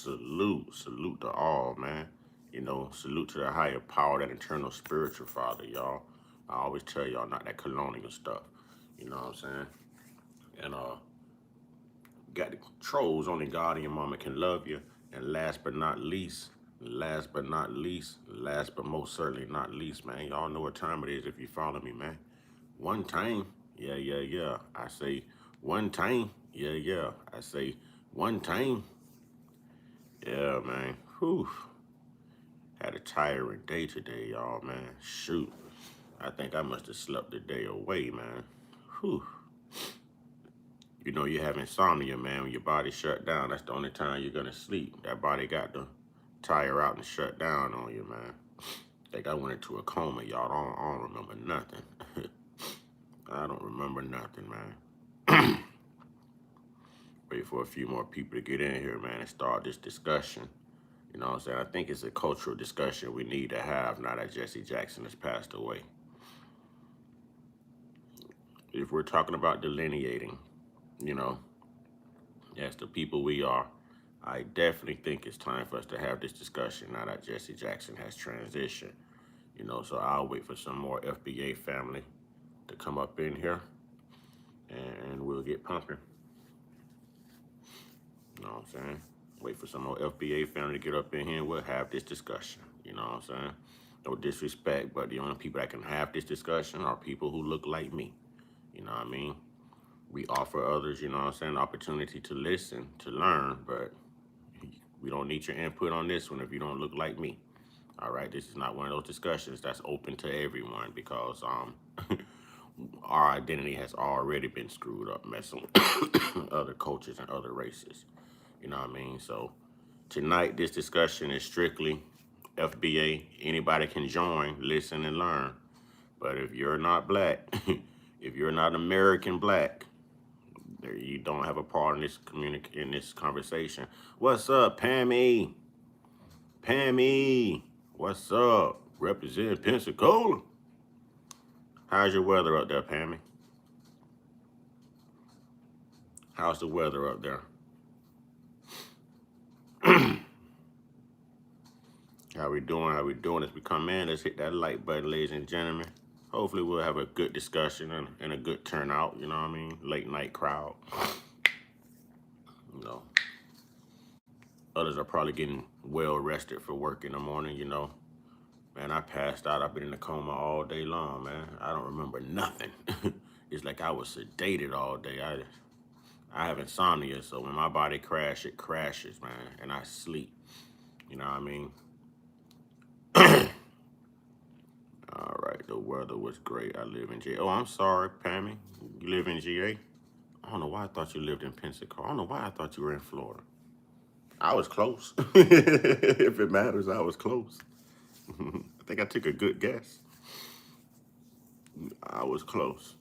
Salute to all, man. You know, salute to the higher power, that eternal spiritual father, y'all. I always tell y'all not that colonial stuff. You know what I'm saying? And got the trolls, only God and your mama can love you. And last but not least, last but most certainly not least, man. Y'all know what time it is if you follow me, man. One time, yeah. I say one time, yeah. I say one time, yeah, man. Whew. Had a tiring day today, y'all, man. Shoot. I think I must have slept the day away, man. Whew. You know you have insomnia, man. When your body shut down, that's the only time you're gonna sleep. That body got to tire out and shut down on you, man. Think I went into a coma, y'all. I don't remember nothing. I don't remember nothing, man. Wait for a few more people to get in here, man, and start this discussion. You know what I'm saying? I think it's a cultural discussion we need to have now that Jesse Jackson has passed away. If we're talking about delineating, you know, as the people we are, I definitely think it's time for us to have this discussion now that Jesse Jackson has transitioned. You know, so I'll wait for some more FBA family to come up in here and we'll get pumping. You know what I'm saying? Wait for some more FBA family to get up in here and we'll have this discussion. You know what I'm saying? No disrespect, but the only people that can have this discussion are people who look like me. You know what I mean? We offer others, you know what I'm saying, opportunity to listen, to learn, but we don't need your input on this one if you don't look like me. All right, this is not one of those discussions that's open to everyone because our identity has already been screwed up messing with other cultures and other races. You know what I mean? So tonight, this discussion is strictly FBA. Anybody can join, listen, and learn. But if you're not black, if you're not American black, you don't have a part in this conversation. What's up, Pammy? Pammy, what's up? Represent Pensacola. How's your weather up there, Pammy? How's the weather up there? How we doing? How we doing as we come in? Let's hit that like button, ladies and gentlemen. Hopefully we'll have a good discussion and a good turnout, you know what I mean? Late night crowd. You know. Others are probably getting well rested for work in the morning, you know. Man, I passed out. I've been in a coma all day long, man. I don't remember nothing. It's like I was sedated all day. I have insomnia, so when my body crashes, it crashes, man, and I sleep. You know what I mean? All right, the weather was great. I live in GA. Oh, I'm sorry, Pammy. You live in GA? I don't know why I thought you lived in Pensacola. I don't know why I thought you were in Florida. I was close. If it matters, I was close. I think I took a good guess. I was close.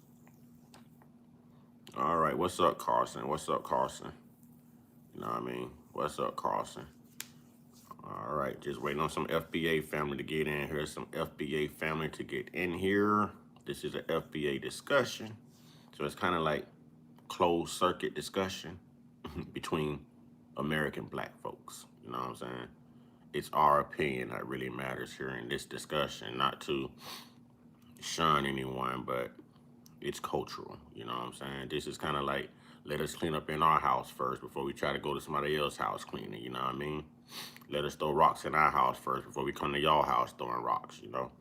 All right, what's up, Carson? What's up, Carson? You know what I mean? What's up, Carson? All right, just waiting on some FBA family to get in here. Some FBA family to get in here. This is an FBA discussion. So it's kind of like closed circuit discussion between American black folks. You know what I'm saying? It's our opinion that really matters here in this discussion, not to shun anyone, but it's cultural. You know what I'm saying? This is kind of like, let us clean up in our house first before we try to go to somebody else's house cleaning, you know what I mean? Let us throw rocks in our house first before we come to y'all house throwing rocks, you know?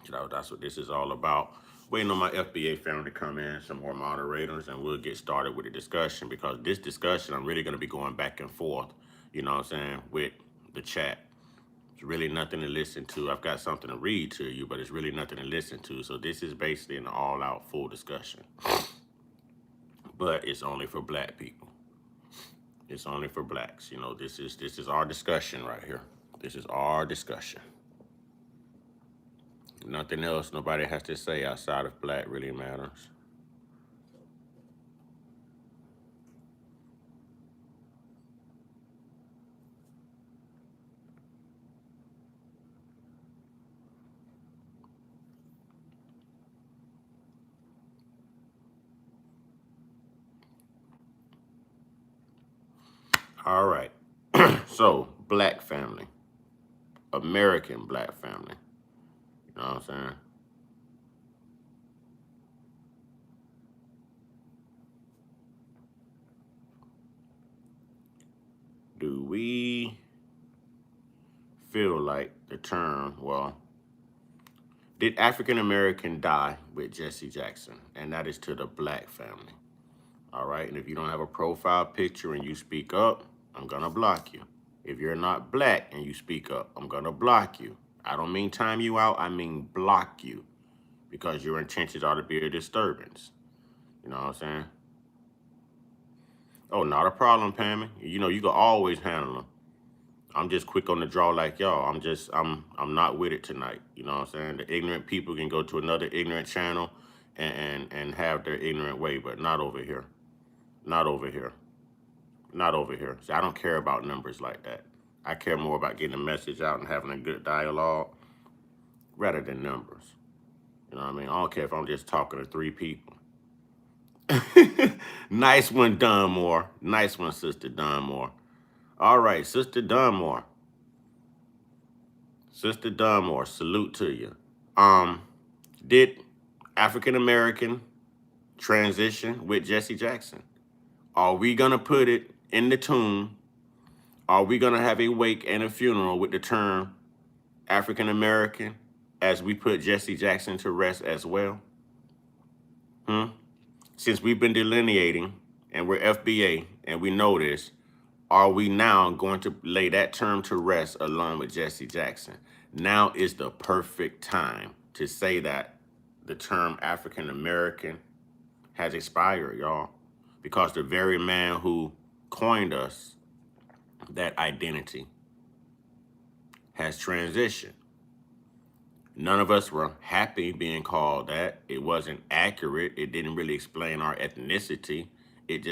You know, that's what this is all about. Waiting on my FBA family to come in, some more moderators, and we'll get started with the discussion, because this discussion, I'm really going to be going back and forth, you know what I'm saying, with the chat. It's really nothing to listen to. I've got something to read to you, but it's really nothing to listen to. So this is basically an all-out full discussion. But it's only for black people. It's only for blacks. You know, this is our discussion right here. This is our discussion. Nothing else nobody has to say outside of black really matters. All right. So, black family, American black family. You know what I'm saying? Do we feel like the term, well, did African American die with Jesse Jackson? And that is to the black family. All right. And if you don't have a profile picture and you speak up, I'm going to block you. If you're not black and you speak up, I'm going to block you. I don't mean time you out. I mean block you, because your intentions are to be a disturbance. You know what I'm saying? Oh, not a problem, Pammy. You know, you can always handle them. I'm just quick on the draw like y'all. I'm not with it tonight. You know what I'm saying? The ignorant people can go to another ignorant channel and have their ignorant way, but not over here. Not over here. Not over here. See, I don't care about numbers like that. I care more about getting a message out and having a good dialogue rather than numbers. You know what I mean? I don't care if I'm just talking to 3 people. Nice one, Dunmore. Nice one, Sister Dunmore. All right, Sister Dunmore. Sister Dunmore, salute to you. Did African American transition with Jesse Jackson? Are we gonna put it in the tomb? Are we gonna have a wake and a funeral with the term African American as we put Jesse Jackson to rest as well? Since we've been delineating and we're FBA and we know this, are we now going to lay that term to rest along with Jesse Jackson? Now is the perfect time to say that the term African American has expired, y'all, because the very man who coined us that identity has transitioned. None of us were happy being called that. It wasn't accurate. It didn't really explain our ethnicity. It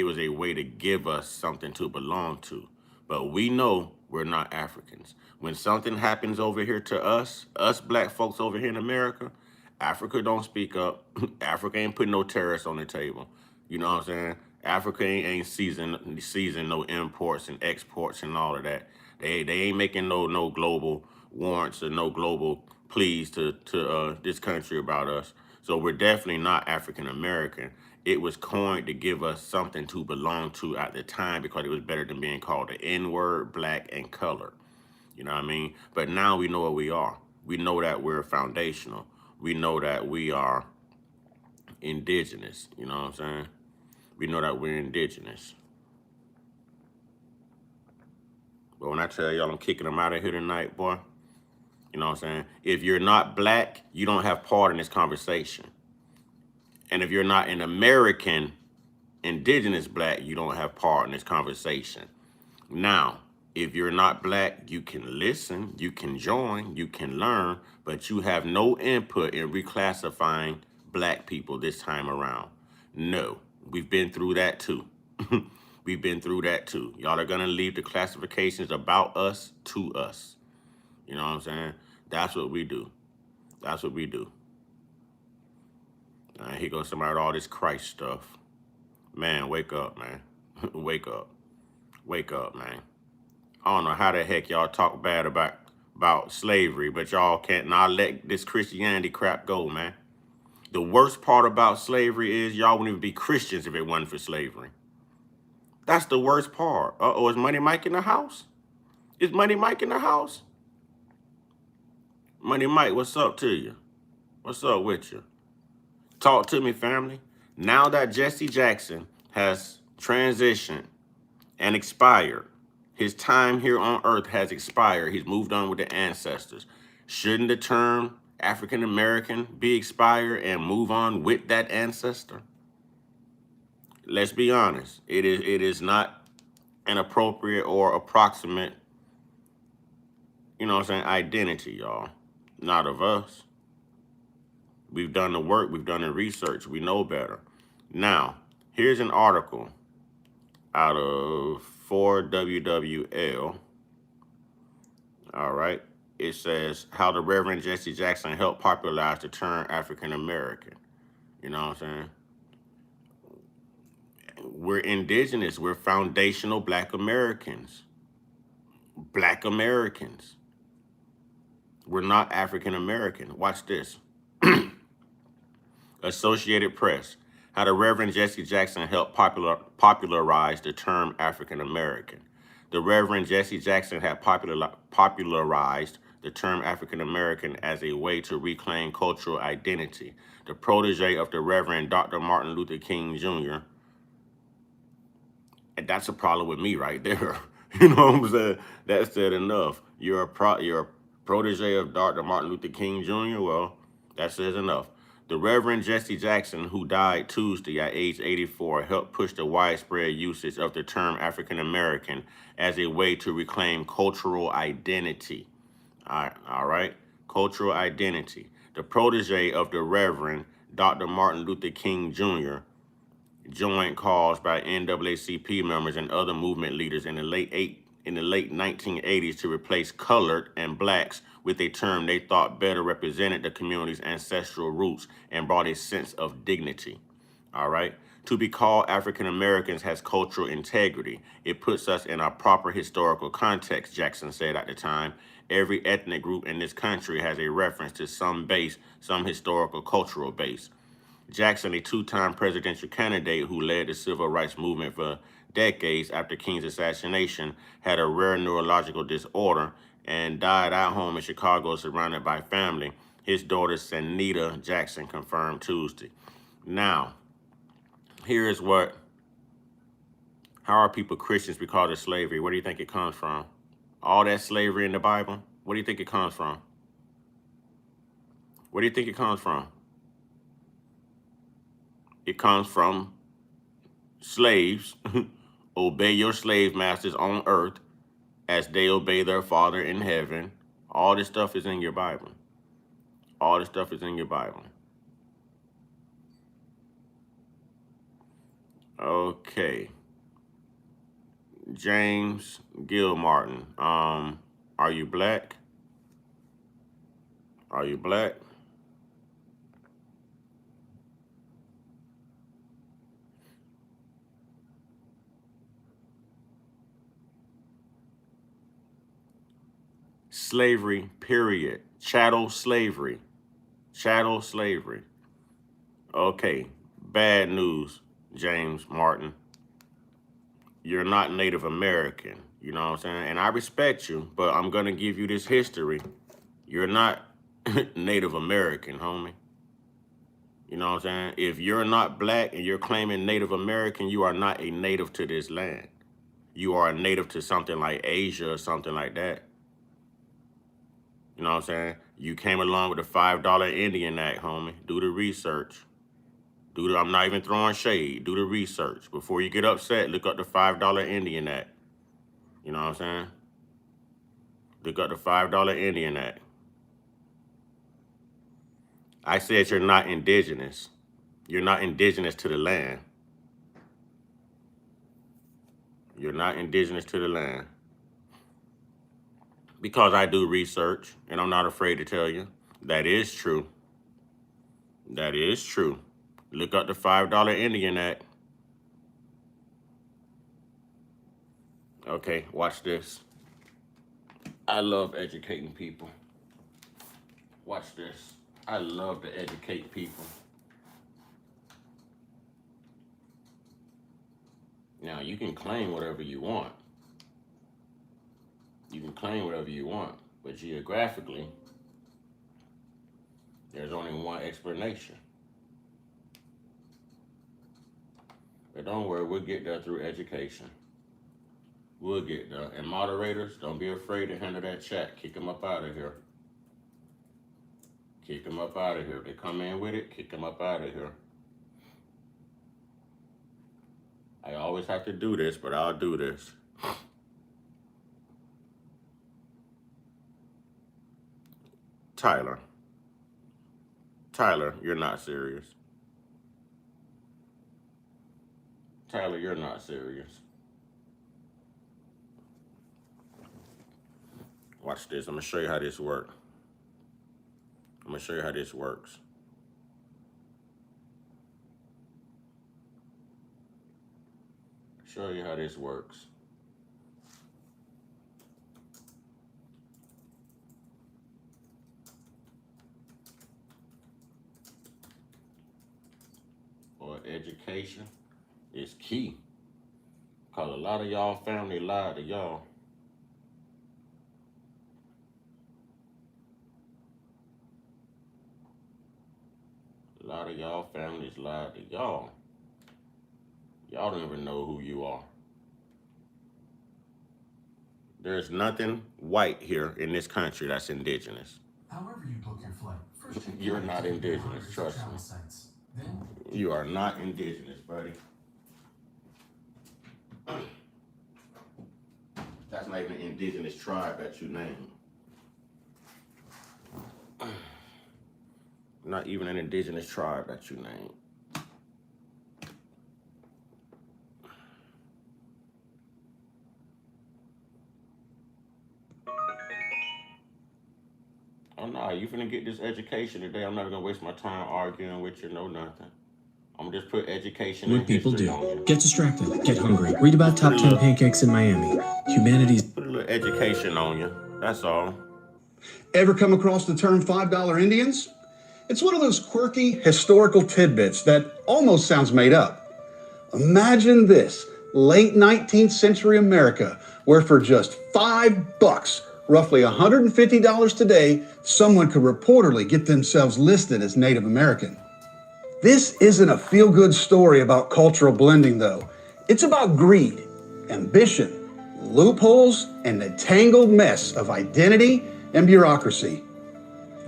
was a way to give us something to belong to. But we know we're not Africans. When something happens over here to us black folks over here in America, Africa don't speak up. Africa ain't putting no tariffs on the table. You know what I'm saying? Africa ain't seizing no imports and exports and all of that. They ain't making no global warrants or no global pleas to this country about us. So we're definitely not African American. It was coined to give us something to belong to at the time because it was better than being called the N-word, black, and color. You know what I mean? But now we know what we are. We know that we're foundational. We know that we are indigenous. You know what I'm saying? We know that we're indigenous. But when I tell y'all I'm kicking them out of here tonight, boy, you know what I'm saying? If you're not black, you don't have part in this conversation. And if you're not an American indigenous black, you don't have part in this conversation. Now, if you're not black, you can listen, you can join, you can learn, but you have no input in reclassifying black people this time around. No, we've been through that too. We've been through that too. Y'all are gonna leave the classifications about us to us. You know what I'm saying? That's what we do. That's what we do. Here goes somebody with all this Christ stuff. Man, wake up, man. Wake up. Wake up, man. I don't know how the heck y'all talk bad about slavery, but y'all can't not let this Christianity crap go, man. The worst part about slavery is y'all wouldn't even be Christians if it wasn't for slavery. That's the worst part. Uh-oh, is Money Mike in the house? Is Money Mike in the house? Money Mike, what's up to you? What's up with you? Talk to me, family. Now that Jesse Jackson has transitioned and expired, his time here on earth has expired. He's moved on with the ancestors. Shouldn't the term African American be expired and move on with that ancestor? Let's be honest. It is not an appropriate or approximate, you know what I'm saying, identity, y'all. Not of us. We've done the work. We've done the research. We know better. Now, here's an article out of 4WWL. All right. It says how the Reverend Jesse Jackson helped popularize the term African American. You know what I'm saying? We're indigenous. We're foundational black Americans. Black Americans. We're not African American. Watch this. Associated Press. How the Reverend Jesse Jackson helped popularize the term African American. The Reverend Jesse Jackson had popularized the term African American as a way to reclaim cultural identity. The protege of the Reverend Dr. Martin Luther King Jr. And that's a problem with me right there. You know what I'm saying? That said enough. You're a protege of Dr. Martin Luther King Jr. Well, that says enough. The Reverend Jesse Jackson, who died Tuesday at age 84, helped push the widespread usage of the term African American as a way to reclaim cultural identity. All right? Cultural identity. The protege of the Reverend Dr. Martin Luther King Jr. joined calls by NAACP members and other movement leaders in the late 1980s to replace colored and blacks with a term they thought better represented the community's ancestral roots and brought a sense of dignity. All right? To be called African Americans has cultural integrity. It puts us in our proper historical context, Jackson said at the time. Every ethnic group in this country has a reference to some base, some historical cultural base. Jackson, a two-time presidential candidate who led the civil rights movement for decades after King's assassination, had a rare neurological disorder and died at home in Chicago surrounded by family. His daughter, Sanita Jackson, confirmed Tuesday. Now, here's how are people Christians because of slavery? Where do you think it comes from? All that slavery in the Bible, where do you think it comes from? Where do you think it comes from? It comes from slaves. Obey your slave masters on earth as they obey their Father in heaven. All this stuff is in your Bible. All this stuff is in your Bible. Okay. James Gilmartin. Are you black? Are you black? Slavery, period. Chattel slavery. Chattel slavery. Okay. Bad news, James Martin. You're not Native American. You know what I'm saying? And I respect you, but I'm going to give you this history. You're not Native American, homie. You know what I'm saying? If you're not black and you're claiming Native American, you are not a native to this land. You are a native to something like Asia or something like that. You know what I'm saying? You came along with the $5 Indian Act, homie. Do the research. I'm not even throwing shade. Do the research. Before you get upset, look up the $5 Indian Act. You know what I'm saying? Look up the $5 Indian Act. I said you're not indigenous. You're not indigenous to the land. You're not indigenous to the land. Because I do research, and I'm not afraid to tell you, that is true. That is true. Look up the $5 Indian Act. Okay, watch this. I love educating people. Watch this. I love to educate people. Now, you can claim whatever you want. You can claim whatever you want. But geographically, there's only one explanation. But don't worry, we'll get there through education. We'll get there. And moderators, don't be afraid to handle that chat. Kick them up out of here. Kick them up out of here. If they come in with it, kick them up out of here. I always have to do this, but I'll do this. Tyler, you're not serious. Tyler, you're not serious. Watch this. I'm going to show you how this works. I'm going to show you how this works. Show you how this works. education is key. Because a lot of y'all family lied to y'all. A lot of y'all families lied to y'all. Y'all don't even know who you are. There's nothing white here in this country that's indigenous. However you book your flight, first You're not indigenous, trust me. You are not indigenous, buddy. That's not even an indigenous tribe that you name. Not even an indigenous tribe that you name. Oh no, you finna get this education today. I'm not gonna waste my time arguing with you, no nothing. I'm gonna just put education what and people history do. on you. Get distracted, get hungry, read about top 10 pancakes in Miami. Humanity's... Put a little education on you, that's all. Ever come across the term $5 Indians? It's one of those quirky historical tidbits that almost sounds made up. Imagine this, late 19th century America, where for just $5, roughly $150 today, someone could reportedly get themselves listed as Native American. This isn't a feel-good story about cultural blending, though. It's about greed, ambition, loopholes, and the tangled mess of identity and bureaucracy.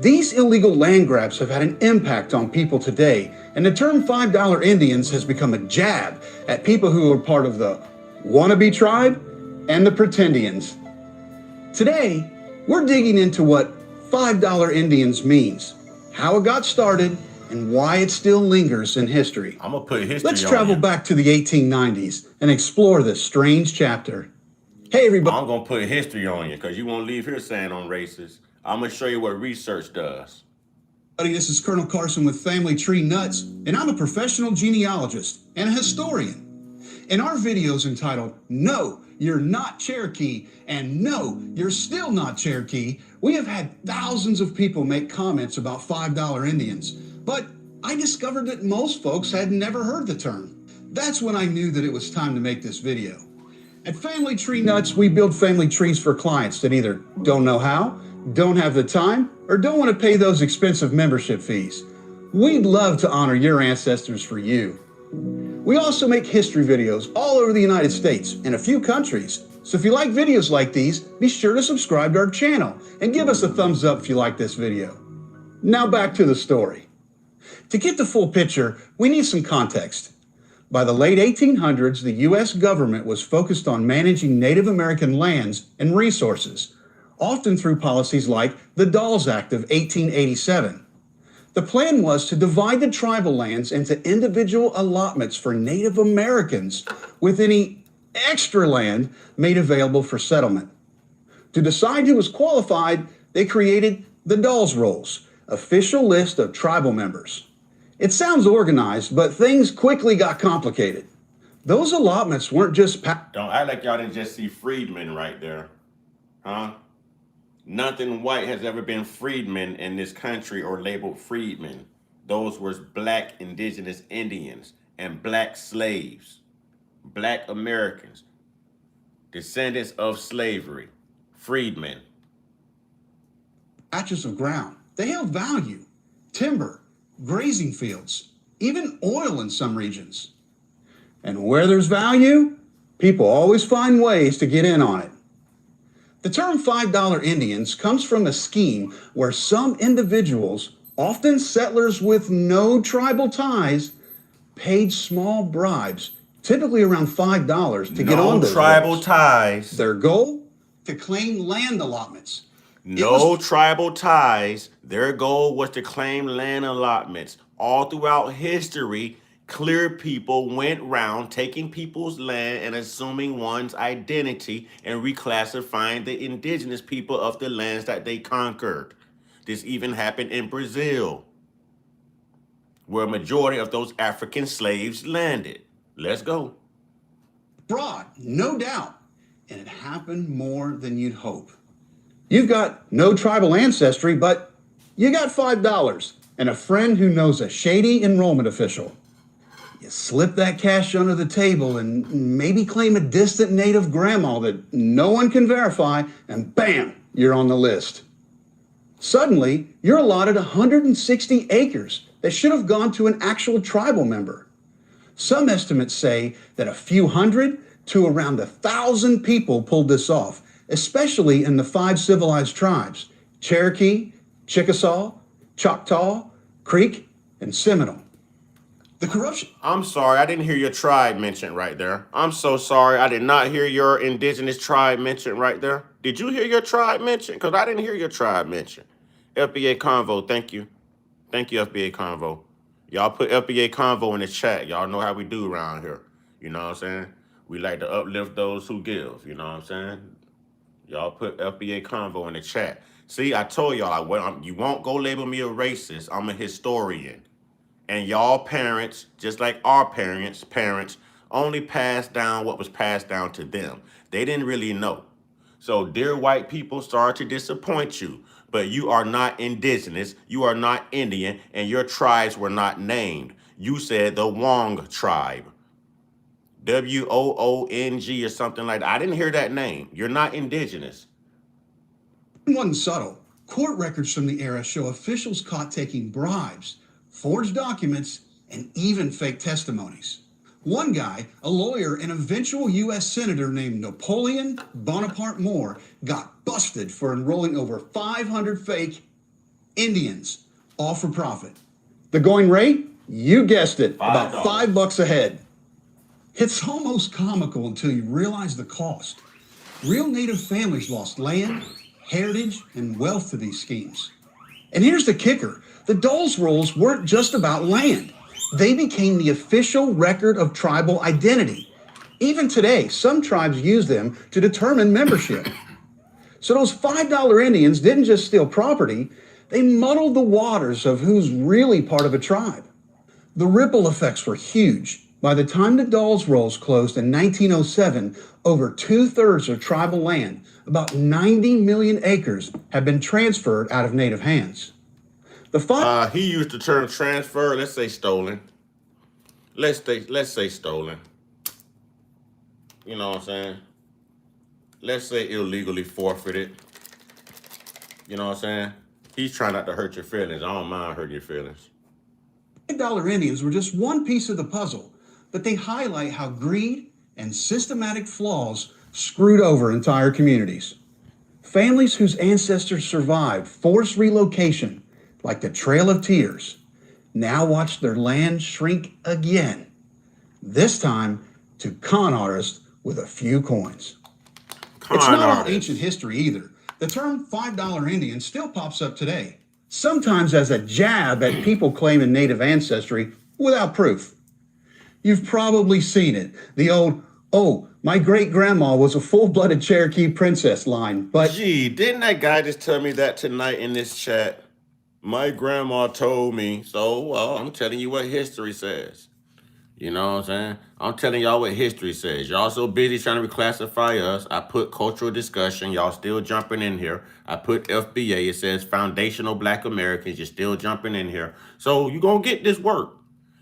These illegal land grabs have had an impact on people today, and the term $5 Indians has become a jab at people who are part of the wannabe tribe and the pretendians. Today, we're digging into what $5 Indians means, how it got started, and why it still lingers in history. I'm gonna put history Let's travel back to the 1890s and explore this strange chapter. Hey everybody. I'm gonna put history on you because you won't leave here saying I'm racist. I'm gonna show you what research does. This is Colonel Carson with Family Tree Nuts, and I'm a professional genealogist and a historian. In our videos entitled, No, You're Not Cherokee, and No, You're Still Not Cherokee, we have had thousands of people make comments about $5 Indians, but I discovered that most folks had never heard the term. That's when I knew that it was time to make this video. At Family Tree Nuts, we build family trees for clients that either don't know how, don't have the time, or don't want to pay those expensive membership fees. We'd love to honor your ancestors for you. We also make history videos all over the United States and a few countries. So if you like videos like these, be sure to subscribe to our channel and give us a thumbs up if you like this video. Now back to the story. To get the full picture, we need some context. By the late 1800s, the U.S. government was focused on managing Native American lands and resources, often through policies like the Dawes Act of 1887. The plan was to divide the tribal lands into individual allotments for Native Americans, with any extra land made available for settlement. To decide who was qualified, they created the Dawes Rolls, official list of tribal members. It sounds organized, but things quickly got complicated. Those allotments weren't just... Don't act like y'all didn't just see freedmen right there. Huh? Nothing white has ever been freedmen in this country or labeled freedmen. Those were black indigenous Indians and black slaves, black Americans, descendants of slavery, freedmen. Patches of ground. They held value. Timber, grazing fields, even oil in some regions. And where there's value, people always find ways to get in on it. The term $5 Indians comes from a scheme where some individuals, often settlers with no tribal ties, paid small bribes, typically around $5 to get on those tribal rolls. ties. Their goal? To claim land allotments. No tribal ties. Their goal was to claim land allotments. All throughout history, clear people went round taking people's land and assuming one's identity and reclassifying the indigenous people of the lands that they conquered. This even happened in Brazil, where a majority of those African slaves landed. Let's go. Broad, no doubt. And it happened more than you'd hope. You've got no tribal ancestry, but you got $5 and a friend who knows a shady enrollment official. You slip that cash under the table and maybe claim a distant native grandma that no one can verify, and bam, you're on the list. Suddenly, you're allotted 160 acres that should have gone to an actual tribal member. Some estimates say that a few hundred to around 1,000 people pulled this off, especially in the 5 civilized tribes: Cherokee, Chickasaw, Choctaw, Creek, and Seminole. The corruption. I'm sorry, I didn't hear your tribe mentioned right there. I'm so sorry, I did not hear your indigenous tribe mentioned right there. Did you hear your tribe mentioned? Because I didn't hear your tribe mentioned. FBA Convo, thank you. Thank you, FBA Convo. Y'all put FBA Convo in the chat. Y'all know how we do around here. You know what I'm saying? We like to uplift those who give. You know what I'm saying? Y'all put FBA Convo in the chat. See, I told y'all, you won't go label me a racist. I'm a historian. And y'all parents, just like our parents, only passed down what was passed down to them. They didn't really know. So dear white people, sorry to disappoint you, but you are not indigenous, you are not Indian, and your tribes were not named. You said the Wong tribe. W-O-O-N-G or something like that. I didn't hear that name. You're not indigenous. It wasn't subtle. Court records from the era show officials caught taking bribes, forged documents, and even fake testimonies. One guy, a lawyer and eventual U.S. Senator named Napoleon Bonaparte Moore, got busted for enrolling over 500 fake Indians, all for profit. The going rate? You guessed it, about $5 a head. It's almost comical until you realize the cost. Real Native families lost land, heritage, and wealth to these schemes. And here's the kicker. The Dole's rolls weren't just about land. They became the official record of tribal identity. Even today, some tribes use them to determine membership. So those $5 Indians didn't just steal property, they muddled the waters of who's really part of a tribe. The ripple effects were huge. By the time the Dole's rolls closed in 1907, over 2/3 of tribal land, about 90 million acres, had been transferred out of native hands. He used the term transfer. Let's say stolen. Let's say stolen. You know what I'm saying? Let's say illegally forfeited. You know what I'm saying? He's trying not to hurt your feelings. I don't mind hurting your feelings. $5 Indians were just one piece of the puzzle, but they highlight how greed and systematic flaws screwed over entire communities. Families whose ancestors survived forced relocation, like the Trail of Tears, now watch their land shrink again, this time to con artists with a few coins. It's not all ancient history either. The term $5 Indian still pops up today, sometimes as a jab at people claiming native ancestry without proof. You've probably seen it, the old, "Oh, my great-grandma was a full-blooded Cherokee princess" line, but... Gee, didn't that guy just tell me that tonight in this chat? My grandma told me, so, well, I'm telling you what history says. You know what I'm saying? I'm telling y'all what history says. Y'all so busy trying to reclassify us. I put cultural discussion. Y'all still jumping in here. I put FBA. It says foundational Black Americans. You're still jumping in here. So you're going to get this work.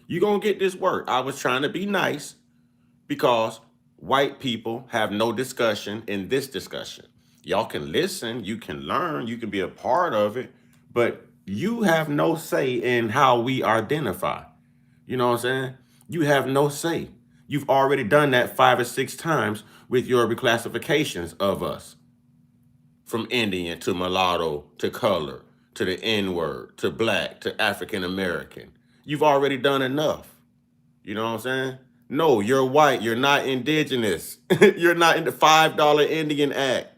You're going to get this work. I was trying to be nice because white people have no discussion in this discussion. Y'all can listen. You can learn. You can be a part of it. But you have no say in how we identify. You know what I'm saying? You have no say. You've already done that 5 or 6 times with your reclassifications of us. From Indian to mulatto to color to the N-word to Black to African American. You've already done enough. You know what I'm saying? No, you're white. You're not indigenous. You're not in the $5 Indian Act.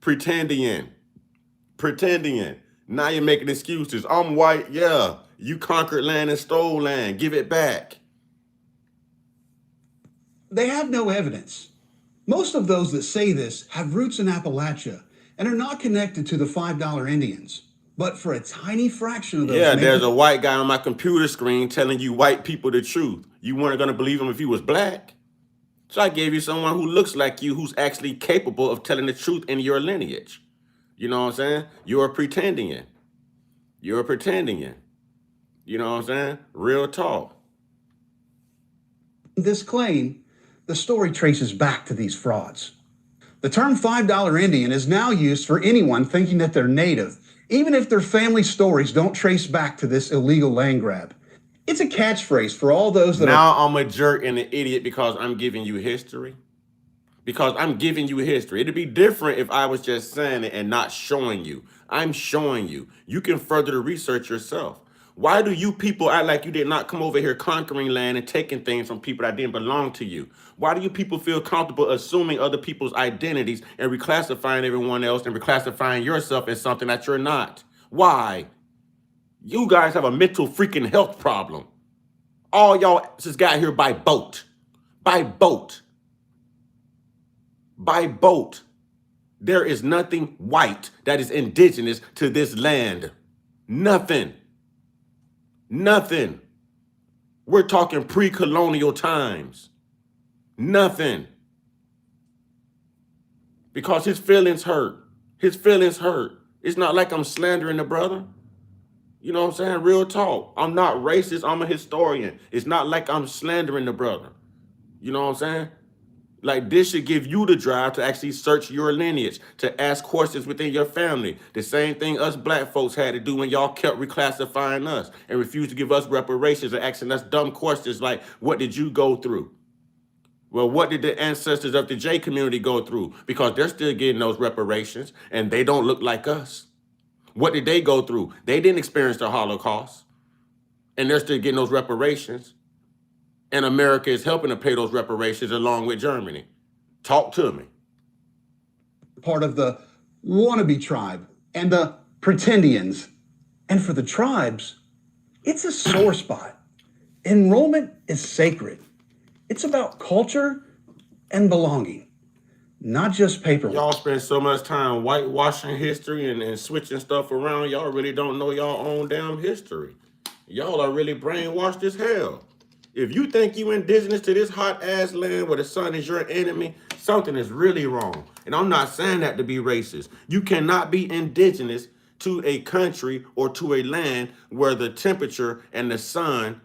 Pretending. Now you're making excuses. I'm white. Yeah. You conquered land and stole land. Give it back. They have no evidence. Most of those that say this have roots in Appalachia and are not connected to the $5 Indians. But for a tiny fraction of those... Yeah, there's a white guy on my computer screen telling you white people the truth. You weren't going to believe him if he was Black. So I gave you someone who looks like you, who's actually capable of telling the truth in your lineage. You know what I'm saying? You're pretending. You know what I'm saying? Real talk. this claim, the story traces back to these frauds. The term $5 Indian is now used for anyone thinking that they're native, even if their family stories don't trace back to this illegal land grab. It's a catchphrase for all those that now I'm a jerk and an idiot because I'm giving you history. Because I'm giving you history. It'd be different if I was just saying it and not showing you. I'm showing you. You can further the research yourself. Why do you people act like you did not come over here conquering land and taking things from people that didn't belong to you? Why do you people feel comfortable assuming other people's identities and reclassifying everyone else and reclassifying yourself as something that you're not? Why? You guys have a mental freaking health problem. All y'all just got here by boat. By boat. By boat. There is nothing white that is indigenous to this land. Nothing. Nothing. We're talking pre-colonial times. Nothing. Because his feelings hurt. His feelings hurt. It's not like I'm slandering the brother. You know what I'm saying? Real talk. I'm not racist. I'm a historian. It's not like I'm slandering the brother. You know what I'm saying? Like, this should give you the drive to actually search your lineage, to ask questions within your family. The same thing us black folks had to do when y'all kept reclassifying us and refused to give us reparations and asking us dumb questions like, what did you go through? Well, what did the ancestors of the J community go through? Because they're still getting those reparations and they don't look like us. What did they go through? They didn't experience the Holocaust and they're still getting those reparations. And America is helping to pay those reparations along with Germany. Talk to me. part of the wannabe tribe and the pretendians. And for the tribes, it's a sore spot. Enrollment is sacred. It's about culture and belonging, not just paperwork. Y'all spend so much time whitewashing history and switching stuff around. Y'all really don't know y'all own damn history. Y'all are really brainwashed as hell. If you think you indigenous to this hot ass land where the sun is your enemy, something is really wrong. And I'm not saying that to be racist. You cannot be indigenous to a country or to a land where the temperature and the sun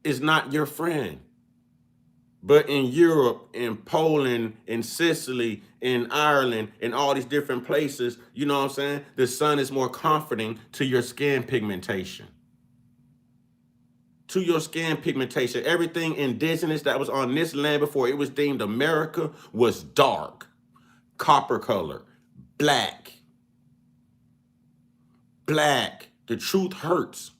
is not your friend. But in Europe, in Poland, in Sicily, in Ireland, in all these different places, you know what I'm saying? The sun is more comforting to your skin pigmentation. To your skin pigmentation. Everything indigenous that was on this land before it was deemed America was dark, copper color, black. Black. The truth hurts.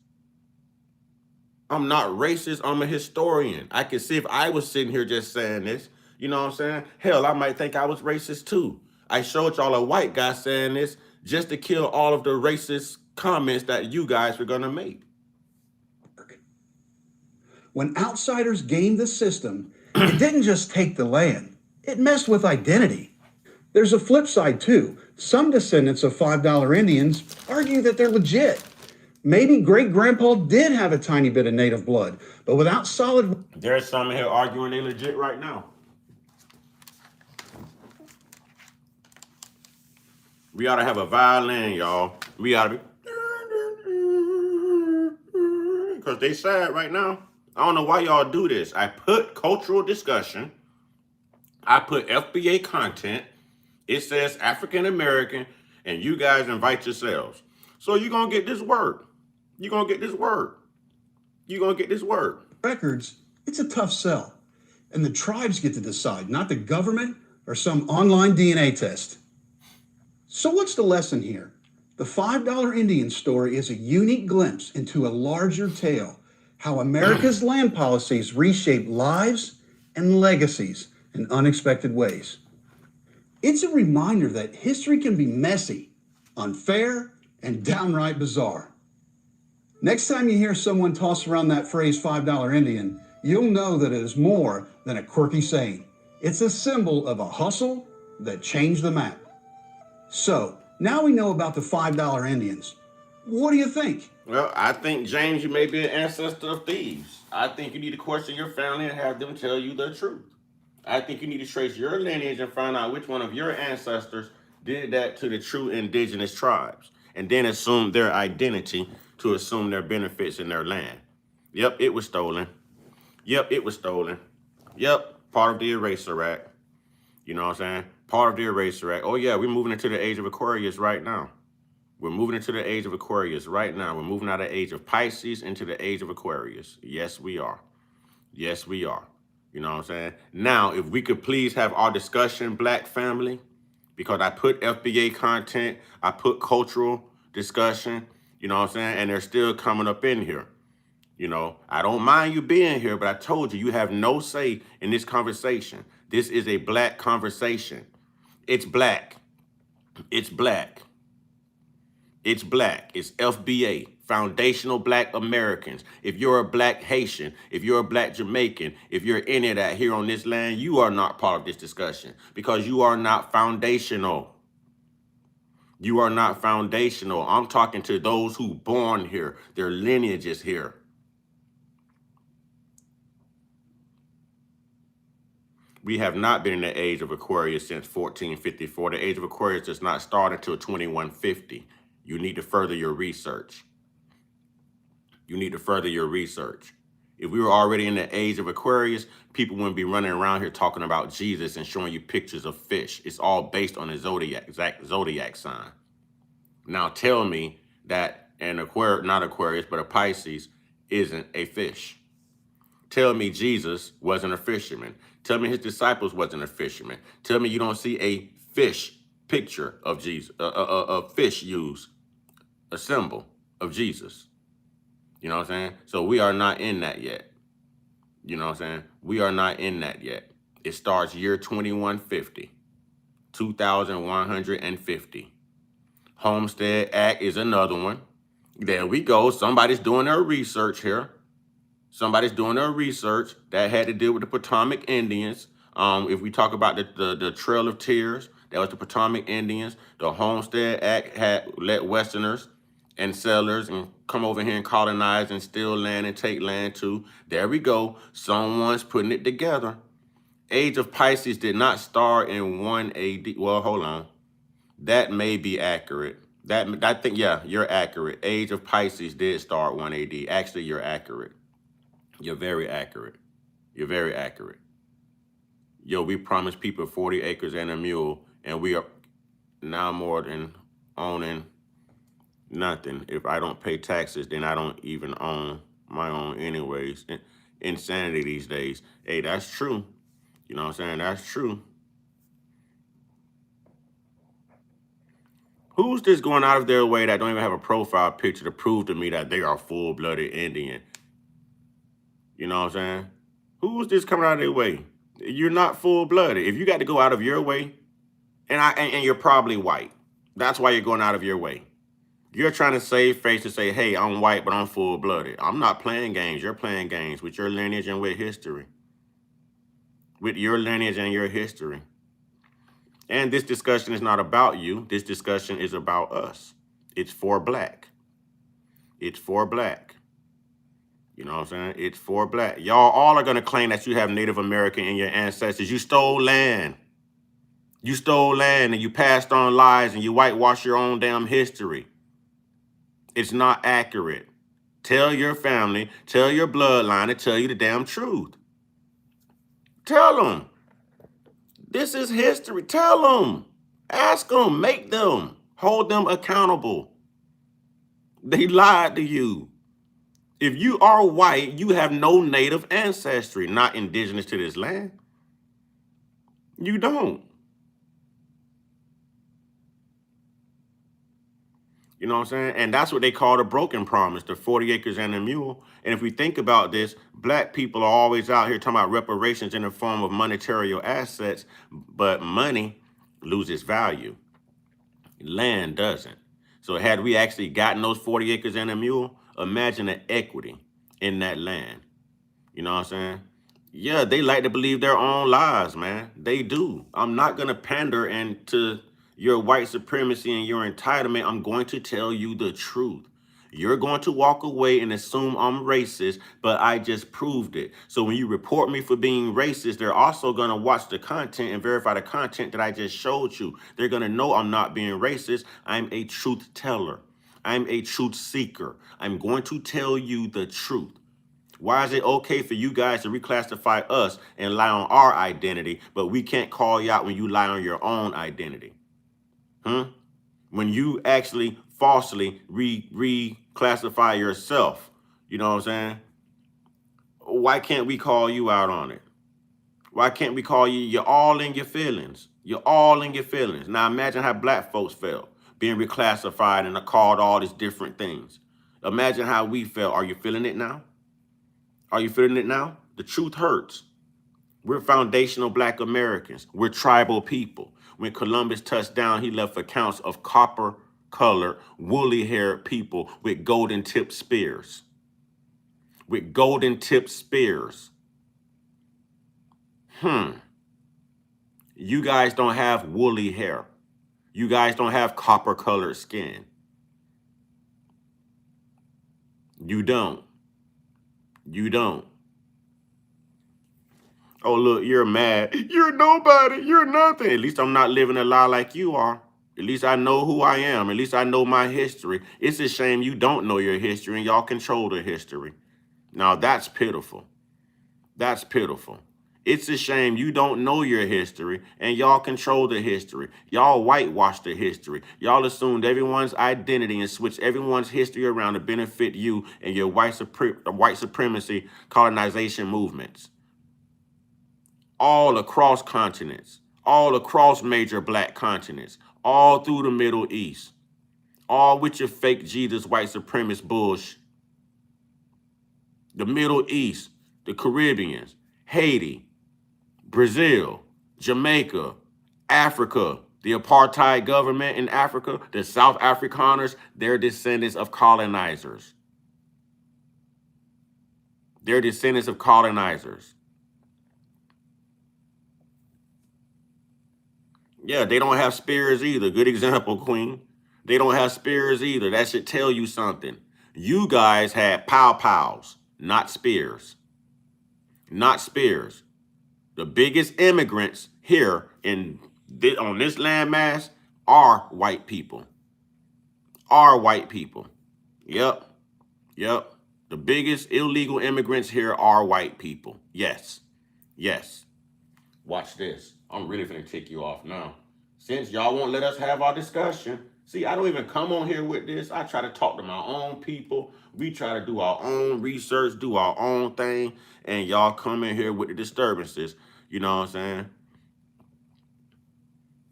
I'm not racist. I'm a historian. I can see if I was sitting here just saying this, you know what I'm saying? Hell, I might think I was racist too. I showed y'all a white guy saying this just to kill all of the racist comments that you guys were going to make. When outsiders gamed the system, it didn't just take the land, it messed with identity. There's a flip side too. Some descendants of $5 Indians argue that they're legit. Maybe great-grandpa did have a tiny bit of native blood, but without solid... There's some here arguing they legit right now. We ought to have a violin, y'all. We ought to be... Because they sad right now. I don't know why y'all do this. I put cultural discussion. I put FBA content. It says African American, and you guys invite yourselves. So you're going to get this word. You're going to get this word. You're going to get this word. Records, it's a tough sell. And the tribes get to decide, not the government or some online DNA test. So what's the lesson here? The $5 Indian story is a unique glimpse into a larger tale, how America's land policies reshape lives and legacies in unexpected ways. It's a reminder that history can be messy, unfair, and downright bizarre. Next time you hear someone toss around that phrase $5 Indian, you'll know that it is more than a quirky saying. It's a symbol of a hustle that changed the map. So, now we know about the $5 Indians. What do you think? Well, I think, James, you may be an ancestor of thieves. I think you need to question your family and have them tell you the truth. I think you need to trace your lineage and find out which one of your ancestors did that to the true indigenous tribes, and then assume their identity to assume their benefits in their land. Yep, it was stolen. Yep, it was stolen. Yep, part of the Eraser Act. You know what I'm saying? Part of the Eraser Act. Oh yeah, we're moving into the age of Aquarius right now. We're moving into the age of Aquarius right now. We're moving out of the age of Pisces into the age of Aquarius. Yes, we are. Yes, we are. You know what I'm saying? Now, if we could please have our discussion, Black family, because I put FBA content, I put cultural discussion, you know what I'm saying? And they're still coming up in here. You know, I don't mind you being here, but I told you, you have no say in this conversation. This is a Black conversation. It's Black. It's Black. It's Black. It's FBA, Foundational Black Americans. If you're a Black Haitian, if you're a Black Jamaican, if you're any of that here on this land, you are not part of this discussion because you are not foundational. You are not foundational. I'm talking to those who born here. Their lineage is here. We have not been in the age of Aquarius since 1454. The age of Aquarius does not start until 2150. You need to further your research. You need to further your research. If we were already in the age of Aquarius, people wouldn't be running around here talking about Jesus and showing you pictures of fish. It's all based on a zodiac sign. Now tell me that an Aquarius, not Aquarius, but a Pisces isn't a fish. Tell me Jesus wasn't a fisherman. Tell me his disciples wasn't a fisherman. Tell me you don't see a fish picture of Jesus, a fish use a symbol of Jesus. You know what I'm saying? So we are not in that yet. You know what I'm saying? We are not in that yet. It starts year 2150, 2150. Homestead Act is another one. There we go. Somebody's doing their research here. Somebody's doing their research that had to deal with the Potomac Indians. If we talk about the Trail of Tears, that was the Potomac Indians. The Homestead Act had let Westerners and settlers and come over here and colonize and steal land and take land too. There we go. Someone's putting it together. Age of Pisces did not start in 1 AD. Well, hold on. That may be accurate. I think, yeah, you're accurate. Age of Pisces did start 1 AD. Actually, you're accurate. You're very accurate. You're very accurate. Yo, we promised people 40 acres and a mule, and we are now more than owning nothing. If I don't pay taxes, then I don't even own my own anyways. Insanity these days. Hey, that's true. You know what I'm saying? That's true. Who's this going out of their way that don't even have a profile picture to prove to me that they are full-blooded Indian? You know what I'm saying? Who's this coming out of their way? You're not full-blooded. If you got to go out of your way, and you're probably white. That's why you're going out of your way. You're trying to save face to say, hey, I'm white, but I'm full-blooded. I'm not playing games. You're playing games with your lineage and with history. With your lineage and your history. And this discussion is not about you. This discussion is about us. It's for Black. It's for Black. You know what I'm saying? It's for Black. Y'all all are going to claim that you have Native American in your ancestors. You stole land. You stole land and you passed on lies and you whitewash your own damn history. It's not accurate. Tell your family, tell your bloodline to tell you the damn truth. Tell them. This is history. Tell them. Ask them. Make them. Hold them accountable. They lied to you. If you are white, you have no native ancestry, not indigenous to this land. You don't. You know what I'm saying? And that's what they call the broken promise, the 40 acres and a mule. And if we think about this, Black people are always out here talking about reparations in the form of monetary assets, but money loses value. Land doesn't. So had we actually gotten those 40 acres and a mule, imagine the equity in that land. You know what I'm saying? Yeah, they like to believe their own lies, man. They do. I'm not going to pander into your white supremacy and your entitlement. I'm going to tell you the truth. You're going to walk away and assume I'm racist, but I just proved it. So when you report me for being racist, they're also going to watch the content and verify the content that I just showed you. They're going to know I'm not being racist. I'm a truth teller. I'm a truth seeker. I'm going to tell you the truth. Why is it okay for you guys to reclassify us and lie on our identity, but we can't call you out when you lie on your own identity? When you actually falsely reclassify yourself, you know what I'm saying? Why can't we call you out on it? Why can't we call you? You're all in your feelings. You're all in your feelings. Now imagine how black folks felt being reclassified and called all these different things. Imagine how we felt. Are you feeling it now? Are you feeling it now? The truth hurts. We're foundational black Americans. We're tribal people. When Columbus touched down, he left accounts of copper-colored, woolly-haired people with golden-tipped spears. With golden-tipped spears. You guys don't have woolly hair. You guys don't have copper-colored skin. You don't. You don't. Oh, look, you're mad. You're nobody. You're nothing. At least I'm not living a lie like you are. At least I know who I am. At least I know my history. It's a shame you don't know your history and y'all control the history. Now, that's pitiful. That's pitiful. It's a shame you don't know your history and y'all control the history. Y'all whitewash the history. Y'all assumed everyone's identity and switched everyone's history around to benefit you and your white supremacy colonization movements. All across continents, all across major black continents, all through the Middle East, all with your fake Jesus white supremacist bullshit. The Middle East, the Caribbeans, Haiti, Brazil, Jamaica, Africa, the apartheid government in Africa, the South Afrikaners, they're descendants of colonizers. They're descendants of colonizers. Yeah, they don't have spears either. Good example, Queen. They don't have spears either. That should tell you something. You guys had pow-pows, not spears. Not spears. The biggest immigrants here on this landmass are white people. Are white people. Yep. Yep. The biggest illegal immigrants here are white people. Yes. Yes. Watch this. I'm really finna tick you off now. Since y'all won't let us have our discussion. See, I don't even come on here with this. I try to talk to my own people. We try to do our own research, do our own thing. And y'all come in here with the disturbances. You know what I'm saying?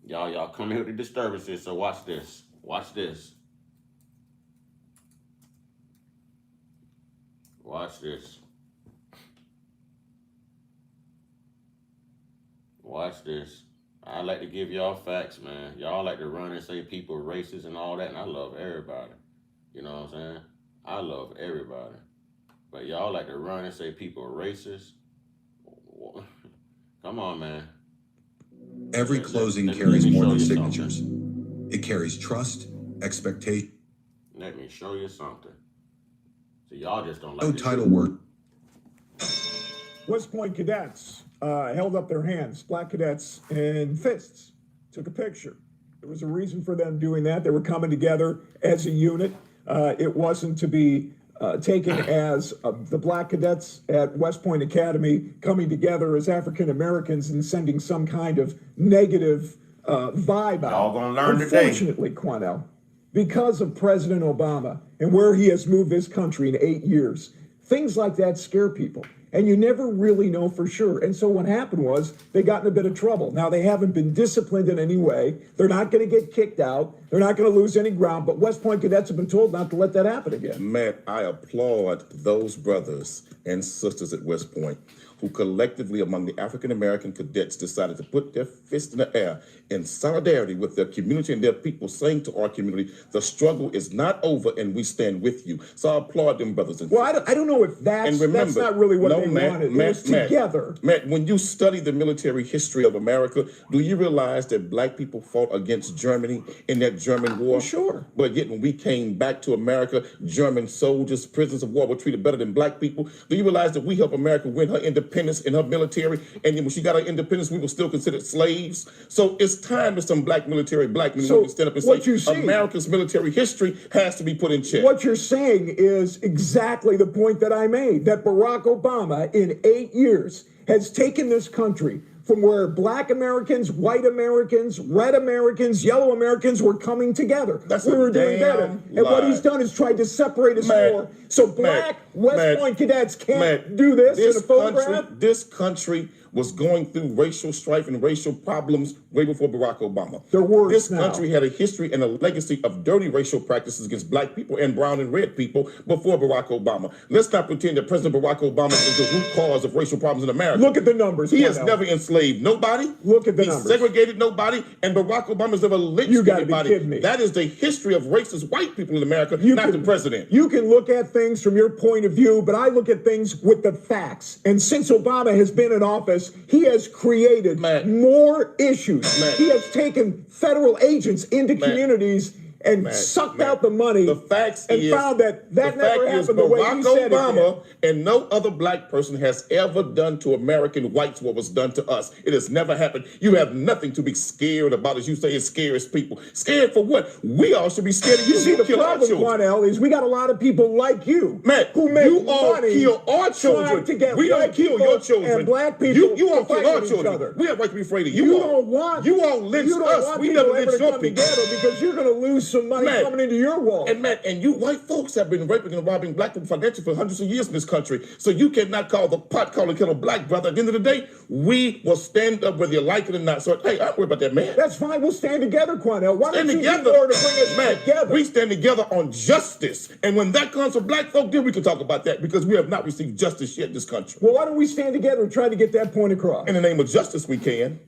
Y'all come in here with the disturbances. So watch this. Watch this. Watch this. Watch this. I like to give y'all facts, man. Y'all like to run and say people are racist and all that, and I love everybody. You know what I'm saying? I love everybody. But y'all like to run and say people are racist? Come on, man. Every closing carries more than signatures. It carries trust, expectation. Let me show you something. So y'all just don't like No title work. West Point cadets held up their hands, black cadets, and fists, took a picture. There was a reason for them doing that. They were coming together as a unit. It wasn't to be taken as the black cadets at West Point Academy coming together as African Americans and sending some kind of negative vibe out. Y'all gonna learn today. Unfortunately, Quanell, because of President Obama and where he has moved this country in 8 years, things like that scare people. And you never really know for sure. And so what happened was they got in a bit of trouble. Now, they haven't been disciplined in any way. They're not going to get kicked out. They're not going to lose any ground. But West Point cadets have been told not to let that happen again. Matt, I applaud those brothers and sisters at West Point who collectively among the African-American cadets decided to put their fist in the air in solidarity with their community and their people, saying to our community, the struggle is not over and we stand with you. So I applaud them brothers and sisters. Well, I don't know if that's not really what they wanted. It was together. Matt, when you study the military history of America, do you realize that black people fought against Germany in that German war? Sure. But yet when we came back to America, German soldiers, prisoners of war were treated better than black people. Do you realize that we helped America win her independence independence in her military, and then when she got her independence, we were still considered slaves. So it's time that some black men So to stand up and what say you see- America's military history has to be put in check. What you're saying is exactly the point that I made, that Barack Obama in 8 years has taken this country from where black Americans, white Americans, red Americans, yellow Americans were coming together. That's we a were doing better. damn And what lie. he's done is tried to separate us Matt, more. So black West Matt, Point cadets can't Matt, do this in a photograph. This country was going through racial strife and racial problems way before Barack Obama. They're worse This now. country had a history and a legacy of dirty racial practices against black people and brown and red people before Barack Obama. Let's not pretend that President Barack Obama is the root cause of racial problems in America. Look at the numbers. He has Cornell. never enslaved nobody. Look at the He numbers. segregated nobody, and Barack Obama's never lynched You gotta be anybody. kidding me. That is the history of racist white people in America, not the president. You can look at things from your point of view, but I look at things with the facts. And since Obama has been in office, he has created Matt. more issues. Matt. He has taken federal agents into Matt. communities and Matt, sucked Matt, out the money the facts and is, found that the never fact is happened the way Barack he said Obama it did. and no other black person has ever done to American whites what was done to us. It has never happened. You have nothing to be scared about, as you say, it scares people. Scared for what? We all should be scared of you. You see, You the kill our problem, children. Quanell, is we got a lot of people like you, Matt, who make you all money kill our trying children. to get We don't white kill people your children. and black people You all to fight kill our with each children. other. We have right to be afraid of You you. don't want You all lynch you don't us. want We people never ever lynch to your come people. together because you're going to lose some money Matt, coming into your wall. And Matt, and you white folks have been raping and robbing black people financially for hundreds of years in this country. So you cannot call the pot calling kettle black, brother. At the end of the day, we will stand up whether you like it or not. So hey, I don't worry about that, man. That's fine. We'll stand together, Quanell. Why Stand don't you do together, more to bring us man. together? We stand together on justice, and when that comes from black folk, then we can talk about that because we have not received justice yet in this country. Well, why don't we stand together and try to get that point across? In the name of justice, we can.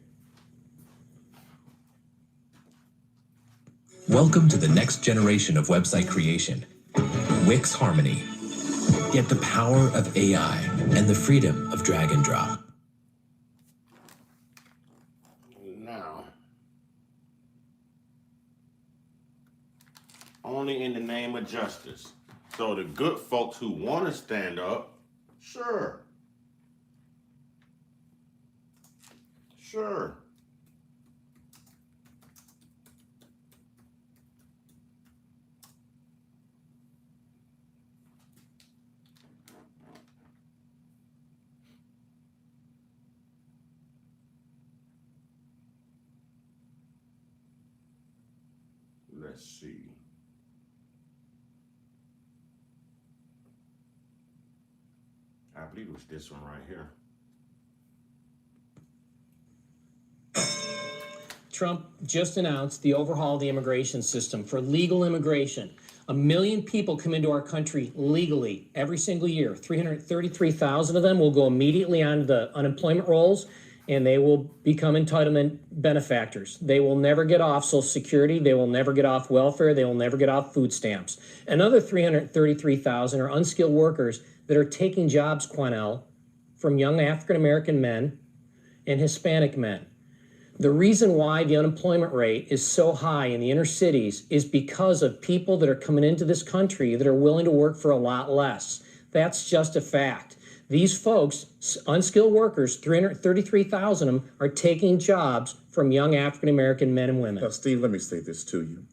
Welcome to the next generation of website creation, Wix Harmony. Get the power of AI and the freedom of drag and drop. Now, only in the name of justice. So the good folks who want to stand up, sure. Sure. Let's see. I believe it was this one right here. Trump just announced the overhaul of the immigration system for legal immigration. 1 million people come into our country legally every single year. 333,000 of them will go immediately onto the unemployment rolls, and they will become entitlement benefactors. They will never get off Social Security. They will never get off welfare. They will never get off food stamps. Another 333,000 are unskilled workers that are taking jobs, Quanell, from young African-American men and Hispanic men. The reason why the unemployment rate is so high in the inner cities is because of people that are coming into this country that are willing to work for a lot less. That's just a fact. These folks, unskilled workers, 333,000 of them, are taking jobs from young African-American men and women. Now, Steve, let me say this to you.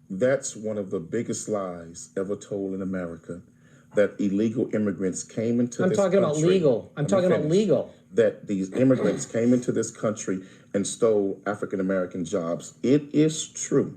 That's one of the biggest lies ever told in America, that illegal immigrants came into this country. I'm talking about legal. I'm talking about legal. That these immigrants came into this country and stole African-American jobs. It is true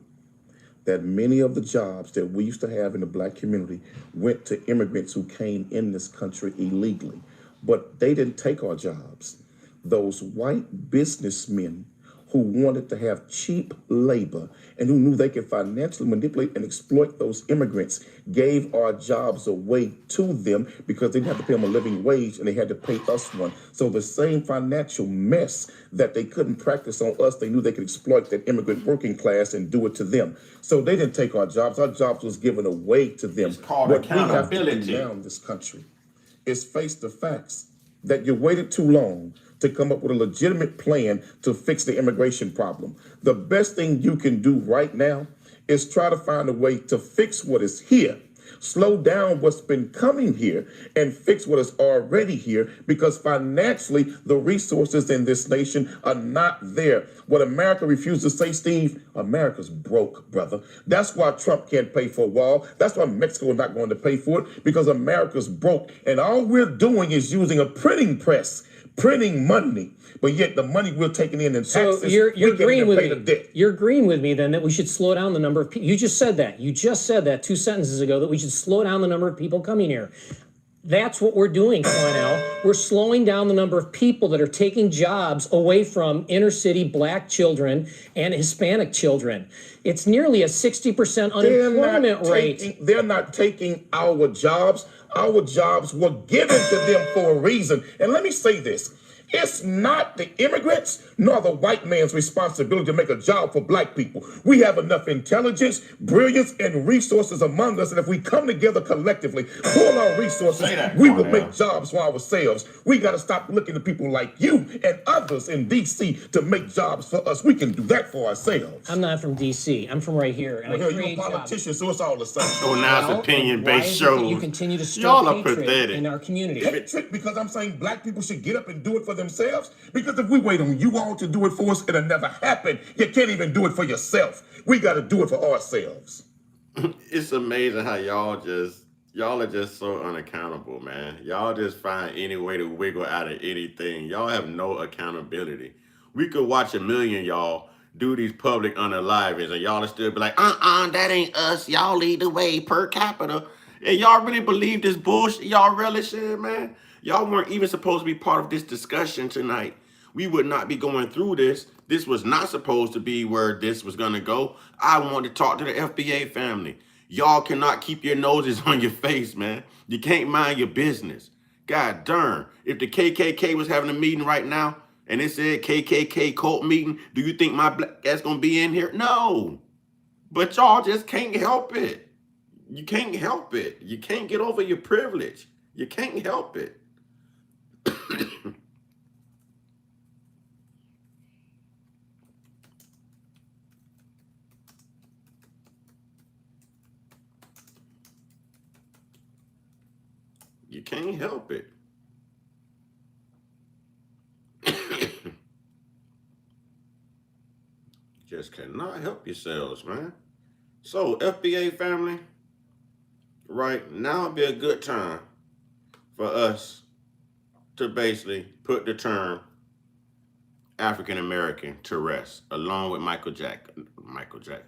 that many of the jobs that we used to have in the black community went to immigrants who came in this country illegally. But they didn't take our jobs. Those white businessmen who wanted to have cheap labor and who knew they could financially manipulate and exploit those immigrants gave our jobs away to them because they didn't have to pay them a living wage and they had to pay us one. So the same financial mess that they couldn't practice on us, they knew they could exploit that immigrant working class and do it to them. So they didn't take our jobs. Our jobs was given away to them. It's called What we have to accountability. do now in this country is face the facts that you waited too long to come up with a legitimate plan to fix the immigration problem. The best thing you can do right now is try to find a way to fix what is here Slow down what's been coming here and fix what is already here, because financially the resources in this nation are not there. What America refuses to say, Steve, America's broke, brother. That's why Trump can't pay for a wall. That's why Mexico is not going to pay for it, because America's broke. And all we're doing is using a printing press, printing money. But yet the money we're taking in taxes, so you're agreeing with pay me. the debt. You're agreeing with me then that we should slow down the number of people. You just said that. You just said that 2 sentences ago, that we should slow down the number of people coming here. That's what we're doing, Cornell. We're slowing down the number of people that are taking jobs away from inner city black children and Hispanic children. It's nearly a 60% unemployment rate. They're not taking our jobs. Our jobs were given to them for a reason. And let me say this. It's not the immigrants nor the white man's responsibility to make a job for black people. We have enough intelligence, brilliance, and resources among us, and if we come together collectively, pull our resources, we will make jobs for ourselves. We got to stop looking to people like you and others in D.C. to make jobs for us. We can do that for ourselves. I'm not from D.C. I'm from right here. And Well, you're a politician, so it's all the same. So now it's opinion-based shows. You continue to stir Y'all are hatred pathetic. in our community. Hatred, because I'm saying black people should get up and do it for themselves. Because if we wait on you all to do it for us, it'll never happen. You can't even do it for yourself. We got to do it for ourselves. It's amazing how y'all are just so unaccountable, man. Y'all just find any way to wiggle out of anything. Y'all have no accountability. We could watch a million y'all do these public unalivings, and y'all will still be like, that ain't us. Y'all lead the way per capita. And y'all really believe this bullshit y'all relish in, man? Y'all weren't even supposed to be part of this discussion tonight. We would not be going through this. This was not supposed to be where this was going to go. I wanted to talk to the FBA family. Y'all cannot keep your noses on your face, man. You can't mind your business. God darn. If the KKK was having a meeting right now and it said KKK cult meeting, do you think my black ass going to be in here? No. But y'all just can't help it. You can't help it. You can't get over your privilege. You can't help it. You can't help it. Just cannot help yourselves, man. So, FBA family, right now would be a good time for us to basically put the term African American to rest, along with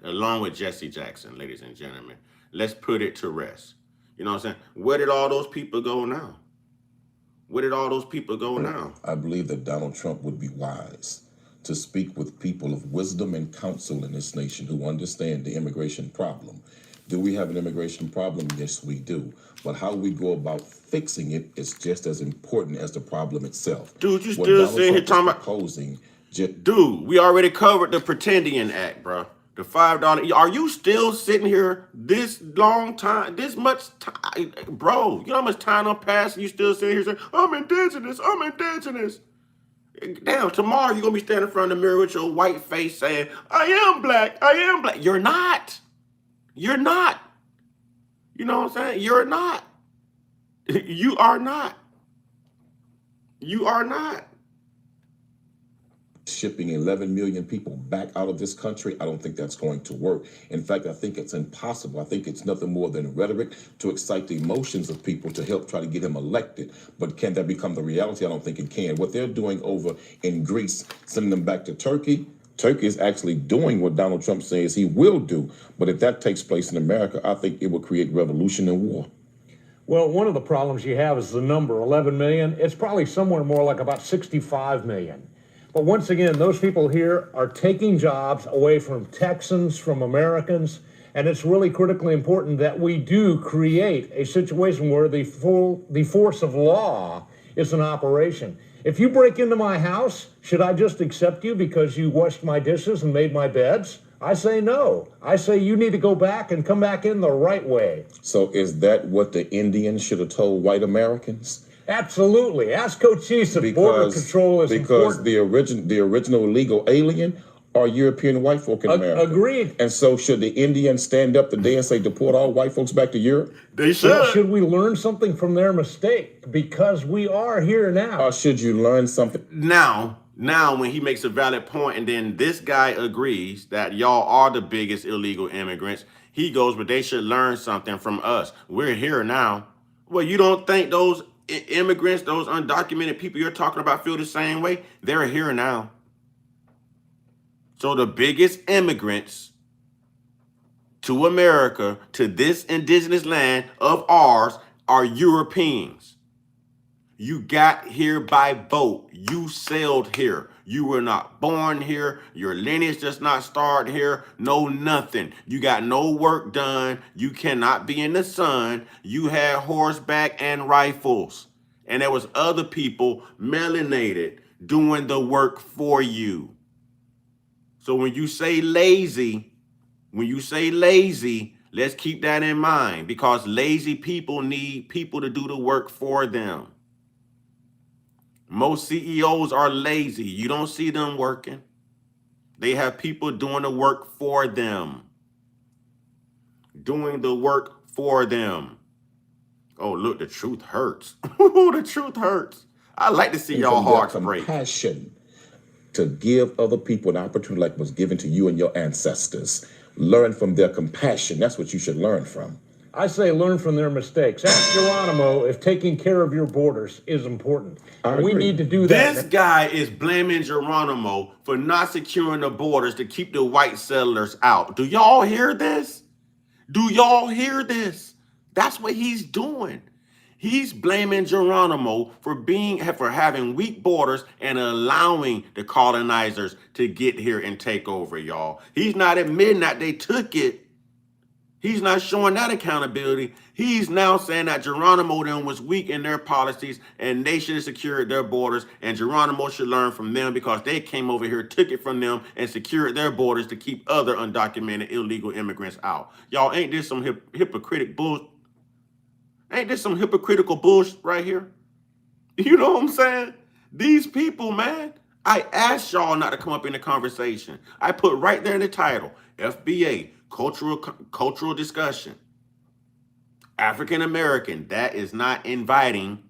along with Jesse Jackson, ladies and gentlemen. Let's put it to rest. You know what I'm saying? Where did all those people go now? Where did all those people go now? I believe that Donald Trump would be wise to speak with people of wisdom and counsel in this nation who understand the immigration problem. Do we have an immigration problem? Yes, we do. But how we go about fixing it is just as important as the problem itself. Dude, you still sitting here talking about... Dude, we already covered the Pretendian Act, bro. The $5. Are you still sitting here this long time, this much time? Bro, you know how much time done passed and you still sitting here saying, I'm indigenous, I'm indigenous. Damn, tomorrow you're going to be standing in front of the mirror with your white face saying, I am black, I am black. You're not. You're not. You know what I'm saying? You're not. You are not. You are not. Shipping 11 million people back out of this country, I don't think that's going to work. In fact, I think it's impossible. I think it's nothing more than rhetoric to excite the emotions of people to help try to get him elected. But can that become the reality? I don't think it can. What they're doing over in Greece, sending them back to Turkey, Turkey is actually doing what Donald Trump says he will do. But if that takes place in America, I think it will create revolution and war. Well, one of the problems you have is the number, 11 million. It's probably somewhere more like about 65 million. But once again, those people here are taking jobs away from Texans, from Americans, and it's really critically important that we do create a situation where the force of law is in operation. If you break into my house, should I just accept you because you washed my dishes and made my beds? I say no. I say you need to go back and come back in the right way. So is that what the Indians should have told white Americans? Absolutely. Ask Cochise if border control is important. Because the original illegal alien are European white folk in America. Agreed. And so should the Indians stand up today and say, deport all white folks back to Europe? They should. Well, should we learn something from their mistake? Because we are here now. Or should you learn something? Now, when he makes a valid point, and then this guy agrees that y'all are the biggest illegal immigrants, he goes, but they should learn something from us. We're here now. Well, you don't think those immigrants, those undocumented people you're talking about feel the same way? They're here now. So the biggest immigrants to America, to this indigenous land of ours, are Europeans. You got here by boat. You sailed here. You were not born here. Your lineage does not start here. No, nothing. You got no work done. You cannot be in the sun. You had horseback and rifles. And there was other people melanated doing the work for you. So when you say lazy, let's keep that in mind, because lazy people need people to do the work for them. Most CEOs are lazy. You don't see them working. They have people doing the work for them. Doing the work for them. Oh, look, the truth hurts. The truth hurts. I like to see y'all hearts break. Compassion to give other people an opportunity like was given to you and your ancestors. Learn from their compassion. That's what you should learn from. I say learn from their mistakes. Ask Geronimo if taking care of your borders is important. We need to do that. This guy is blaming Geronimo for not securing the borders to keep the white settlers out. Do y'all hear this? Do y'all hear this? That's what he's doing. He's blaming Geronimo for having weak borders and allowing the colonizers to get here and take over, y'all. He's not admitting that they took it. He's not showing that accountability. He's now saying that Geronimo then was weak in their policies and they should have secured their borders, and Geronimo should learn from them because they came over here, took it from them, and secured their borders to keep other undocumented illegal immigrants out. Y'all, ain't this some hypocritical bullshit? Ain't this some hypocritical bullshit right here? You know what I'm saying? These people, man, I asked y'all not to come up in the conversation. I put right there in the title, FBA, cultural discussion. African American, that is not inviting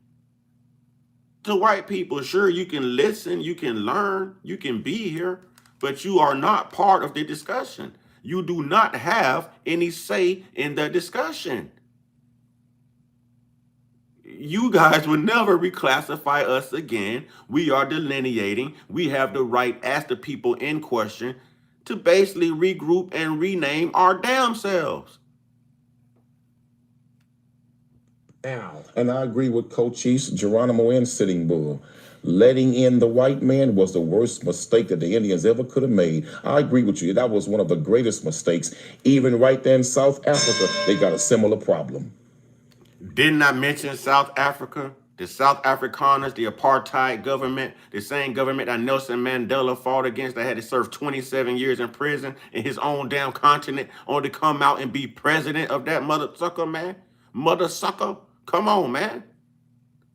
to white people. Sure, you can listen, you can learn, you can be here, but you are not part of the discussion. You do not have any say in the discussion. You guys will never reclassify us again. We are delineating. We have the right, as the people in question, to basically regroup and rename our damn selves. Now. And I agree with Cochise, Geronimo, and Sitting Bull. Letting in the white man was the worst mistake that the Indians ever could have made. I agree with you. That was one of the greatest mistakes. Even right there in South Africa, they got a similar problem. Didn't I mention South Africa? The South Afrikaners, the apartheid government, the same government that Nelson Mandela fought against, that had to serve 27 years in prison in his own damn continent, only to come out and be president of that mother sucker, man. Mother sucker. Come on, man.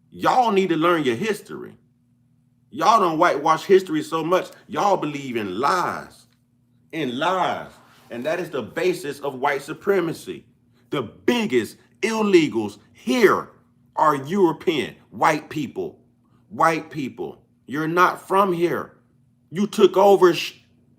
Y'all need to learn your history. Y'all don't whitewash history so much. Y'all believe in lies. In lies. And that is the basis of white supremacy. The biggest illegals here are European, white people. White people. You're not from here. You took over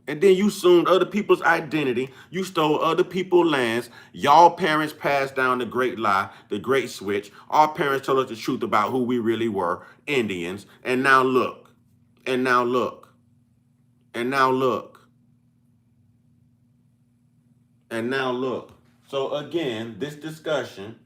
and then you assumed other people's identity. You stole other people's lands. Y'all parents passed down the great lie, the great switch. Our parents told us the truth about who we really were, Indians. And now look. And now look. And now look. And now look. So again, this discussion,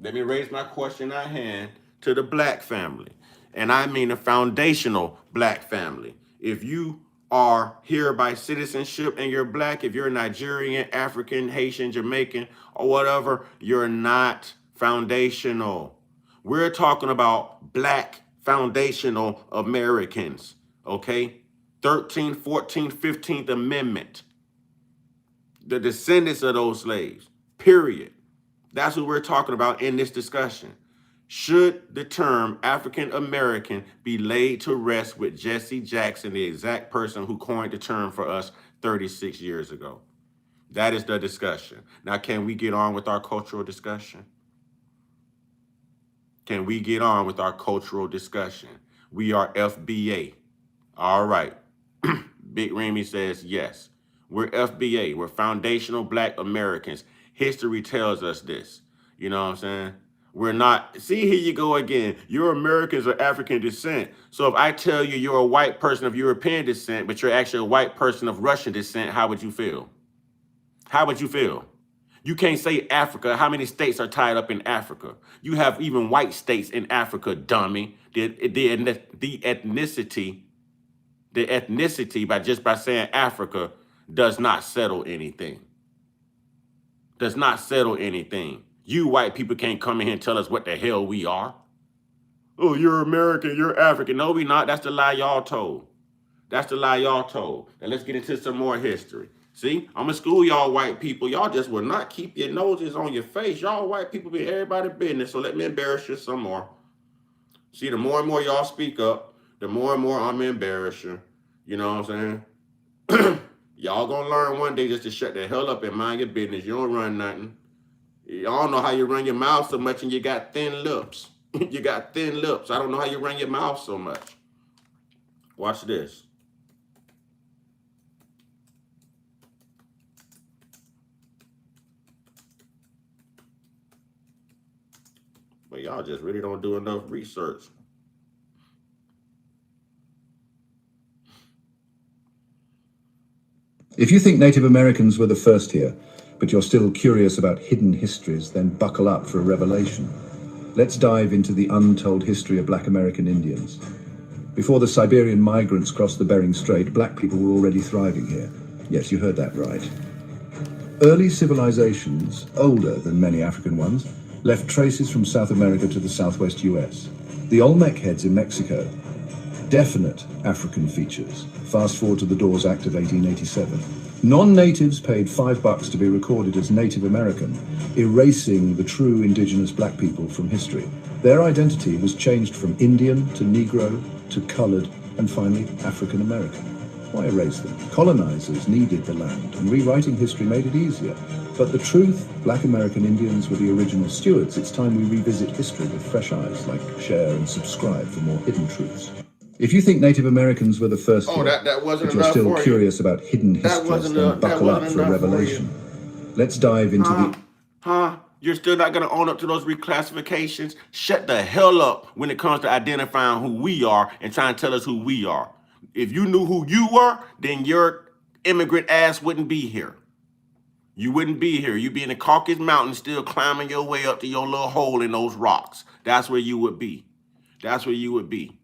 let me raise my question at hand to the black family. And I mean a foundational black family. If you are here by citizenship and you're black, if you're Nigerian, African, Haitian, Jamaican, or whatever, you're not foundational. We're talking about black foundational Americans, okay? 13th, 14th, 15th Amendment. The descendants of those slaves, period. That's what we're talking about in this discussion. Should the term African American be laid to rest with Jesse Jackson, the exact person who coined the term for us 36 years ago? That is the discussion. Now, can we get on with our cultural discussion? Can we get on with our cultural discussion? We are FBA. All right. Big Remy says yes. We're FBA. We're foundational Black Americans. History tells us this. You know what I'm saying? We're not, see, here you go again. You're Americans of African descent. So if I tell you you're a white person of European descent, but you're actually a white person of Russian descent, how would you feel? How would you feel? You can't say Africa. How many states are tied up in Africa? You have even white states in Africa, dummy. The ethnicity by saying Africa does not settle anything. Does not settle anything. You white people can't come in here and tell us what the hell we are. Oh, you're American, you're African. No, we not. That's the lie y'all told. That's the lie y'all told. Now let's get into some more history. See, I'm gonna school y'all white people. Y'all just will not keep your noses on your face. Y'all white people be everybody's business, so let me embarrass you some more. See, the more and more y'all speak up, the more and more I'm embarrass you. You know what I'm saying? Y'all gonna learn one day just to shut the hell up and mind your business. You don't run nothing. Y'all know how you run your mouth so much and you got thin lips. You got thin lips. I don't know how you run your mouth so much. Watch this. But y'all just really don't do enough research. If you think Native Americans were the first here, but you're still curious about hidden histories, then buckle up for a revelation. Let's dive into the untold history of Black American Indians. Before the Siberian migrants crossed the Bering Strait, Black people were already thriving here. Yes, you heard that right. Early civilizations, older than many African ones, left traces from South America to the southwest US. The Olmec heads in Mexico, definite African features. Fast forward to the Dawes Act of 1887. Non-natives paid $5 to be recorded as Native American, erasing the true indigenous black people from history. Their identity was changed from Indian to Negro to colored and finally African American. Why erase them? Colonizers needed the land, and rewriting history made it easier. But the truth, Black American Indians were the original stewards. It's time we revisit history with fresh eyes. Like, share, and subscribe for more hidden truths. If you think Native Americans were the first here, that wasn't but you're enough still for curious about hidden histories, then buckle up for a revelation. Let's dive into You're still not going to own up to those reclassifications? Shut the hell up when it comes to identifying who we are and trying to tell us who we are. If you knew who you were, then your immigrant ass wouldn't be here. You wouldn't be here. You'd be in the Caucasus Mountains still climbing your way up to your little hole in those rocks. That's where you would be. That's where you would be.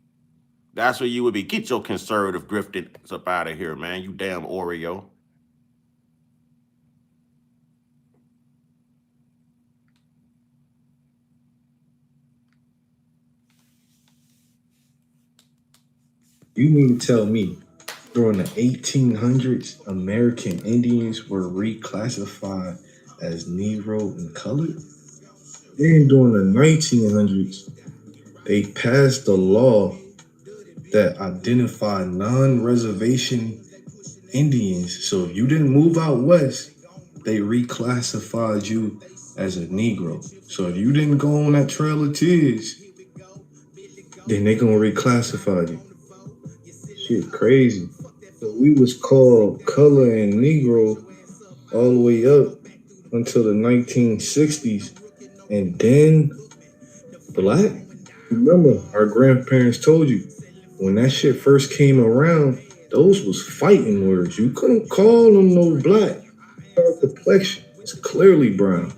That's where you would be. Get your conservative grifted up out of here, man. You damn Oreo. You mean to tell me during the 1800s, American Indians were reclassified as Negro and colored? Then during the 1900s, they passed a law that identified non-reservation Indians. So if you didn't move out west, they reclassified you as a Negro. So if you didn't go on that Trail of Tears, then they gonna reclassify you. Shit crazy. So we was called color and Negro all the way up until the 1960s, and then black. Remember, our grandparents told you when that shit first came around, those was fighting words. You couldn't call them no black. Our complexion is clearly brown.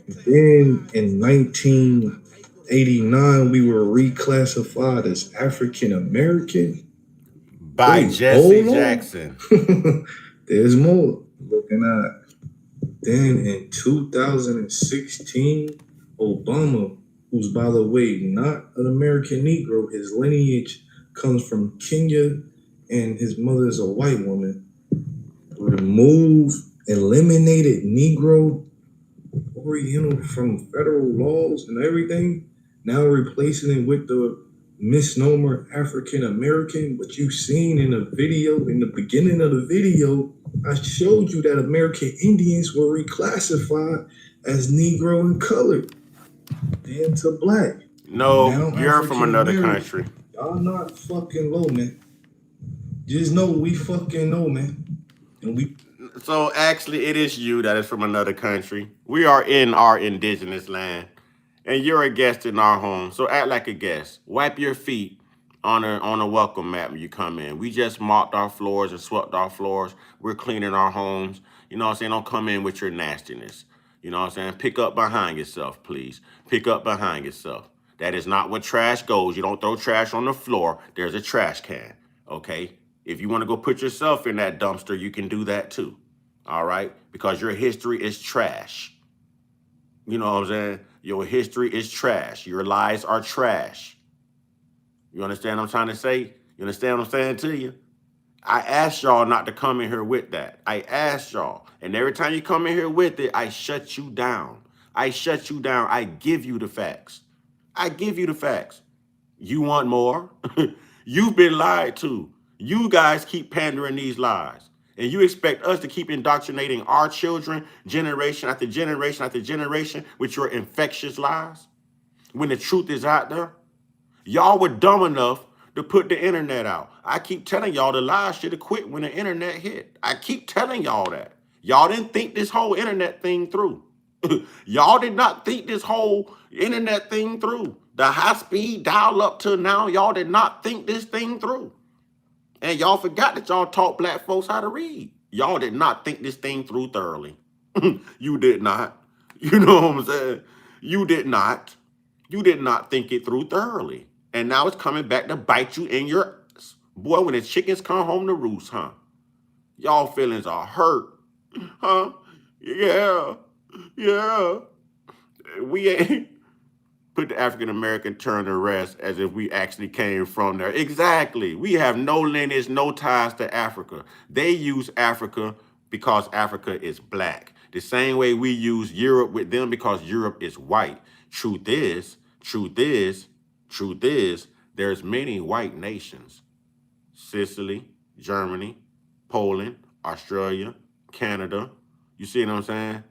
And then in 1989, we were reclassified as African American. By Jesse Jackson. There's more. Looking at. Then in 2016, Obama, who's by the way not an American Negro, his lineage comes from Kenya and his mother is a white woman, eliminated Negro Oriental from federal laws and everything. now replacing it with the misnomer African American. But you seen in the video, in the beginning of the video, I showed you that American Indians were reclassified as Negro and colored, then to black. No, Now you're from African another American. country. Y'all not fucking low, man. Just know we fucking know, man. And we So actually, it is you that is from another country. We are in our indigenous land, and you're a guest in our home. So act like a guest. Wipe your feet on a welcome mat when you come in. We just mopped our floors and swept our floors. We're cleaning our homes. You know what I'm saying? Don't come in with your nastiness. You know what I'm saying? Pick up behind yourself, please. Pick up behind yourself. That is not what trash goes. You don't throw trash on the floor. There's a trash can, okay? If you want to go put yourself in that dumpster, you can do that too. All right? Because your history is trash. You know what I'm saying? Your history is trash. Your lies are trash. You understand what I'm trying to say? You understand what I'm saying to you? I asked y'all not to come in here with that. I asked y'all. And every time you come in here with it, I shut you down. I shut you down. I give you the facts. I give you the facts. You want more? You've been lied to. You guys keep pandering these lies. And you expect us to keep indoctrinating our children generation after generation after generation with your infectious lies? When the truth is out there? Y'all were dumb enough to put the internet out. I keep telling y'all the lies should have quit when the internet hit. I keep telling y'all that. Y'all didn't think this whole internet thing through. Y'all did not think this whole internet thing through. The high-speed dial up to now, y'all did not think this thing through. And y'all forgot that y'all taught black folks how to read. Y'all did not think this thing through thoroughly. You did not. You know what I'm saying? You did not. You did not think it through thoroughly. And now it's coming back to bite you in your ass. Boy, when the chickens come home to roost, huh? Y'all feelings are hurt. Huh? Yeah. Yeah. We ain't put the African American term to rest as if we actually came from there. Exactly. We have no lineage, no ties to Africa. They use Africa because Africa is black. The same way we use Europe with them because Europe is white. Truth is, there's many white nations. Sicily, Germany, Poland, Australia, Canada. You see what I'm saying?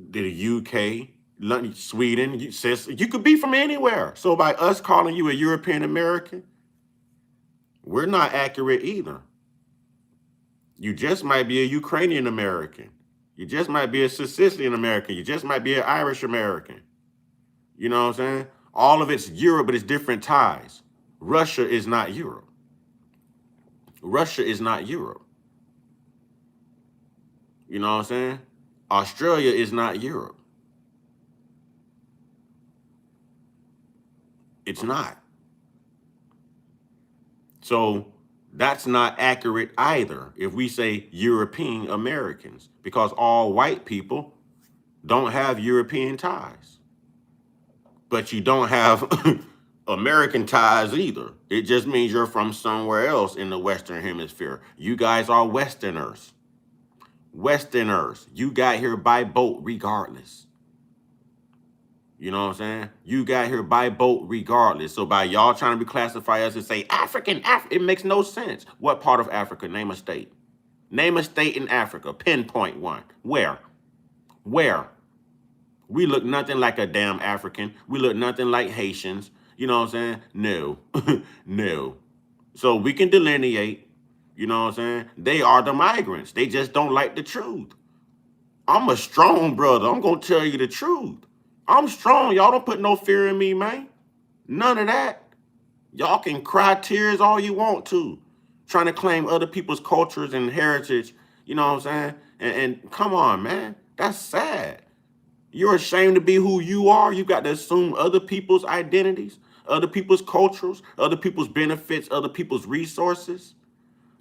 The UK, London, Sweden, you could be from anywhere. So by us calling you a European American, we're not accurate either. You just might be a Ukrainian American. You just might be a Sicilian American. You just might be an Irish American. You know what I'm saying? All of it's Europe, but it's different ties. Russia is not Europe. Russia is not Europe. You know what I'm saying? Australia is not Europe. It's not. So that's not accurate either if we say European Americans, because all white people don't have European ties. But you don't have American ties either. It just means you're from somewhere else in the Western Hemisphere. You guys are Westerners. Westerners. You got here by boat regardless. You know what I'm saying? You got here by boat regardless. So by y'all trying to reclassify us and say African, it makes no sense. What part of Africa? Name a state. Name a state in Africa. Pinpoint one. Where? Where? We look nothing like a damn African. We look nothing like Haitians. You know what I'm saying? No. No. So we can delineate. You know what I'm saying? They are the migrants. They just don't like the truth. I'm a strong brother. I'm going to tell you the truth. I'm strong. Y'all don't put no fear in me, man. None of that. Y'all can cry tears all you want to. Trying to claim other people's cultures and heritage. You know what I'm saying? And come on, man. That's sad. You're ashamed to be who you are. You got to assume other people's identities, other people's cultures, other people's benefits, other people's resources.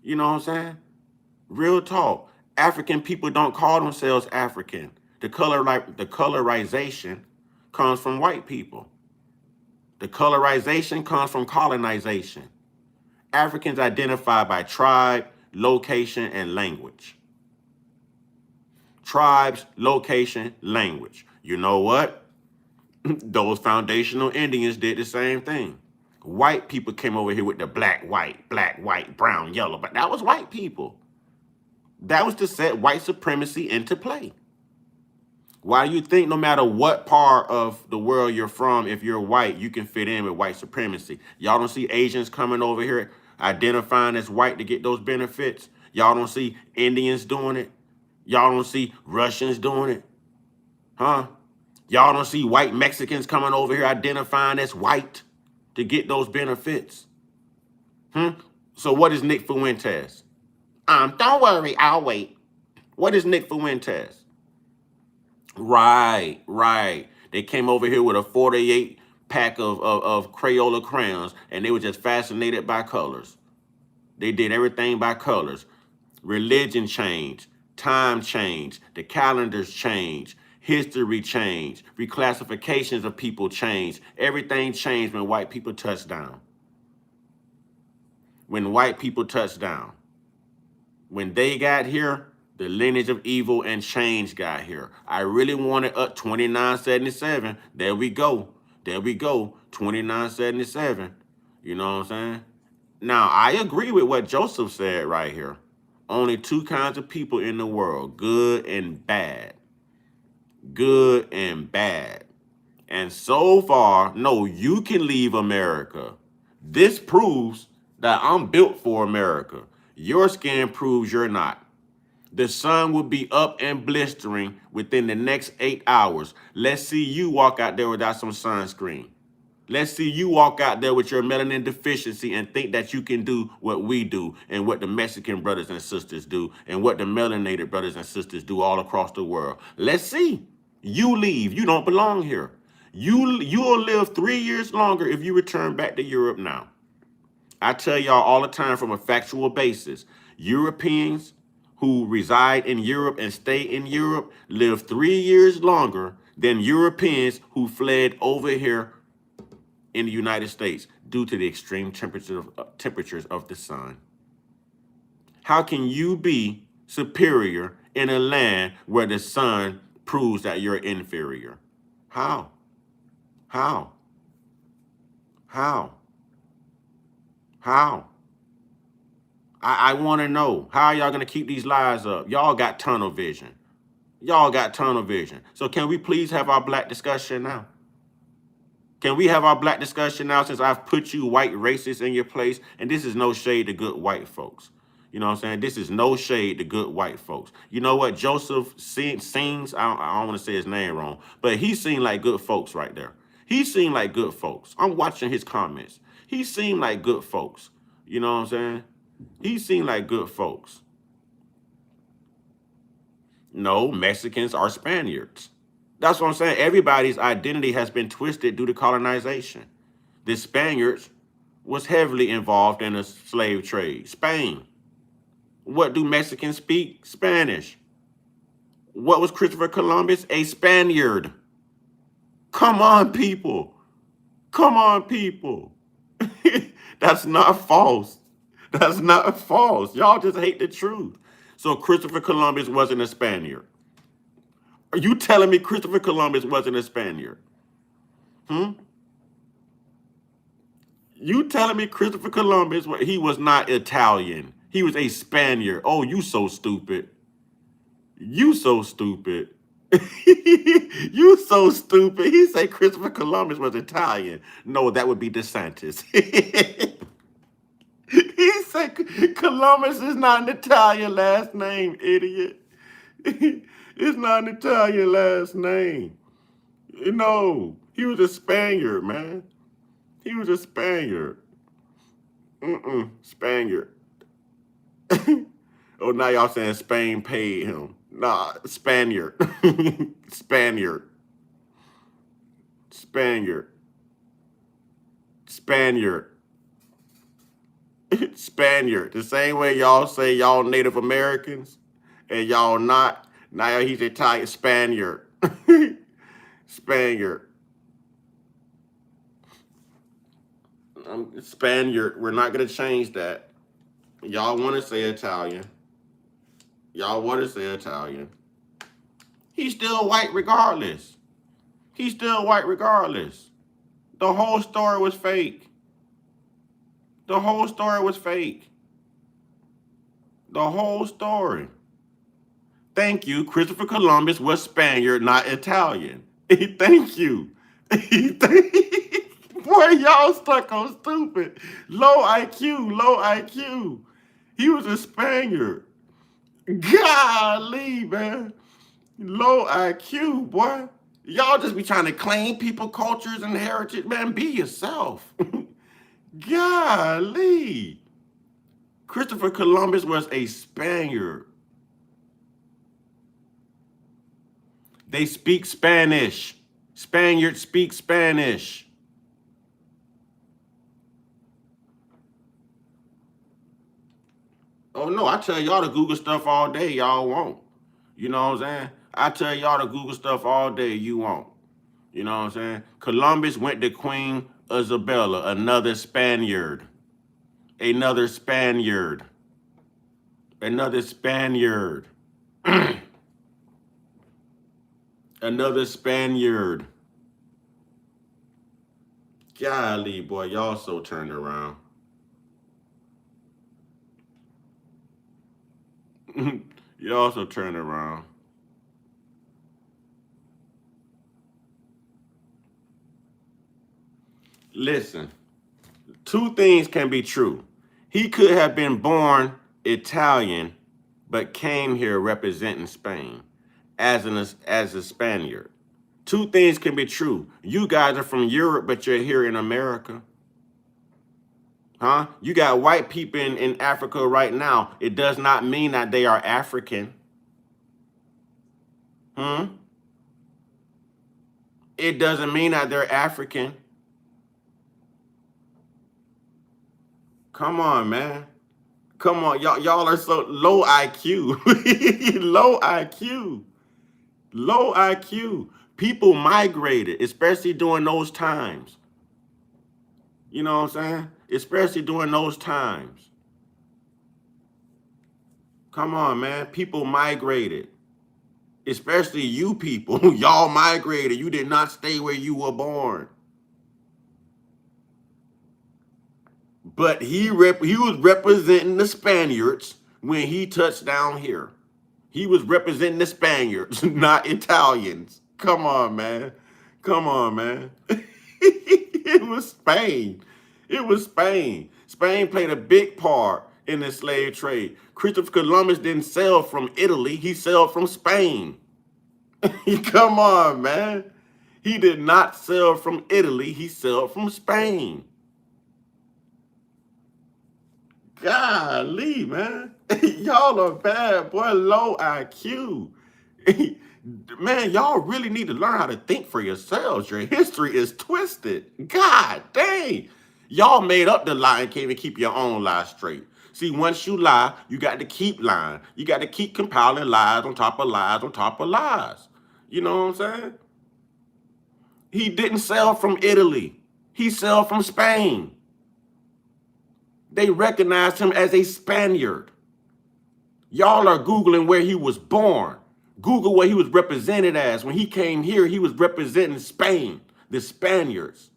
You know what I'm saying? Real talk. African people don't call themselves African. The colorization comes from white people. The colorization comes from colonization. Africans identify by tribe, location, and language. Tribes, location, language. You know what? Those foundational Indians did the same thing. White people came over here with the black, white, brown, yellow, but that was white people. That was to set white supremacy into play. Why do you think no matter what part of the world you're from, if you're white, you can fit in with white supremacy? Y'all don't see Asians coming over here identifying as white to get those benefits? Y'all don't see Indians doing it? Y'all don't see Russians doing it? Huh? Y'all don't see white Mexicans coming over here identifying as white to get those benefits? So what is Nick Fuentes? Don't worry, I'll wait. What is Nick Fuentes? Right. They came over here with a 48 pack of Crayola crayons, and they were just fascinated by colors. They did everything by colors. Religion changed, time changed, the calendars changed, history changed, reclassifications of people changed. Everything changed when white people touched down. When white people touched down. When they got here, the lineage of evil and change got here. I really wanted up 2977. There we go. 2977. You know what I'm saying? Now, I agree with what Joseph said right here. Only two kinds of people in the world, good and bad. Good and bad. And so far, no, you can leave America. This proves that I'm built for America. Your skin proves you're not. The sun will be up and blistering within the next 8 hours. Let's see you walk out there without some sunscreen. Let's see you walk out there with your melanin deficiency and think that you can do what we do and what the Mexican brothers and sisters do and what the melanated brothers and sisters do all across the world. Let's see. You leave. You don't belong here. You'll live 3 years longer if you return back to Europe now. I tell y'all all the time from a factual basis, Europeans who reside in Europe and stay in Europe live 3 years longer than Europeans who fled over here in the United States due to the extreme temperatures of the sun. How can you be superior in a land where the sun proves that you're inferior? How? I want to know, how are y'all going to keep these lies up? Y'all got tunnel vision. So can we please have our black discussion now? Can we have our black discussion now, since I've put you white racists in your place? And this is no shade to good white folks. You know what I'm saying? This is no shade to good white folks. You know what? Joseph sings, I don't want to say his name wrong, but he seemed like good folks right there. He seemed like good folks. I'm watching his comments. He seemed like good folks. You know what I'm saying? He seemed like good folks. No, Mexicans are Spaniards. That's what I'm saying. Everybody's identity has been twisted due to colonization. The Spaniards was heavily involved in the slave trade. Spain. What do Mexicans speak? Spanish. What was Christopher Columbus? A Spaniard. Come on, people. That's not false. Y'all just hate the truth. So Christopher Columbus wasn't a Spaniard. Are you telling me Christopher Columbus wasn't a Spaniard? You telling me Christopher Columbus, he was not Italian. He was a Spaniard. Oh, you so stupid. You so stupid. He said Christopher Columbus was Italian. No, that would be DeSantis. He said Columbus is not an Italian last name, idiot. It's not an Italian last name. No, he was a Spaniard, man. He was a Spaniard. Spaniard. Oh, now y'all saying Spain paid him. Nah, Spaniard. Spaniard. The same way y'all say y'all Native Americans and y'all not. Now he's Italian. Spaniard. Spaniard. Spaniard. We're not going to change that. Y'all want to say Italian. He's still white regardless. He's still white regardless. The whole story was fake. The whole story was fake. The whole story. Thank you. Christopher Columbus was Spaniard, not Italian. Thank you. Boy, y'all stuck on stupid. Low IQ, low IQ. He was a Spaniard. Golly, man. Low IQ, boy. Y'all just be trying to claim people, cultures, and heritage. Man, be yourself. Golly. Christopher Columbus was a Spaniard. They speak Spanish. Spaniards speak Spanish. Oh, no, I tell y'all to Google stuff all day, y'all won't. You know what I'm saying? I tell y'all to Google stuff all day, you won't. You know what I'm saying? Columbus went to Queen Isabella, another Spaniard. Another Spaniard. Another Spaniard. Another Spaniard. Golly, boy, y'all so turned around. Y'all so turned around. Listen, two things can be true. He could have been born Italian, but came here representing Spain as a Spaniard. Two things can be true. You guys are from Europe, but you're here in America. Huh? You got white people in Africa right now. It does not mean that they are African. It doesn't mean that they're African. Come on, man. Come on. Y'all are so low IQ. Low IQ. Low IQ. People migrated, especially during those times. You know what I'm saying? Especially during those times. Come on, man. People migrated. Especially you people. Y'all migrated. You did not stay where you were born. But he was representing the Spaniards when he touched down here. He was representing the Spaniards, not Italians. Come on, man. Come on, man. It was Spain. It was Spain. Spain played a big part in the slave trade. Christopher Columbus didn't sail from Italy. He sailed from Spain. Come on, man. He did not sail from Italy. He sailed from Spain. Golly, man. Y'all are bad, boy. Low IQ. Man, y'all really need to learn how to think for yourselves. Your history is twisted. God dang. Y'all made up the lie and can't even keep your own lie straight. See, once you lie, you got to keep lying. You got to keep compiling lies on top of lies on top of lies. You know what I'm saying? He didn't sail from Italy. He sailed from Spain. They recognized him as a Spaniard. Y'all are Googling where he was born. Google what he was represented as. When he came here, he was representing Spain, the Spaniards.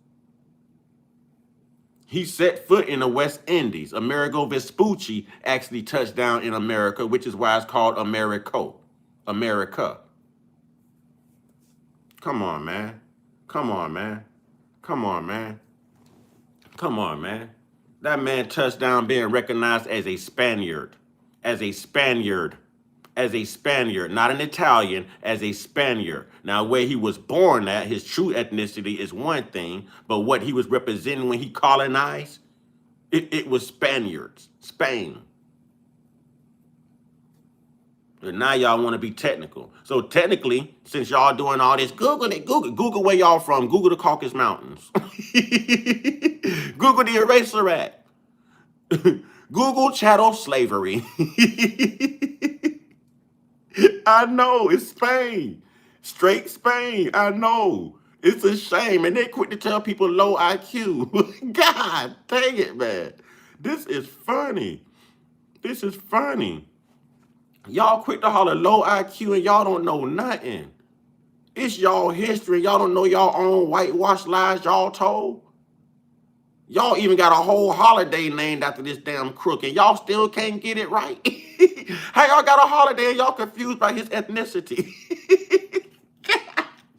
He set foot in the West Indies. Amerigo Vespucci actually touched down in America, which is why it's called America. America. Come on, man. Come on, man. Come on, man. Come on, man. That man touched down being recognized as a Spaniard. As a Spaniard. As a Spaniard, not an Italian, as a Spaniard. Now, where he was born at, his true ethnicity is one thing, but what he was representing when he colonized, it was Spaniards, Spain. And now y'all want to be technical. So technically, since y'all doing all this, Google it, Google where y'all from, Google the Caucasus Mountains. Google the Eraser Act. Google chattel slavery. I know, it's Spain. Straight Spain, I know. It's a shame. And they quit to tell people low IQ. God dang it, man. This is funny. This is funny. Y'all quit to holler low IQ and y'all don't know nothing. It's y'all history. Y'all don't know y'all own whitewashed lies y'all told. Y'all even got a whole holiday named after this damn crook, and y'all still can't get it right. How y'all got a holiday and y'all confused by his ethnicity?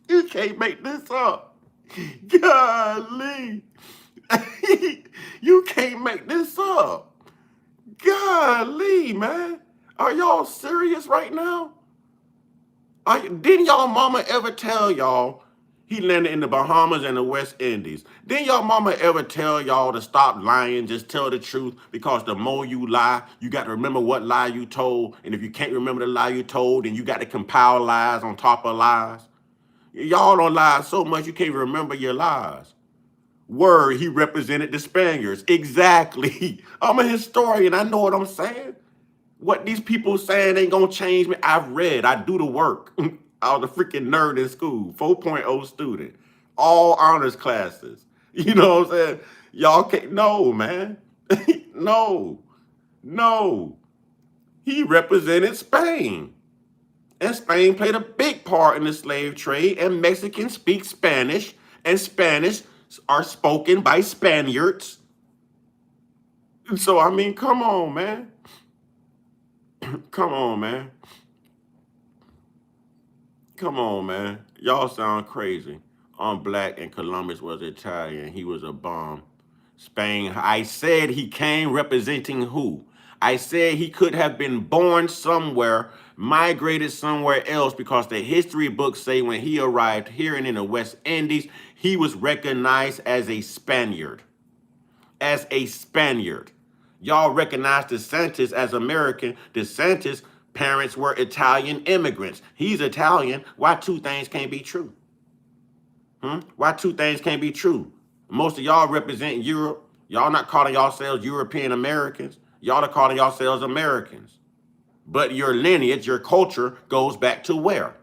You can't make this up. Golly. You can't make this up. Golly, man. Are y'all serious right now? Didn't y'all mama ever tell y'all he landed in the Bahamas and the West Indies? Didn't y'all mama ever tell y'all to stop lying, just tell the truth? Because the more you lie, you got to remember what lie you told. And if you can't remember the lie you told, then you got to compile lies on top of lies. Y'all don't lie so much you can't even remember your lies. Word, he represented the Spaniards. Exactly. I'm a historian. I know what I'm saying. What these people saying ain't gonna change me. I've read. I do the work. I was a freaking nerd in school. 4.0 student. All honors classes. You know what I'm saying? Y'all can't. No, man. No. No. He represented Spain. And Spain played a big part in the slave trade. And Mexicans speak Spanish. And Spanish are spoken by Spaniards. So, I mean, come on, man. Come on, man. Come on, man. Y'all sound crazy. I'm black and Columbus was Italian. He was a bomb. Spain. I said he came representing who? I said he could have been born somewhere, migrated somewhere else, because the history books say when he arrived here and in the West Indies, he was recognized as a Spaniard. As a Spaniard. Y'all recognize DeSantis as American. DeSantis' parents were Italian immigrants. He's Italian. Why two things can't be true? Why two things can't be true? Most of y'all represent Europe. Y'all not calling yourselves European Americans. Y'all are calling yourselves Americans. But your lineage, your culture goes back to where?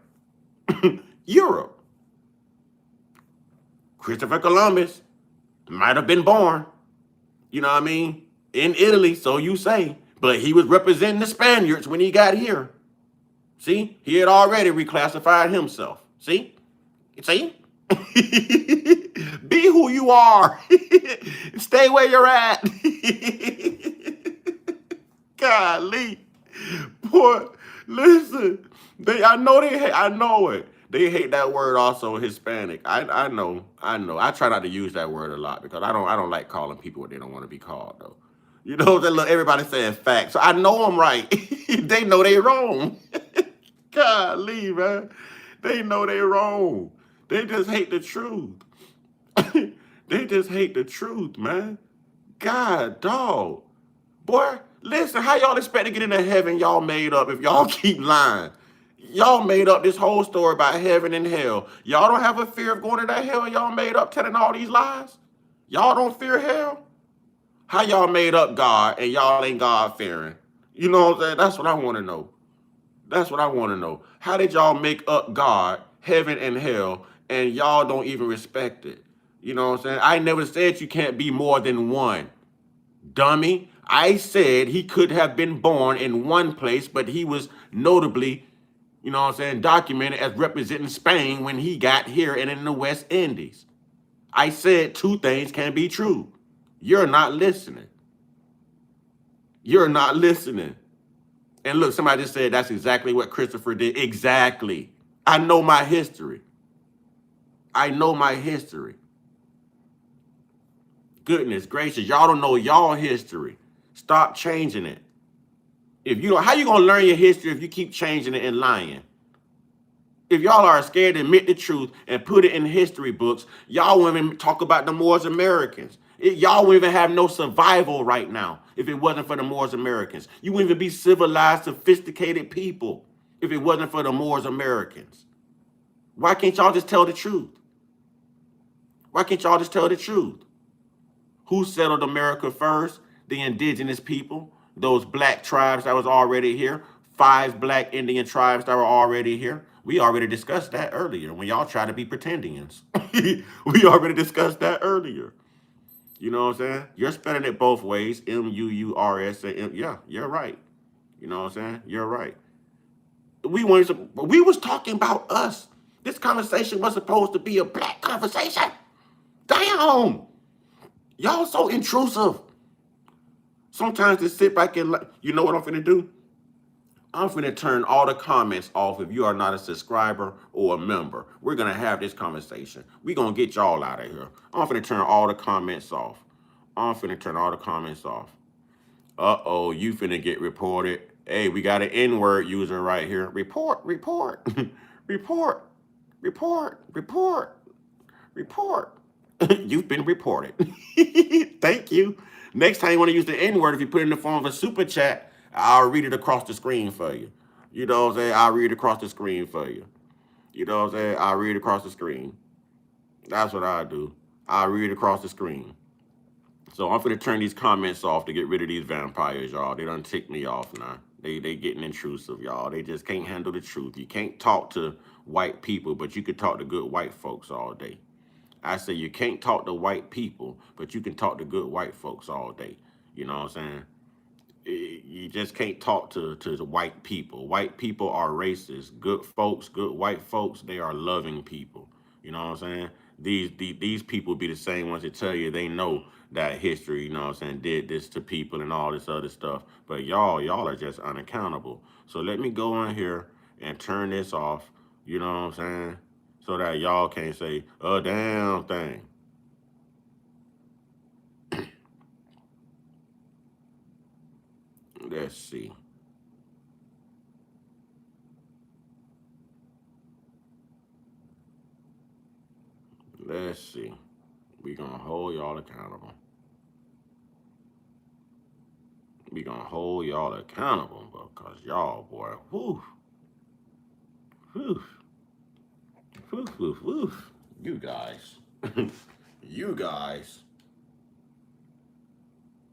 Europe. Christopher Columbus might have been born, you know what I mean, in Italy, so you say. But he was representing the Spaniards when he got here. See? He had already reclassified himself. See? See? Be who you are. Stay where you're at. Golly. Boy, listen. I know it. They hate that word also, Hispanic. I know. I try not to use that word a lot because I don't like calling people what they don't want to be called, though. You know, look, everybody saying facts. So I know I'm right. They know they wrong. Golly, man. They know they wrong. They just hate the truth. They just hate the truth, man. God, dog. Boy, listen, how y'all expect to get into heaven y'all made up if y'all keep lying? Y'all made up this whole story about heaven and hell. Y'all don't have a fear of going to that hell y'all made up telling all these lies? Y'all don't fear hell? How y'all made up God and y'all ain't God-fearing? You know what I'm saying? That's what I want to know. That's what I want to know. How did y'all make up God, heaven and hell, and y'all don't even respect it? You know what I'm saying? I never said you can't be more than one. Dummy. I said he could have been born in one place, but he was notably, you know what I'm saying, documented as representing Spain when he got here and in the West Indies. I said two things can be true. You're not listening. You're not listening. And look, somebody just said that's exactly what Christopher did. Exactly. I know my history. I know my history. Goodness gracious, y'all don't know y'all history. Stop changing it. If you don't, how you gonna learn your history if you keep changing it and lying? If y'all are scared to admit the truth and put it in history books, y'all wouldn't even talk about the Moors Americans. Y'all wouldn't even have no survival right now if it wasn't for the Moors Americans. You wouldn't even be civilized, sophisticated people if it wasn't for the Moors Americans. Why can't y'all just tell the truth? Why can't y'all just tell the truth? Who settled America first? The indigenous people, those black tribes that was already here, 5 black Indian tribes that were already here. We already discussed that earlier when y'all try to be pretendians. We already discussed that earlier. You know what I'm saying? You're spelling it both ways, M-U-U-R-S. Yeah, you're right. You know what I'm saying? You're right. We was talking about us. This conversation was supposed to be a black conversation. Damn. Y'all so intrusive. Sometimes to sit back and, you know what I'm finna do? I'm finna turn all the comments off if you are not a subscriber or a member. We're gonna have this conversation. We're gonna get y'all out of here. I'm finna turn all the comments off. Uh-oh, you finna get reported. Hey, we got an N-word user right here. Report. You've been reported. Thank you. Next time you want to use the N-word, if you put it in the form of a super chat, I'll read it across the screen for you. You know what I'm saying? I'll read it across the screen for you. You know what I'm saying? I'll read it across the screen. That's what I do. I'll read it across the screen. So I'm finna turn these comments off to get rid of these vampires, y'all. They done tick me off now. They getting intrusive, y'all. They just can't handle the truth. You can't talk to white people, but you can talk to good white folks all day. I say you can't talk to white people, but you can talk to good white folks all day. You know what I'm saying? You just can't talk to the white people. White people are racist. Good folks, good white folks, they are loving people. You know what I'm saying? These people be the same ones that tell you they know that history, you know what I'm saying, did this to people and all this other stuff. But y'all are just unaccountable. So let me go in here and turn this off, you know what I'm saying? So that y'all can't say a damn thing. Let's see. Let's see. We gonna hold y'all accountable. We gonna hold y'all accountable because y'all, boy, whew. You guys. You guys.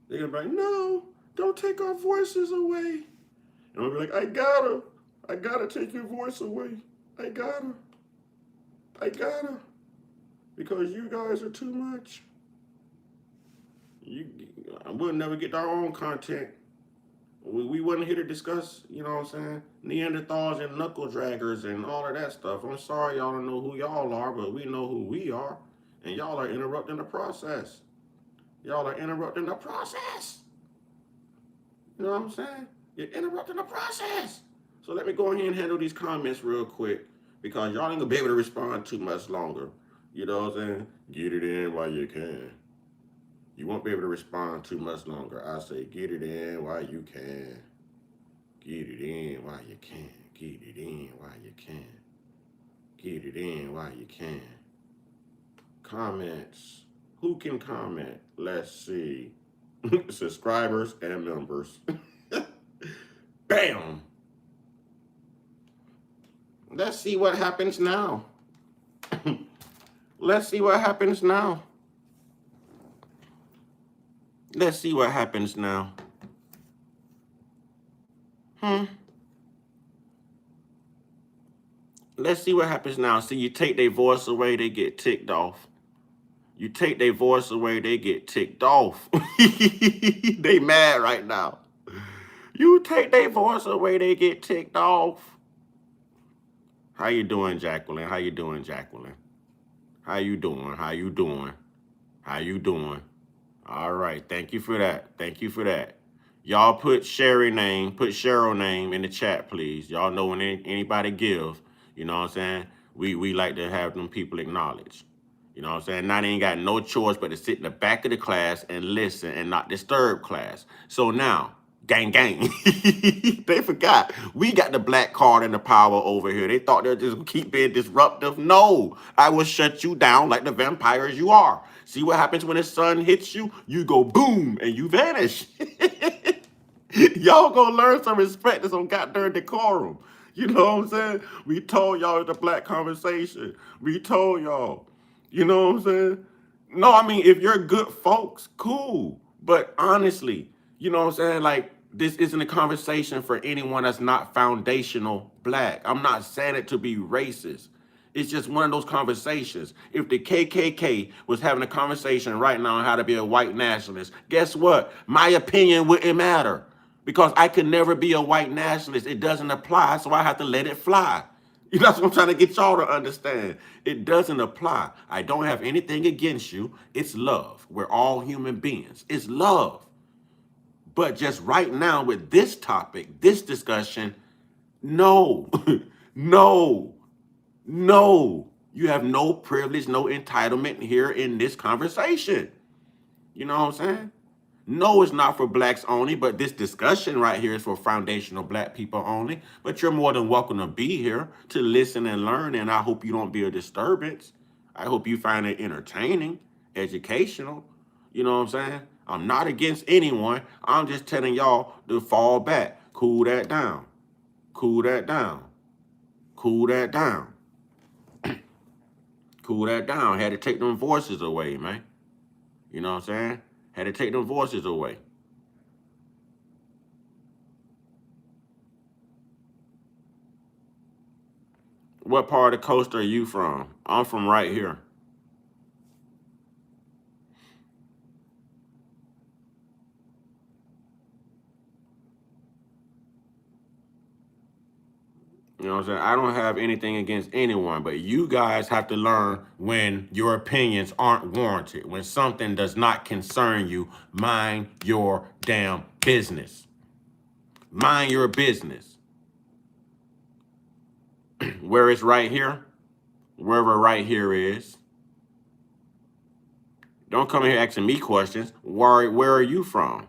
They're gonna be like, no, don't take our voices away. And I'll be like, I gotta take your voice away. I gotta. Because you guys are too much. We'll never get our own content. We wasn't here to discuss, you know what I'm saying, Neanderthals and knuckle draggers and all of that stuff. I'm sorry y'all don't know who y'all are, but we know who we are. And y'all are interrupting the process. You know what I'm saying? You're interrupting the process. So let me go ahead and handle these comments real quick because y'all ain't gonna be able to respond too much longer. You know what I'm saying? Get it in while you can. You won't be able to respond too much longer. I say get it in while you can. Get it in while you can. Get it in while you can. Get it in while you can. Comments. Who can comment? Let's see. Subscribers and members. Bam. Let's see what happens now. Let's see what happens now. Let's see what happens now. Let's see what happens now. See, you take their voice away, they get ticked off. You take their voice away, they get ticked off. They mad right now. You take their voice away, they get ticked off. How you doing, Jacqueline? How you doing, Jacqueline? How you doing? How you doing? How you doing? All right, thank you for that. Thank you for that. Y'all put Cheryl name in the chat, please. Y'all know when anybody give, you know what I'm saying? We like to have them people acknowledged. You know what I'm saying? Now they ain't got no choice but to sit in the back of the class and listen and not disturb class. So now, gang. They forgot. We got the black card and the power over here. They thought they'd just keep being disruptive. No, I will shut you down like the vampires you are. See what happens when the sun hits you? You go boom and you vanish. Y'all gonna learn some respect and some goddamn decorum. You know what I'm saying? We told y'all it's a black conversation. We told y'all. You know what I'm saying? No, I mean, if you're good folks, cool. But honestly, you know what I'm saying? Like, this isn't a conversation for anyone that's not foundational black. I'm not saying it to be racist. It's just one of those conversations. If the KKK was having a conversation right now on how to be a white nationalist, guess what? My opinion wouldn't matter because I could never be a white nationalist. It doesn't apply, so I have to let it fly. That's what I'm trying to get y'all to understand. It doesn't apply. I don't have anything against you. It's love. We're all human beings. It's love. But just right now with this topic, this discussion, no, no, no. You have no privilege, no entitlement here in this conversation. You know what I'm saying? No, it's not for blacks only, but this discussion right here is for foundational black people only. But you're more than welcome to be here to listen and learn, and I hope you don't be a disturbance. I hope you find it entertaining, educational. You know what I'm saying? I'm not against anyone. I'm just telling y'all to fall back. Cool that down. Cool that down. Cool that down. Cool that down. Had to take them voices away, man. You know what I'm saying? Had to take them voices away. What part of the coast are you from? I'm from right here. You know what I'm saying? I don't have anything against anyone, but you guys have to learn when your opinions aren't warranted. When something does not concern you, mind your damn business. Mind your business. Where it's right here, wherever right here is. Don't come here asking me questions. Where are you from?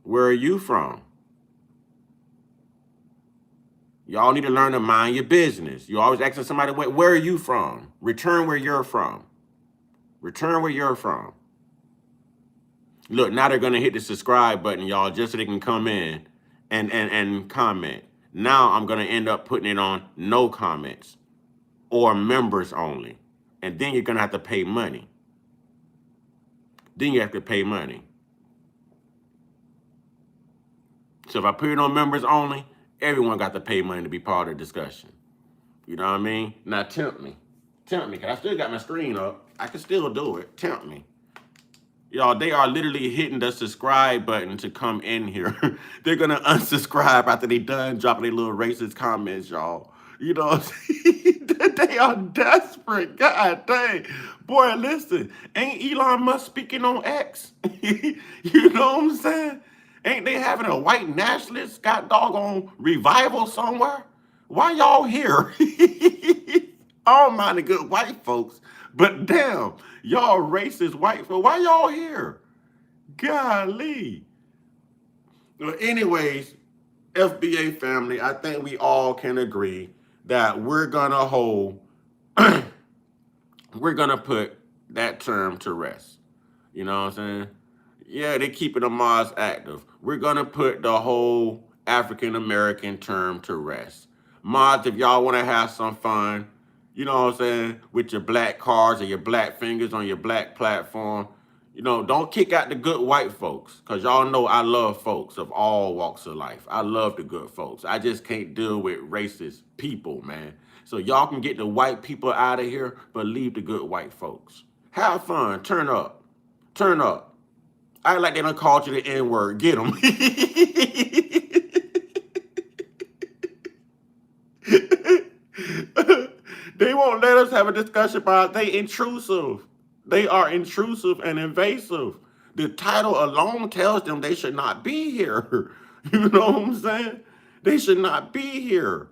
Where are you from? Y'all need to learn to mind your business. You always asking somebody, where are you from? Return where you're from. Return where you're from. Look, now they're going to hit the subscribe button, y'all, just so they can come in and comment. Now I'm going to end up putting it on no comments or members only. And then you're going to have to pay money. Then you have to pay money. So if I put it on members only, everyone got to pay money to be part of the discussion. You know what I mean? Now tempt me. Tempt me, because I still got my screen up. I can still do it. Tempt me. Y'all, they are literally hitting the subscribe button to come in here. They're going to unsubscribe after they done dropping their little racist comments, y'all. You know what I'm saying? They are desperate. God dang. Boy, listen. Ain't Elon Musk speaking on X? You know what I'm saying? Ain't they having a white nationalist got doggone revival somewhere? Why y'all here? I don't mind the good white folks, but damn, y'all racist white folks. Why y'all here? Golly. Well, anyways, FBA family, I think we all can agree that we're gonna we're gonna put that term to rest. You know what I'm saying? Yeah, they keeping the Mars active. We're gonna put the whole African American term to rest. Mods, if y'all wanna have some fun, you know what I'm saying, with your black cards or your black fingers on your black platform, you know, don't kick out the good white folks, because y'all know I love folks of all walks of life. I love the good folks. I just can't deal with racist people, man. So y'all can get the white people out of here, but leave the good white folks. Have fun. Turn up. Turn up. I like they done called you the N-word. Get them. They won't let us have a discussion about they intrusive. They are intrusive and invasive. The title alone tells them they should not be here. You know what I'm saying? They should not be here.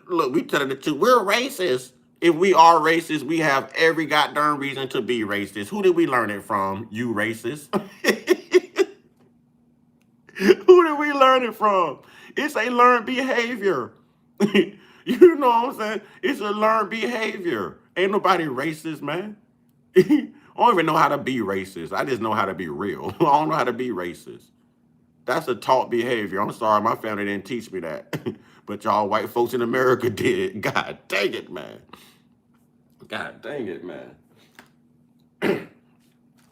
Look, we telling the truth. We're racist. If we are racist, we have every goddamn reason to be racist. Who did we learn it from? You racist. Who did we learn it from? It's a learned behavior. You know what I'm saying? It's a learned behavior. Ain't nobody racist, man. I don't even know how to be racist. I just know how to be real. I don't know how to be racist. That's a taught behavior. I'm sorry, my family didn't teach me that. But y'all white folks in America did. God dang it, man. God dang it, man.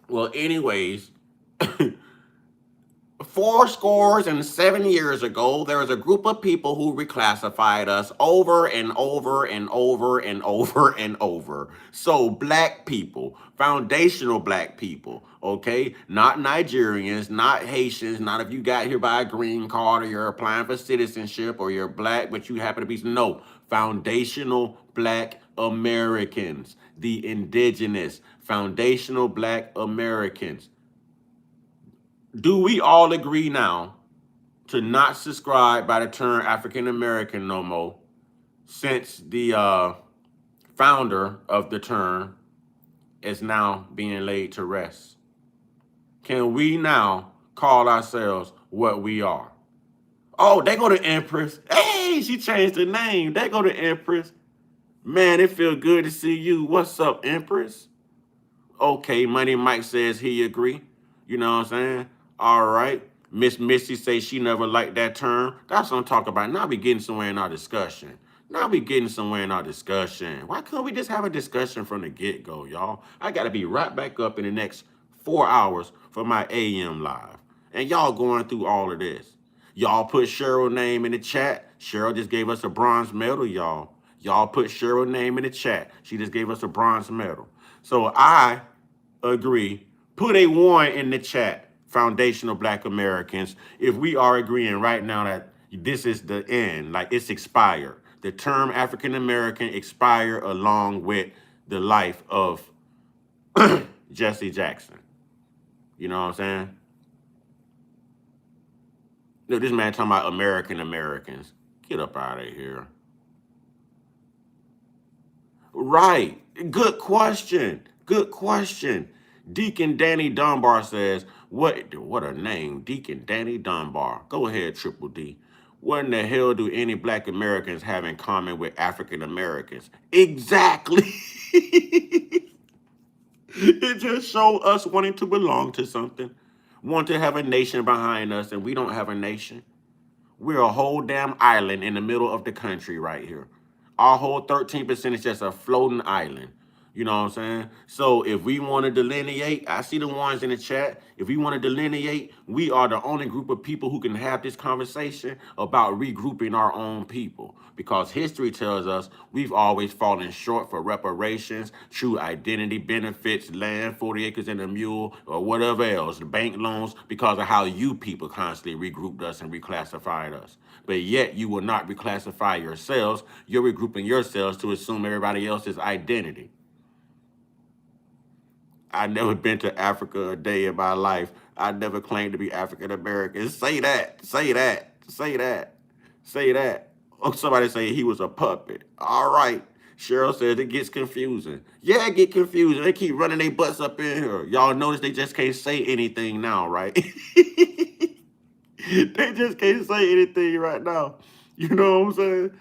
Well, anyways, 407 years ago, there was a group of people who reclassified us over and over and over and over and over. So black people, foundational black people, okay? Not Nigerians, not Haitians, not if you got here by a green card or you're applying for citizenship or you're black, but you happen to be, no, foundational black Americans, the indigenous, foundational black Americans. Do we all agree now to not subscribe by the term African American no more, since the founder of the term is now being laid to rest? Can we now call ourselves what we are? Oh, they go to Empress. Hey, she changed her name. They go to Empress. Man, it feel good to see you. What's up, Empress? Okay, Money Mike says he agree. You know what I'm saying? All right. Miss Missy says she never liked that term. That's what I'm talking about. Now we getting somewhere in our discussion. Why couldn't we just have a discussion from the get-go, y'all? I got to be right back up in the next 4 hours for my AM live. And y'all going through all of this. Y'all put Cheryl's name in the chat. Cheryl just gave us a bronze medal, y'all. Y'all put Cheryl's name in the chat. She just gave us a bronze medal. So I agree. Put a 1 in the chat, foundational black Americans, if we are agreeing right now that this is the end, like it's expired. The term African American expired along with the life of Jesse Jackson. You know what I'm saying? No, this man talking about American Americans. Get up out of here. Right. Good question. Good question. Deacon Danny Dunbar says, what a name, Deacon Danny Dunbar. Go ahead, Triple D. What in the hell do any black Americans have in common with African Americans? Exactly. It just shows us wanting to belong to something, want to have a nation behind us, and we don't have a nation. We're a whole damn island in the middle of the country right here. Our whole 13% is just a floating island. You know what I'm saying? So if we want to delineate, I see the ones in the chat. If we want to delineate, we are the only group of people who can have this conversation about regrouping our own people. Because history tells us we've always fallen short for reparations, true identity benefits, land, 40 acres and a mule, or whatever else, bank loans, because of how you people constantly regrouped us and reclassified us. But yet you will not reclassify yourselves. You're regrouping yourselves to assume everybody else's identity. I never been to Africa a day in my life. I never claimed to be African American. Say that, say that, say that, say that. Oh, somebody say he was a puppet. All right. Cheryl says it gets confusing. Yeah, it get confusing. They keep running their butts up in here. Y'all notice they just can't say anything now, right? They just can't say anything right now. You know what I'm saying?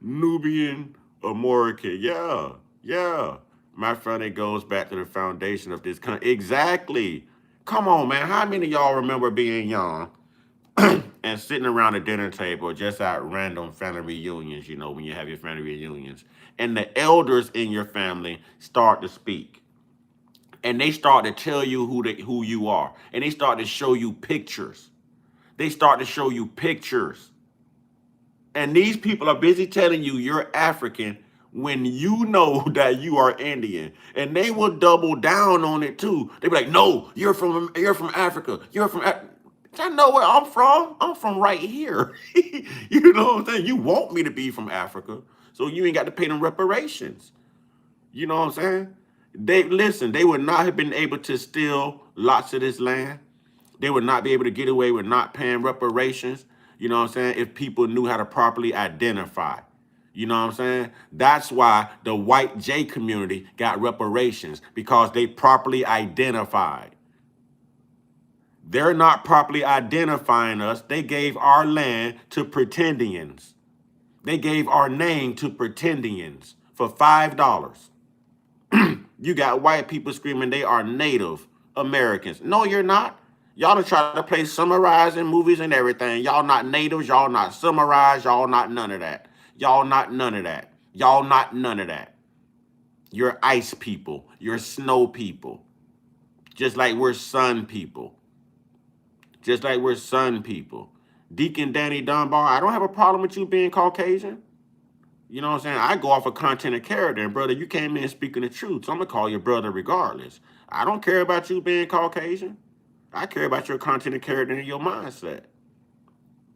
Nubian American. Yeah, yeah. My friend, it goes back to the foundation of this country. Exactly. Come on, man. How many of y'all remember being young and sitting around a dinner table just at random family reunions, you know, when you have your family reunions, and the elders in your family start to speak, and they start to tell you who you are, and they start to show you pictures. They start to show you pictures. And these people are busy telling you you're African when you know that you are Indian. And they will double down on it too. They be like, no, you're from Africa. You're from I know where I'm from. I'm from right here. You know what I'm saying? You want me to be from Africa, so you ain't got to pay them reparations. You know what I'm saying? They would not have been able to steal lots of this land. They would not be able to get away with not paying reparations. You know what I'm saying? If people knew how to properly identify. You know what I'm saying? That's why the white J community got reparations, because they properly identified. They're not properly identifying us. They gave our land to pretendians. They gave our name to pretendians for $5. You got white people screaming they are Native Americans. No, you're not. Y'all done try to play summarize in movies and everything. Y'all not natives. Y'all not summarize. Y'all not none of that. Y'all not none of that. Y'all not none of that. You're ice people. You're snow people. Just like we're sun people. Just like we're Sun people. Deacon Danny Dunbar, I don't have a problem with you being Caucasian. You know what I'm saying? I go off of content and character, and brother, you came in speaking the truth, so I'm gonna call you brother regardless. I don't care about you being Caucasian. I care about your content and character and your mindset.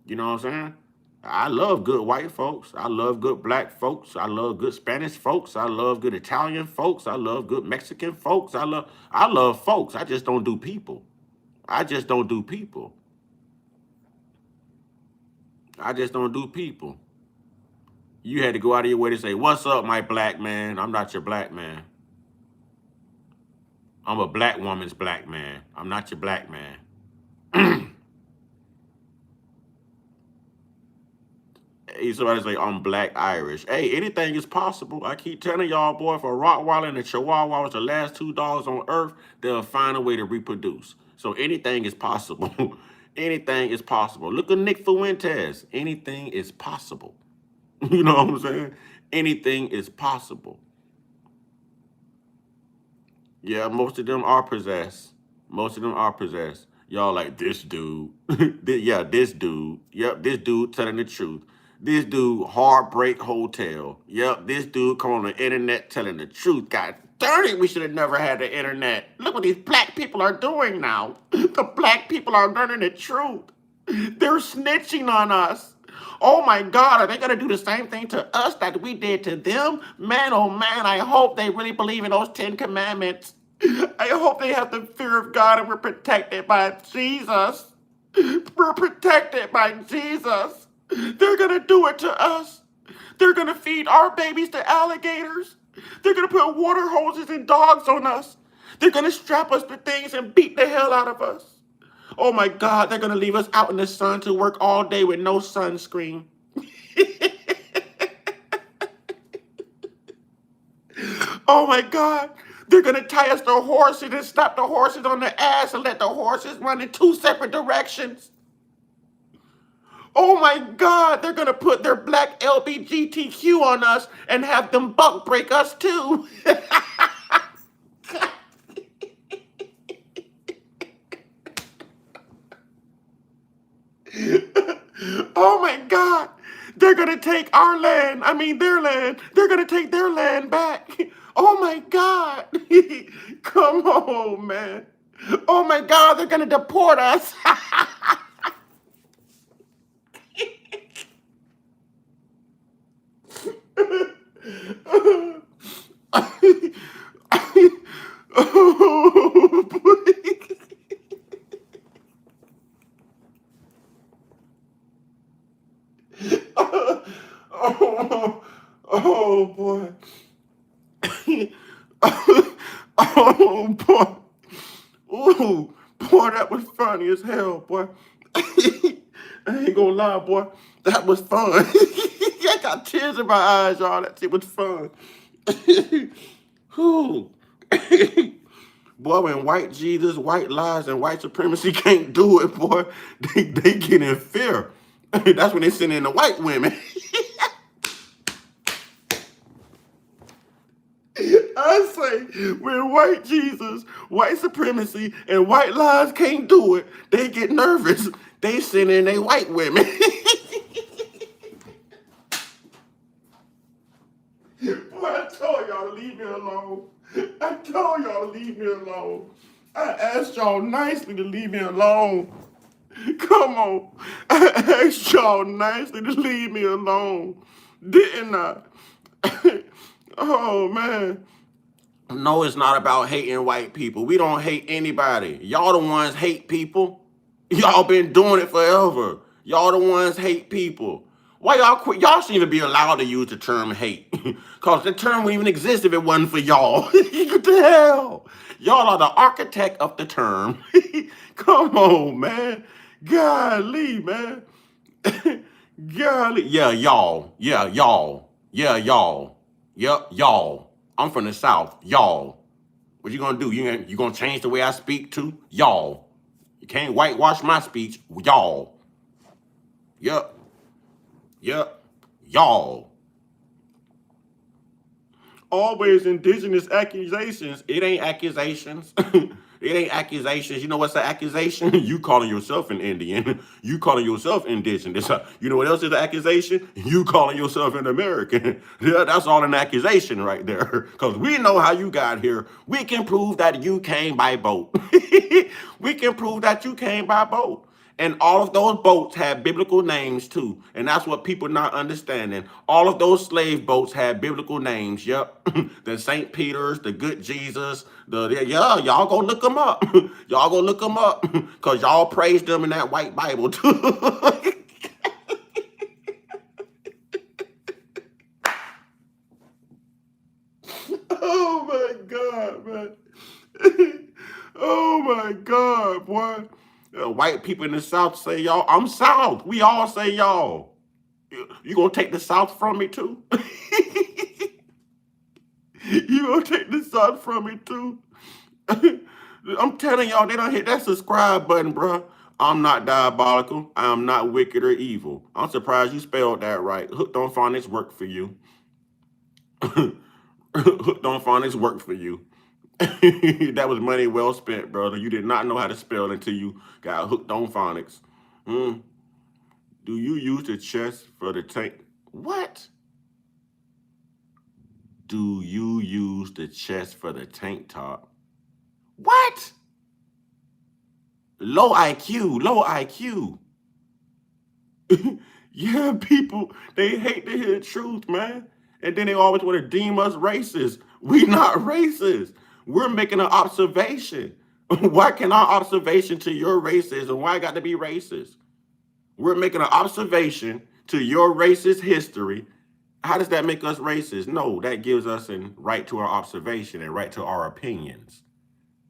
You know what I'm saying? I love good white folks. I love good black folks. I love good Spanish folks. I love good Italian folks. I love good Mexican folks. I love folks. I just don't do people. I just don't do people. I just don't do people. You had to go out of your way to say, "What's up, my black man?" I'm not your black man. I'm a black woman's black man. I'm not your black man. Hey, somebody say, "I'm black Irish." Hey, anything is possible. I keep telling y'all, boy, if a Rottweiler and a Chihuahua was the last two dogs on earth, they'll find a way to reproduce. So anything is possible. Anything is possible. Look at Nick Fuentes. Anything is possible. You know what I'm saying? Anything is possible. Yeah, most of them are possessed. Most of them are possessed. Y'all like, this dude. Yeah, this dude. Yep, this dude telling the truth. This dude, Heartbreak Hotel. Yep, this dude come on the internet telling the truth. God darn it, we should have never had the internet. Look what these black people are doing now. The black people are learning the truth. They're snitching on us. Oh my God, are they going to do the same thing to us that we did to them? Man, oh man, I hope they really believe in those 10 commandments. I hope they have the fear of God and we're protected by Jesus. We're protected by Jesus. They're going to do it to us. They're going to feed our babies to alligators. They're going to put water hoses and dogs on us. They're going to strap us to things and beat the hell out of us. Oh my God, they're going to leave us out in the sun to work all day with no sunscreen. Oh my God, they're going to tie us to horses and slap the horses on the ass and let the horses run in 2 separate directions. Oh my God, they're going to put their black LBGTQ on us and have them buck break us too. Oh my God, they're going to take our land, their land. They're going to take their land back. Oh my God. Come on, man. Oh my God, they're going to deport us. Oh, boy. Oh boy. Oh boy. Ooh, boy, that was funny as hell, boy. I ain't gonna lie, boy. That was fun. I got tears in my eyes, y'all. That shit was fun. Whew. Boy, when white Jesus, white lies, and white supremacy can't do it, boy, they get in fear. That's when they send in the white women. I say, when white Jesus, white supremacy, and white lies can't do it, they get nervous. They send in their white women. Boy, I told y'all to leave me alone. I told y'all to leave me alone. I asked y'all nicely to leave me alone. Come on. I asked y'all nicely to leave me alone. Didn't I? Oh, man. No, it's not about hating white people. We don't hate anybody. Y'all the ones hate people. Y'all been doing it forever. Y'all the ones hate people. Why y'all quit? Y'all shouldn't even be allowed to use the term hate. Because the term wouldn't even exist if it wasn't for y'all. What the hell? Y'all are the architect of the term. Come on, man. Golly, man. Golly. Yeah, y'all. Yeah, y'all. Yeah, y'all. Yep, y'all. I'm from the South. Y'all. What you gonna do? You gonna change the way I speak too? Y'all. You can't whitewash my speech. Y'all. Yep. Yep. Y'all. Always indigenous accusations. It ain't accusations. It ain't accusations. You know what's an accusation? You calling yourself an Indian. You calling yourself indigenous. You know what else is an accusation? You calling yourself an American. Yeah, that's all an accusation right there. Because we know how you got here. We can prove that you came by boat. We can prove that you came by boat. And all of those boats had biblical names too. And that's what people not understanding. All of those slave boats had biblical names. Yep. The St. Peter's, the Good Jesus, yeah, y'all go look them up. Y'all go look them up. Because y'all praised them in that white Bible too. Oh my God, man. Oh my God, boy. White people in the South say y'all. I'm South. We all say y'all. You gonna take the South from me too? You gonna take the South from me too? I'm telling y'all, they don't hit that subscribe button, bro. I'm not diabolical. I'm not wicked or evil. I'm surprised you spelled that right. Hooked on Phonics worked for you. Hooked on Phonics worked for you. That was money well spent, brother. You did not know how to spell until you got hooked on phonics. Do you use the chest for the tank? What? Do you use the chest for the tank top? What? Low IQ, low IQ. Yeah, people, they hate to hear the truth, man. And then they always want to deem us racist. We not racist. We're making an observation. Why can our observation to your racism, why it got to be racist? We're making an observation to your racist history. How does that make us racist? No, that gives us a right to our observation and right to our opinions.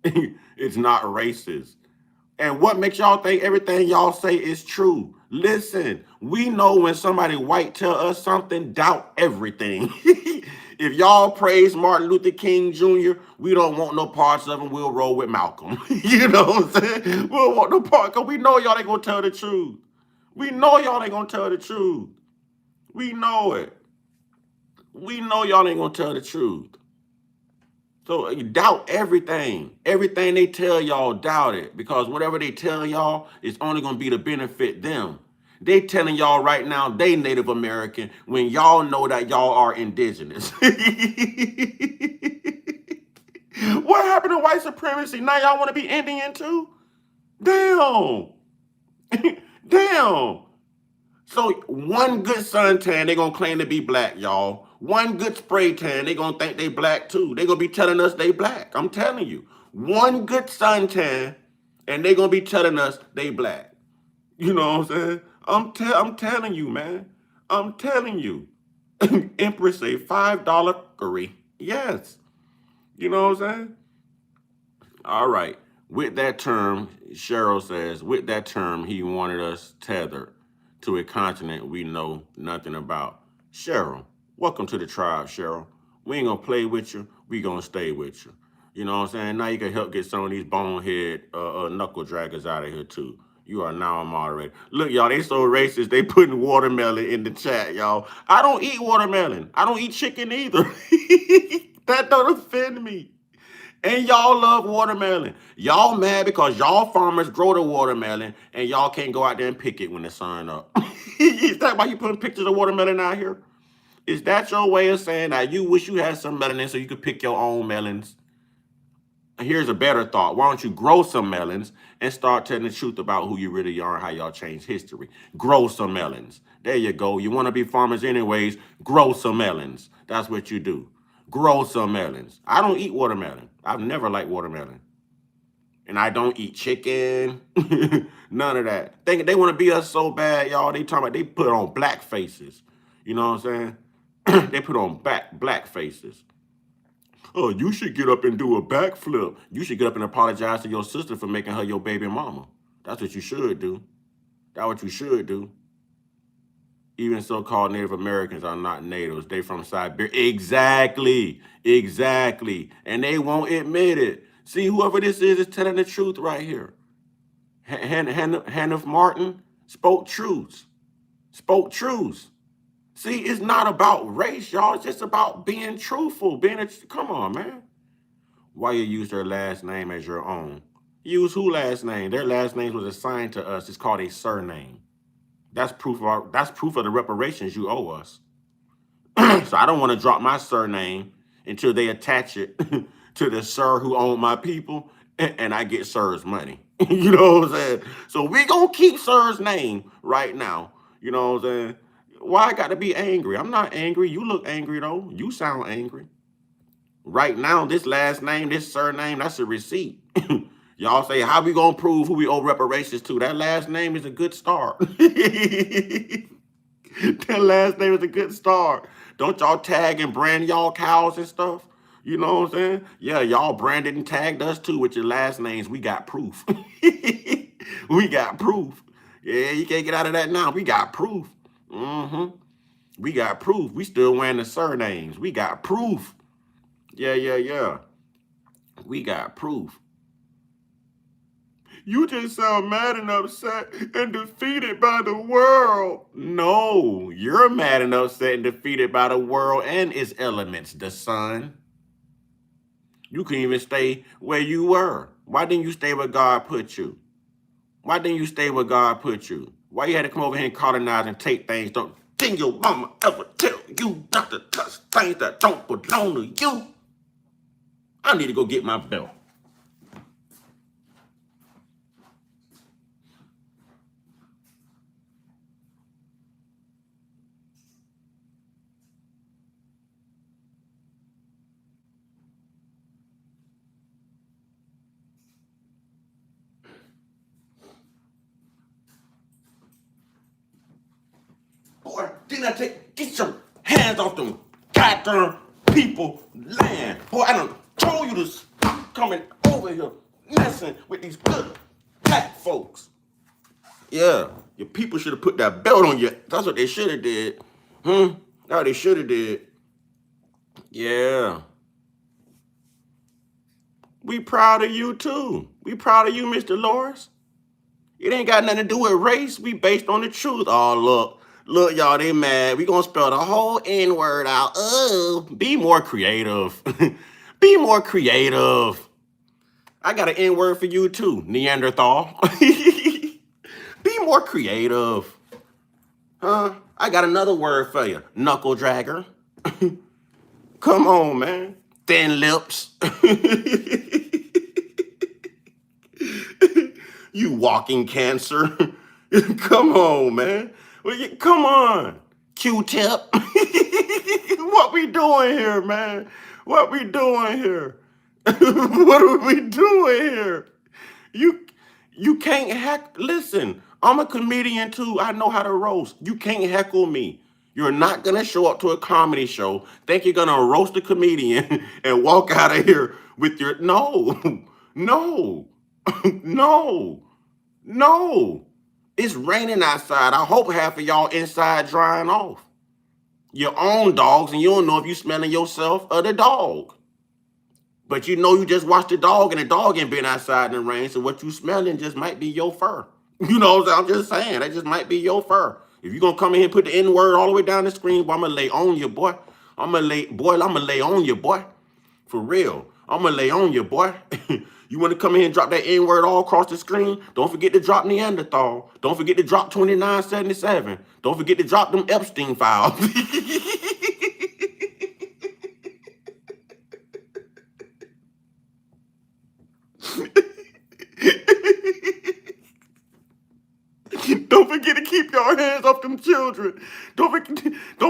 It's not racist. And what makes y'all think everything y'all say is true? Listen, we know when somebody white tell us something, doubt everything. If y'all praise Martin Luther King Jr., we don't want no parts of him. We'll roll with Malcolm. You know what I'm saying? We don't want no part, because we know y'all ain't going to tell the truth. We know y'all ain't going to tell the truth. We know it. We know y'all ain't going to tell the truth. So you doubt everything. Everything they tell y'all, doubt it. Because whatever they tell y'all is only going to be to benefit them. They telling y'all right now they Native American when y'all know that y'all are indigenous. What happened to white supremacy? Now y'all want to be Indian too? Damn. Damn. So one good suntan, they gonna claim to be black, y'all. One good spray tan, they gonna think they black too. They gonna be telling us they black. I'm telling you. One good suntan, and they gonna be telling us they black. You know what I'm saying? I'm telling you, man. I'm telling you. Empress say $5 curry. Yes. You know what I'm saying? All right. With that term, Cheryl says, with that term, he wanted us tethered to a continent we know nothing about. Cheryl, welcome to the tribe, Cheryl. We ain't gonna play with you. We gonna stay with you. You know what I'm saying? Now you can help get some of these bonehead knuckle draggers out of here too. You are now a moderator. Look, y'all, they so racist, they putting watermelon in the chat, y'all. I don't eat watermelon. I don't eat chicken either. That don't offend me. And y'all love watermelon. Y'all mad because y'all farmers grow the watermelon and y'all can't go out there and pick it when the sun up. Is that why you putting pictures of watermelon out here? Is that your way of saying that you wish you had some melanin so you could pick your own melons? Here's a better thought. Why don't you grow some melons and start telling the truth about who you really are and how y'all changed history? Grow some melons. There you go. You want to be farmers anyways, grow some melons. That's what you do. Grow some melons. I don't eat watermelon. I've never liked watermelon. And I don't eat chicken. None of that. They want to be us so bad, y'all. They talking about they put on black faces. You know what I'm saying? They put on black faces. Oh, you should get up and do a backflip. You should get up and apologize to your sister for making her your baby mama. That's what you should do. That's what you should do. Even so-called Native Americans are not natives. They from Siberia. Exactly. Exactly. And they won't admit it. See, whoever this is telling the truth right here. Hannah Martin spoke truths. Spoke truths. See, it's not about race, y'all. It's just about being truthful. Come on, man. Why you use their last name as your own? Use who last name? Their last name was assigned to us. It's called a surname. That's proof of the reparations you owe us. So I don't want to drop my surname until they attach it to the sir who owned my people, and I get sir's money. You know what I'm saying? So we gonna keep sir's name right now. You know what I'm saying? Why I got to be angry? I'm not angry. You look angry though. You sound angry. Right now, this last name, this surname, that's a receipt. Y'all say, how we gonna prove who we owe reparations to? That last name is a good start. That last name is a good start. Don't y'all tag and brand y'all cows and stuff? You know what I'm saying? Yeah, y'all branded and tagged us too with your last names. We got proof. We got proof. Yeah, you can't get out of that now. We got proof. We got proof. We still wearing the surnames. We got proof. Yeah. We got proof. You just sound mad and upset and defeated by the world. No, you're mad and upset and defeated by the world and its elements, the sun. You couldn't even stay where you were. Why didn't you stay where God put you? Why didn't you stay where God put you? Why you had to come over here and colonize and take things? Didn't your mama ever tell you not to touch things that don't belong to you? I need to go get my belt. Boy, didn't I get your hands off them goddamn people land? Boy, I done told you to stop coming over here messing with these good black folks. Yeah, your people should have put that belt on you. That's what they should have did. That's what they should have did. Yeah. We proud of you too. We proud of you, Mr. Lawrence. It ain't got nothing to do with race. We based on the truth. Oh, look, y'all, they mad. We gonna spell the whole N-word out. Oh, be more creative. Be more creative. I got an N-word for you too, Neanderthal. Be more creative. Huh? I got another word for you, knuckle dragger. Come on, man. Thin lips. You walking cancer. Come on, man. Come on. Q-tip. What we doing here, man? What we doing here? What are we doing here? You can't listen, I'm a comedian too. I know how to roast. You can't heckle me. You're not gonna show up to a comedy show, think you're gonna roast a comedian and walk out of here with your no. No. It's raining outside. I hope half of y'all inside drying off. Your own dogs, and you don't know if you smelling yourself or the dog. But you know you just watched the dog, and the dog ain't been outside in the rain, so what you smelling just might be your fur. You know what I'm just saying? That just might be your fur. If you're gonna come in here and put the N-word all the way down the screen, boy, I'm gonna lay on you, boy. I'm gonna lay on you, boy. For real. I'm gonna lay on you, boy. You want to come in here and drop that N-word all across the screen? Don't forget to drop Neanderthal. Don't forget to drop 2977. Don't forget to drop them Epstein files. Don't forget to keep your hands off them children. Don't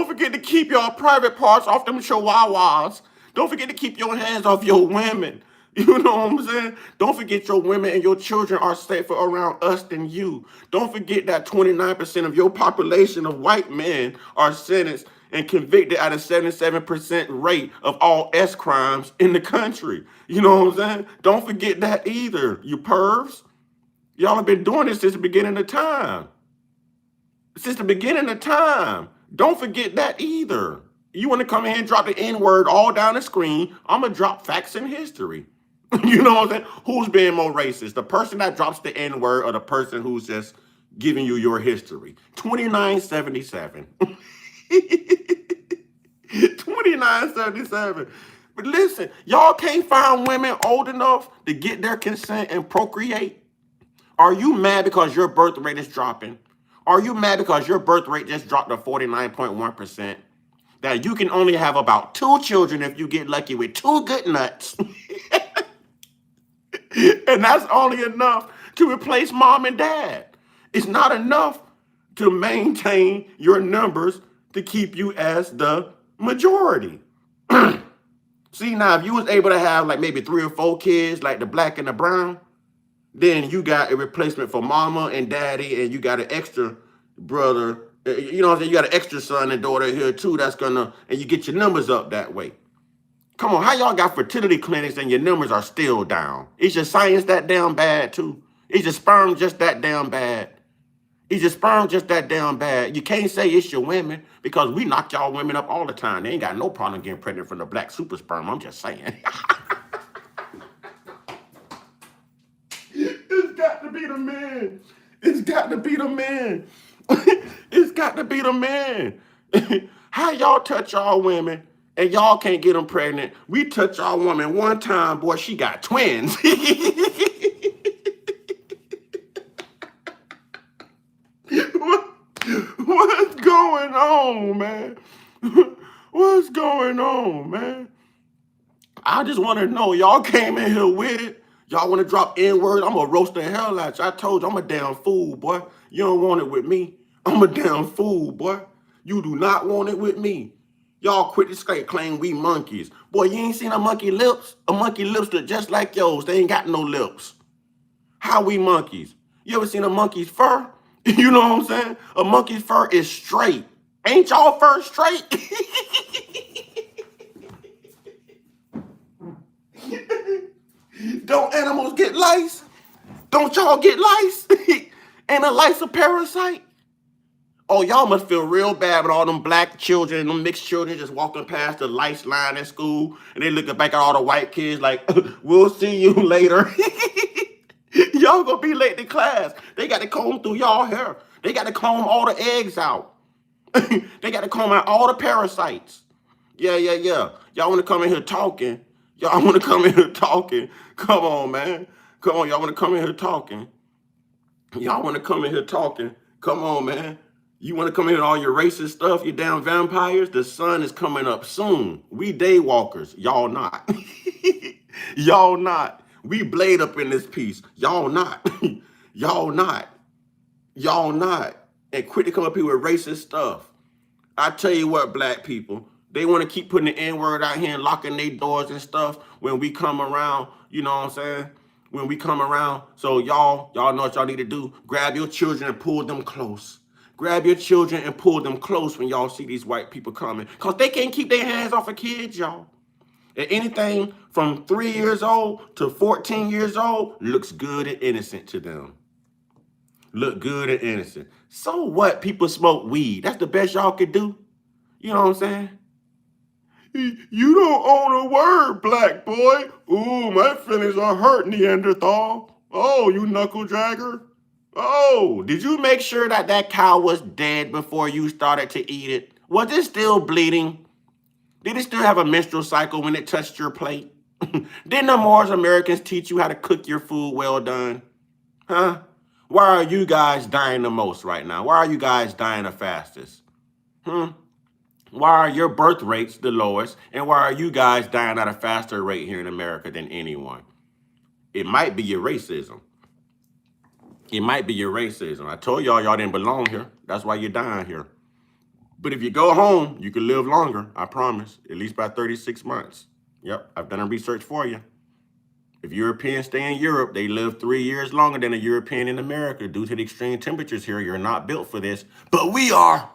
forget to keep your private parts off them chihuahuas. Don't forget to keep your hands off your women. You know what I'm saying? Don't forget your women and your children are safer around us than you. Don't forget that 29% of your population of white men are sentenced and convicted at a 77% rate of all S crimes in the country. You know what I'm saying? Don't forget that either, you pervs. Y'all have been doing this since the beginning of time. Since the beginning of time. Don't forget that either. You want to come in here and drop the N-word all down the screen, I'm going to drop facts in history. You know what I'm saying? Who's being more racist? The person that drops the N-word or the person who's just giving you your history? 2977. 2977. But listen, y'all can't find women old enough to get their consent and procreate. Are you mad because your birth rate is dropping? Are you mad because your birth rate just dropped to 49.1%? That you can only have about 2 children if you get lucky with 2 good nuts. And that's only enough to replace mom and dad. It's not enough to maintain your numbers to keep you as the majority. See, now, if you was able to have like maybe 3 or 4 kids, like the black and the brown, then you got a replacement for mama and daddy, and you got an extra brother. You know what I'm saying? You got an extra son and daughter here too. That's gonna, and you get your numbers up that way. Come on, how y'all got fertility clinics and your numbers are still down? Is your science that damn bad too? Is your sperm just that damn bad? Is your sperm just that damn bad? You can't say it's your women because we knock y'all women up all the time. They ain't got no problem getting pregnant from the black super sperm. I'm just saying. It's got to be the man. It's got to be the man. It's got to be the man. How y'all touch y'all women and y'all can't get them pregnant? We touch our woman one time, boy, she got twins. What's going on, man? What's going on, man? I just want to know, y'all came in here with it. Y'all want to drop N-words? I'm going to roast the hell out you. I told you, I'm a damn fool, boy. You don't want it with me. I'm a damn fool, boy. You do not want it with me. Y'all quit the claim we monkeys. Boy, you ain't seen a monkey lips? A monkey lips look just like yours. They ain't got no lips. How we monkeys? You ever seen a monkey's fur? You know what I'm saying? A monkey's fur is straight. Ain't y'all fur straight? Don't animals get lice? Don't y'all get lice? Ain't a lice a parasite? Oh, y'all must feel real bad with all them black children and them mixed children just walking past the lice line at school, and they looking back at all the white kids like, we'll see you later. Y'all gonna be late to class. They got to comb through y'all hair. They got to comb all the eggs out. They got to comb out all the parasites. Yeah. Y'all want to come in here talking? Y'all want to come in here talking? Come on, man. Come on, y'all want to come in here talking? Y'all want to come in here talking? Come on, man. You want to come in with all your racist stuff, you damn vampires? The sun is coming up soon. We day walkers. Y'all not. Y'all not. We blade up in this piece. Y'all not. Y'all not. Y'all not. And quit to come up here with racist stuff. I tell you what, black people, they want to keep putting the N-word out here and locking their doors and stuff when we come around, you know what I'm saying? When we come around. So y'all know what y'all need to do. Grab your children and pull them close. Grab your children and pull them close when y'all see these white people coming. Because they can't keep their hands off of kids, y'all. And anything from 3 years old to 14 years old looks good and innocent to them. Look good and innocent. So what? People smoke weed. That's the best y'all could do. You know what I'm saying? You don't own a word, black boy. Ooh, my feelings are hurt, Neanderthal. Oh, you knuckle dragger. Oh, did you make sure that that cow was dead before you started to eat it? Was it still bleeding? Did it still have a menstrual cycle when it touched your plate? Didn't the Mars Americans teach you how to cook your food well done? Huh? Why are you guys dying the most right now? Why are you guys dying the fastest? Why are your birth rates the lowest? And why are you guys dying at a faster rate here in America than anyone? It might be your racism. It might be your racism. I told y'all didn't belong here. That's why you're dying here. But if you go home, you can live longer, I promise. At least by 36 months. Yep, I've done a research for you. If Europeans stay in Europe, they live 3 years longer than a European in America. Due to the extreme temperatures here, you're not built for this. But we are.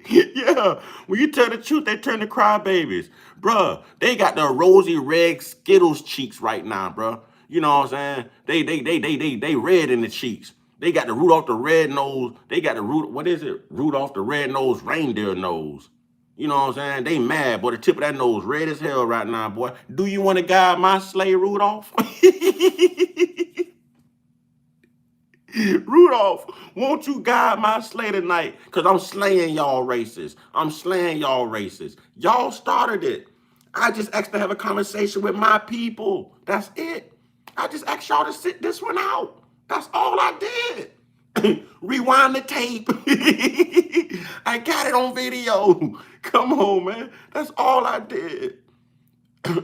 Yeah, when you tell the truth, they turn to crybabies. Bruh, they got the rosy red Skittles cheeks right now, bruh. You know what I'm saying? They red in the cheeks. They got the Rudolph the red nose. They got the Rudolph the red-nosed reindeer nose. You know what I'm saying? They mad, boy. The tip of that nose red as hell right now, boy. Do you want to guide my sleigh, Rudolph? Rudolph, won't you guide my slay tonight? Because I'm slaying y'all races. I'm slaying y'all races. Y'all started it. I just asked to have a conversation with my people. That's it. I just asked y'all to sit this one out. That's all I did. Rewind the tape. I got it on video. Come on, man. That's all I did.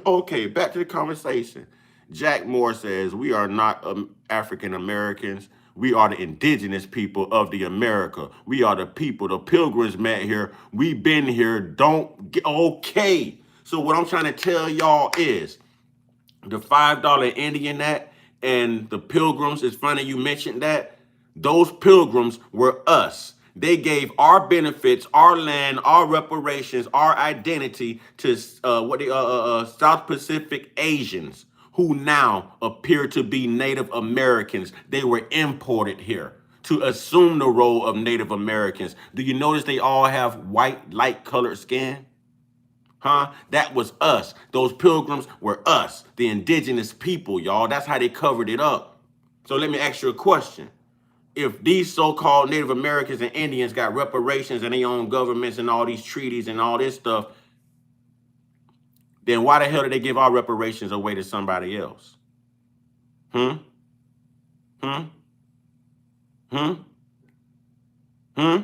Okay, back to the conversation. Jack Moore says, we are not African Americans. We are the indigenous people of the America. We are the people. The pilgrims met here. We've been here. Don't get okay. So what I'm trying to tell y'all is the $5 Indian Act and the pilgrims, it's funny you mentioned that. Those pilgrims were us. They gave our benefits, our land, our reparations, our identity to South Pacific Asians who now appear to be Native Americans. They were imported here to assume the role of Native Americans. Do you notice they all have white, light-colored skin? Huh? That was us. Those pilgrims were us, the indigenous people, y'all. That's how they covered it up. So let me ask you a question. If these so-called Native Americans and Indians got reparations and their own governments and all these treaties and all this stuff, then why the hell did they give our reparations away to somebody else? Hmm? Hmm? Hmm? Hmm?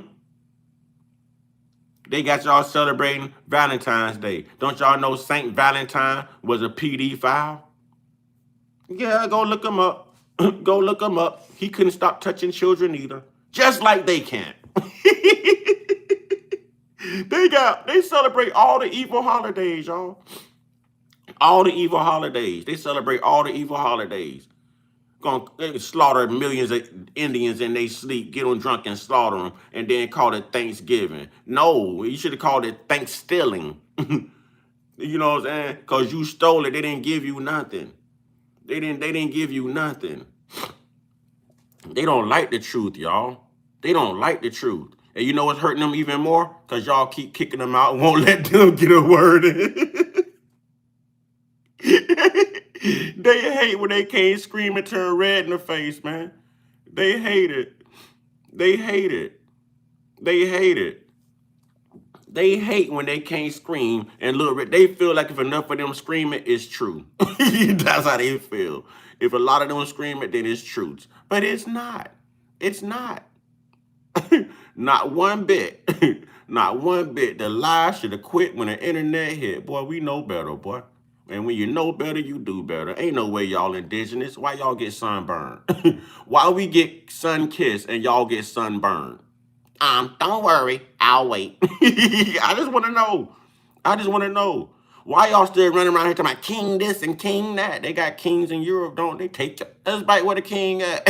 They got y'all celebrating Valentine's Day. Don't y'all know Saint Valentine was a PD file? Yeah, go look him up. Go look him up. He couldn't stop touching children either. Just like they can't. They celebrate all the evil holidays, y'all. All the evil holidays. They celebrate all the evil holidays. They slaughter millions of Indians in their sleep, get them drunk and slaughter them, and then call it Thanksgiving. No, you should have called it Thanksstealing. You know what I'm saying? Because you stole it. They didn't give you nothing. They didn't give you nothing. They don't like the truth, y'all. They don't like the truth. And you know what's hurting them even more? Because y'all keep kicking them out and won't let them get a word in. They hate when they can't scream and turn red in the face, man. They hate it. They hate it. They hate it. They hate when they can't scream and look. They feel like if enough of them screaming, it's true. That's how they feel. If a lot of them screaming, then it's truth. But it's not. It's not. Not one bit. Not one bit. The lie should have quit when the internet hit. Boy, we know better, boy. And when you know better, you do better. Ain't no way y'all indigenous. Why y'all get sunburned? Why we get sun-kissed and y'all get sunburned? Don't worry. I'll wait. I just want to know. I just want to know. Why y'all still running around here talking about king this and king that? They got kings in Europe, don't they? Let's bite where the king at.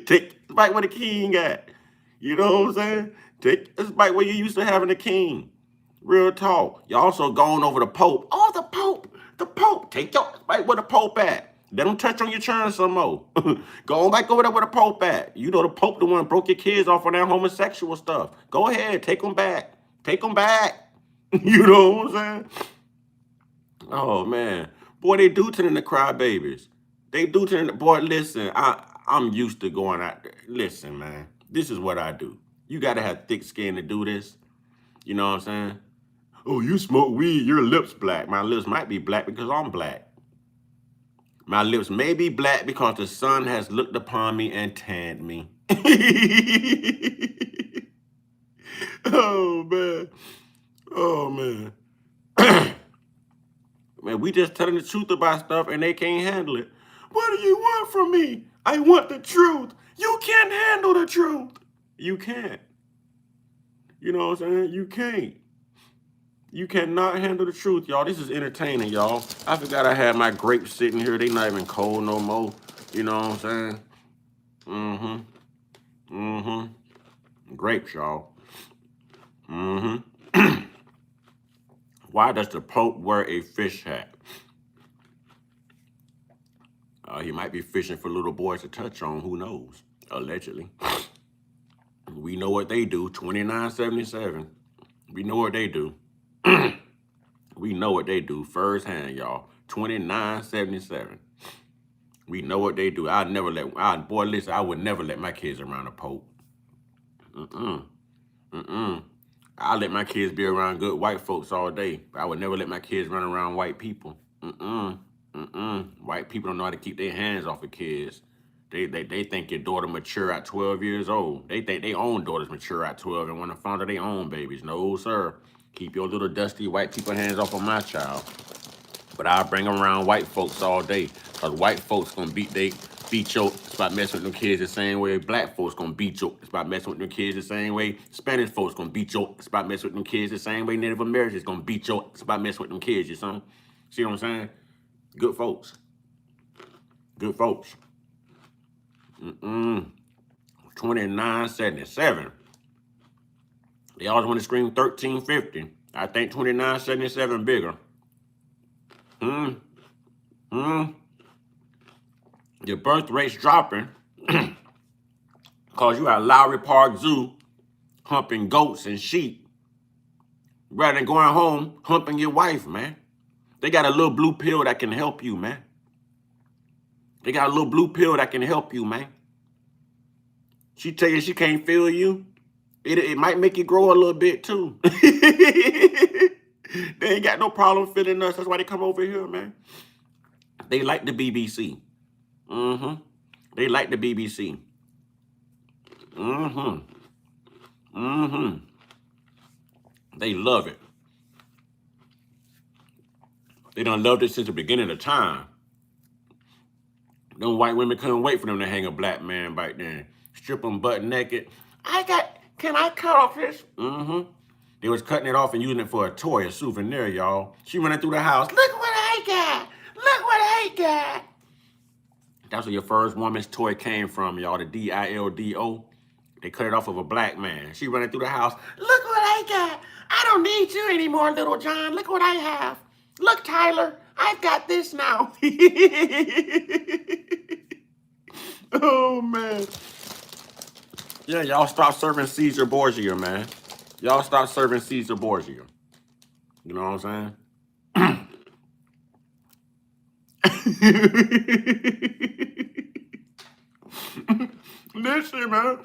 Let's bite where the king at. You know what I'm saying? Let's bite where you used to having a king. Real talk. You also going over the Pope. Oh, the Pope. The Pope. Bite where the Pope at. Let them touch on your churn some more. Go on back over there where the Pope at. You know the Pope the one broke your kids off on that homosexual stuff. Go ahead. Take them back. Take them back. You know what I'm saying? Oh, man. Boy, they do turn into crybabies. They do turn into... Boy, listen. I'm used to going out there. Listen, man. This is what I do. You got to have thick skin to do this. You know what I'm saying? Oh, you smoke weed. Your lips black. My lips might be black because I'm black. My lips may be black because the sun has looked upon me and tanned me. Oh, man. Oh, man. Man, we just telling the truth about stuff and they can't handle it. What do you want from me? I want the truth. You can't handle the truth. You can't. You know what I'm saying? You can't. You cannot handle the truth, y'all. This is entertaining, y'all. I forgot I had my grapes sitting here. They not even cold no more. You know what I'm saying? Grapes, y'all. Why does the Pope wear a fish hat? He might be fishing for little boys to touch on. Who knows? Allegedly. We know what they do. 2977. We know what they do. We know what they do firsthand, y'all. 2977. We know what they do. Boy, listen, I would never let my kids around a Pope. I let my kids be around good white folks all day. But I would never let my kids run around white people. White people don't know how to keep their hands off of kids. They think your daughter mature at 12 years old. They think their own daughters mature at 12 and want to fondle their own babies. No, sir. Keep your little dusty white people hands off of my child. But I bring them around white folks all day. Because white folks gonna beat your, it's about messing with them kids the same way. Black folks gonna beat your, it's about messing with them kids the same way. Spanish folks gonna beat your, it's about messing with them kids the same way. Native Americans gonna beat your, it's about messing with them kids, you son. See what I'm saying? Good folks. Good folks. 2977. They always want to scream 1350. I think 2977 bigger. Your birth rate's dropping because you at Lowry Park Zoo humping goats and sheep rather than going home humping your wife, man. They got a little blue pill that can help you, man. They got a little blue pill that can help you, man. She tell you she can't feel you. It might make you grow a little bit, too. They ain't got no problem feeling us. That's why they come over here, man. They like the BBC. They like the BBC. They love it. They done loved it since the beginning of time. Them white women couldn't wait for them to hang a black man back then. Strip them butt naked. Can I cut off this? They was cutting it off and using it for a toy, a souvenir, y'all. She running through the house. Look what I got. Look what I got. That's where your first woman's toy came from, y'all, the DILDO. They cut it off of a black man. She running through the house. Look what I got. I don't need you anymore, little John. Look what I have. Look, Tyler, I've got this now. Oh, man. Yeah, y'all stop serving Caesar Borgia, man. Y'all stop serving Caesar Borgia. You know what I'm saying? Listen, man.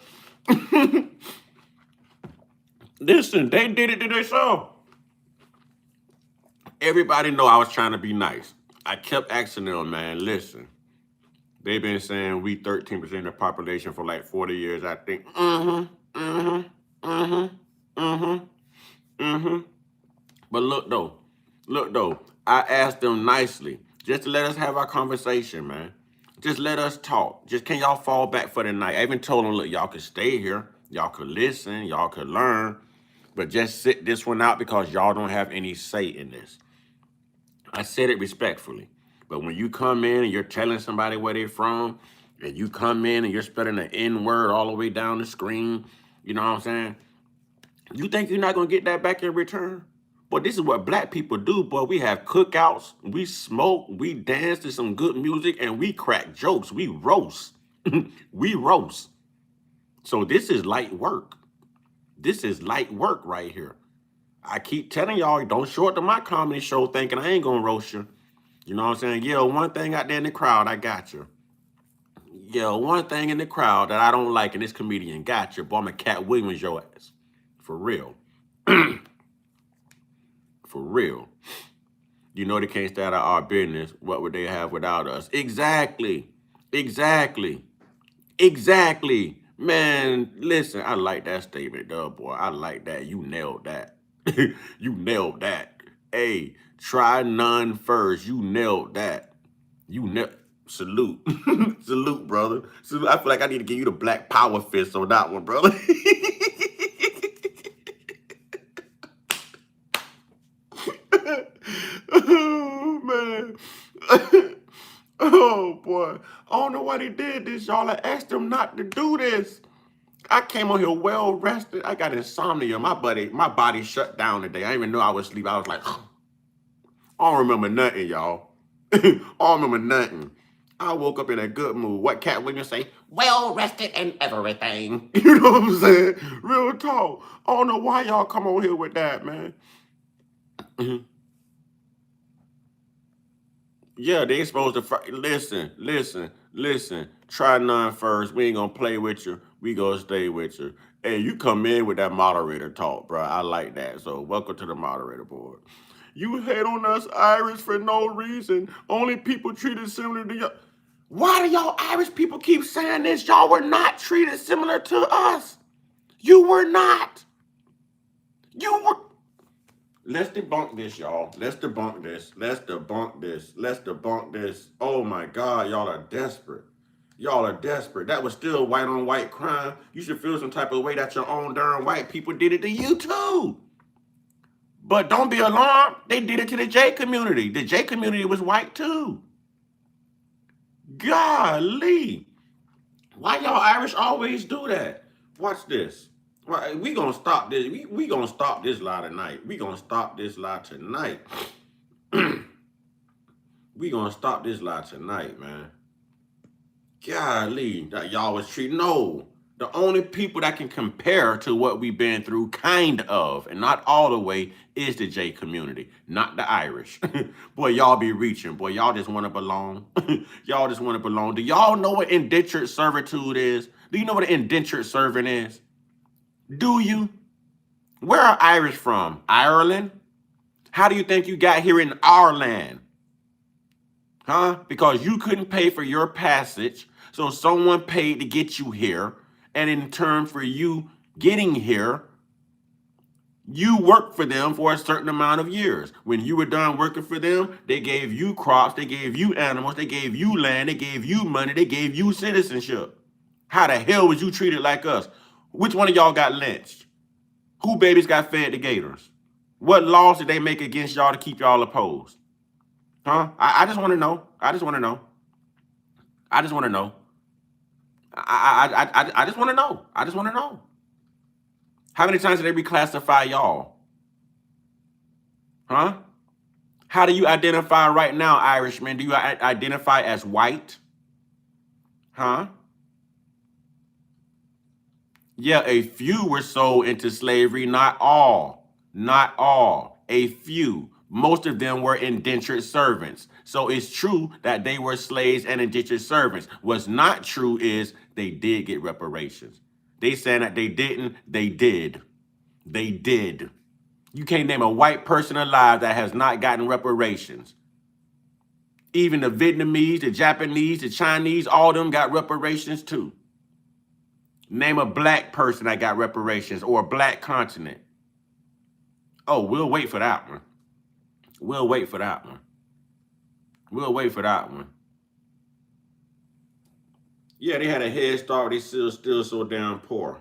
Listen, they did it to themselves. Everybody know I was trying to be nice. I kept asking them, man, listen. They've been saying we 13% of the population for like 40 years, I think. But look though, I asked them nicely, just to let us have our conversation, man. Just let us talk. Just can y'all fall back for the night? I even told them, look, y'all could stay here. Y'all could listen. Y'all could learn. But just sit this one out because y'all don't have any say in this. I said it respectfully. But when you come in and you're telling somebody where they're from, and you come in and you're spelling the N word all the way down the screen, you know what I'm saying? You think you're not going to get that back in return? But this is what black people do, boy. We have cookouts, we smoke, we dance to some good music, and we crack jokes. We roast. We roast. So this is light work. This is light work right here. I keep telling y'all, don't show up to my comedy show thinking I ain't going to roast you. You know what I'm saying? Yeah, one thing out there in the crowd, I got you. Yeah, one thing in the crowd that I don't like in this comedian, got you. Boy, I'm a Cat Williams your ass. For real. For real. You know they can't stay out of our business. What would they have without us? Exactly. Exactly. Exactly. Man, listen, I like that statement, dog, boy. I like that. You nailed that. You nailed that. Hey, try none first. You nailed that. Salute. Salute, brother. Salute. I feel like I need to give you the black power fist on that one, brother. Oh, man. Oh, boy. I don't know why they did this, y'all. I asked them not to do this. I came on here well rested. I got insomnia. My body shut down today. I didn't even know I was asleep. I was like, I don't remember nothing, y'all. I don't remember nothing. I woke up in a good mood. What Cat Williams say? Well rested and everything. You know what I'm saying? Real talk. I don't know why y'all come on here with that, man. You Yeah, they supposed to listen. Try none first. We ain't gonna play with you. We gonna stay with you. Hey, you come in with that moderator talk, bro. I like that. So welcome to the moderator board. You hate on us Irish for no reason. Only people treated similar to y'all. Why do y'all Irish people keep saying this? Y'all were not treated similar to us. You were not. You were. Let's debunk this, y'all. Let's debunk this. Let's debunk this. Let's debunk this. Oh my God, y'all are desperate. Y'all are desperate. That was still white on white crime. You should feel some type of way that your own darn white people did it to you too. But don't be alarmed. They did it to the J community. The J community was white too. Golly. Why y'all Irish always do that? Watch this. We gonna stop this. We gonna stop this lie tonight. We gonna stop this lie tonight. We gonna stop this lie tonight, man. Golly, that y'all was treating. No, the only people that can compare to what we've been through, kind of, and not all the way, is the J community, not the Irish. Boy, y'all be reaching. Boy, y'all just want to belong. Y'all just want to belong. Do y'all know what indentured servitude is? Do you know what an indentured servant is? Do you? Where are Irish from? Ireland? How do you think you got here in our land? Huh? Because you couldn't pay for your passage, so someone paid to get you here, and in turn for you getting here, you worked for them for a certain amount of years. When you were done working for them, they gave you crops, they gave you animals, they gave you land, they gave you money, they gave you citizenship. How the hell was you treated like us? Which one of y'all got lynched? Who babies got fed to gators? What laws did they make against y'all to keep y'all opposed? Huh? I just want to know. I just want to know. I just want to know. I just want to know. I just want to know. How many times did they reclassify y'all? Huh? How do you identify right now, Irishmen? Do you identify as white? Huh? Yeah, a few were sold into slavery, not all. Not all. A few. Most of them were indentured servants. So it's true that they were slaves and indentured servants. What's not true is they did get reparations. They saying that they didn't. They did. They did. You can't name a white person alive that has not gotten reparations. Even the Vietnamese, the Japanese, the Chinese, all of them got reparations too. Name a black person that got reparations or a black continent. Oh, we'll wait for that one. We'll wait for that one. We'll wait for that one. Yeah, they had a head start. They still so damn poor.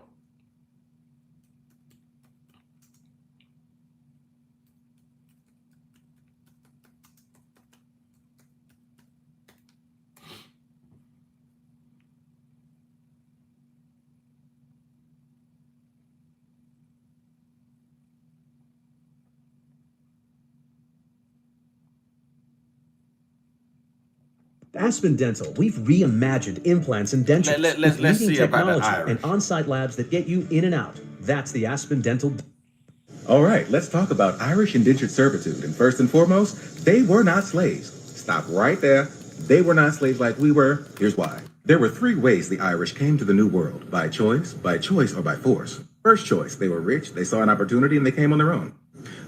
Aspen Dental, we've reimagined implants and dentures Let's with see leading about the technology Irish. and on-site labs that get you in and out. That's the Aspen Dental. All right, let's talk about Irish indentured servitude. And first and foremost, they were not slaves. Stop right there. They were not slaves like we were. Here's why. There were three ways the Irish came to the New World: by choice, or by force. First choice, they were rich, they saw an opportunity, and they came on their own.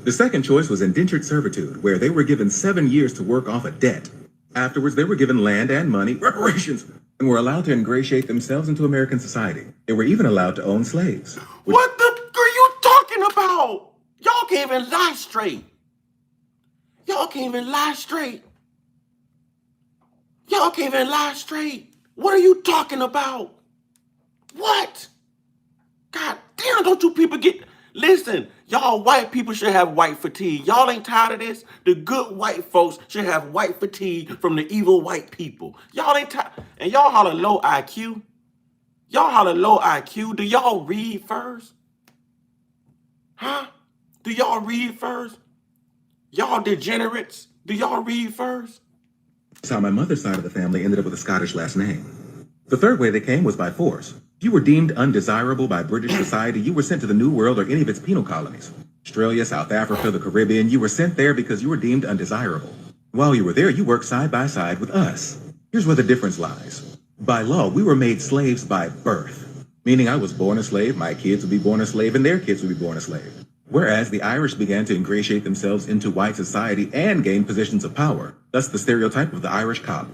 The second choice was indentured servitude, where they were given 7 years to work off a debt. Afterwards, they were given land and money, reparations, and were allowed to ingratiate themselves into American society. They were even allowed to own slaves. What the are you talking about? Y'all can't even lie straight. Y'all can't even lie straight. Y'all can't even lie straight. What are you talking about? What? God damn, don't you people get... Listen, y'all white people should have white fatigue. Y'all ain't tired of this? The good white folks should have white fatigue from the evil white people. Y'all ain't tired. And y'all holler low IQ. Y'all holler low IQ. Do y'all read first? Huh? Do y'all read first? Y'all degenerates. Do y'all read first? That's how my mother's side of the family ended up with a Scottish last name. The third way they came was by force. If you were deemed undesirable by British society, you were sent to the New World or any of its penal colonies. Australia, South Africa, the Caribbean, you were sent there because you were deemed undesirable. While you were there, you worked side by side with us. Here's where the difference lies. By law, we were made slaves by birth, meaning I was born a slave, my kids would be born a slave, and their kids would be born a slave. Whereas the Irish began to ingratiate themselves into white society and gain positions of power, thus the stereotype of the Irish cop.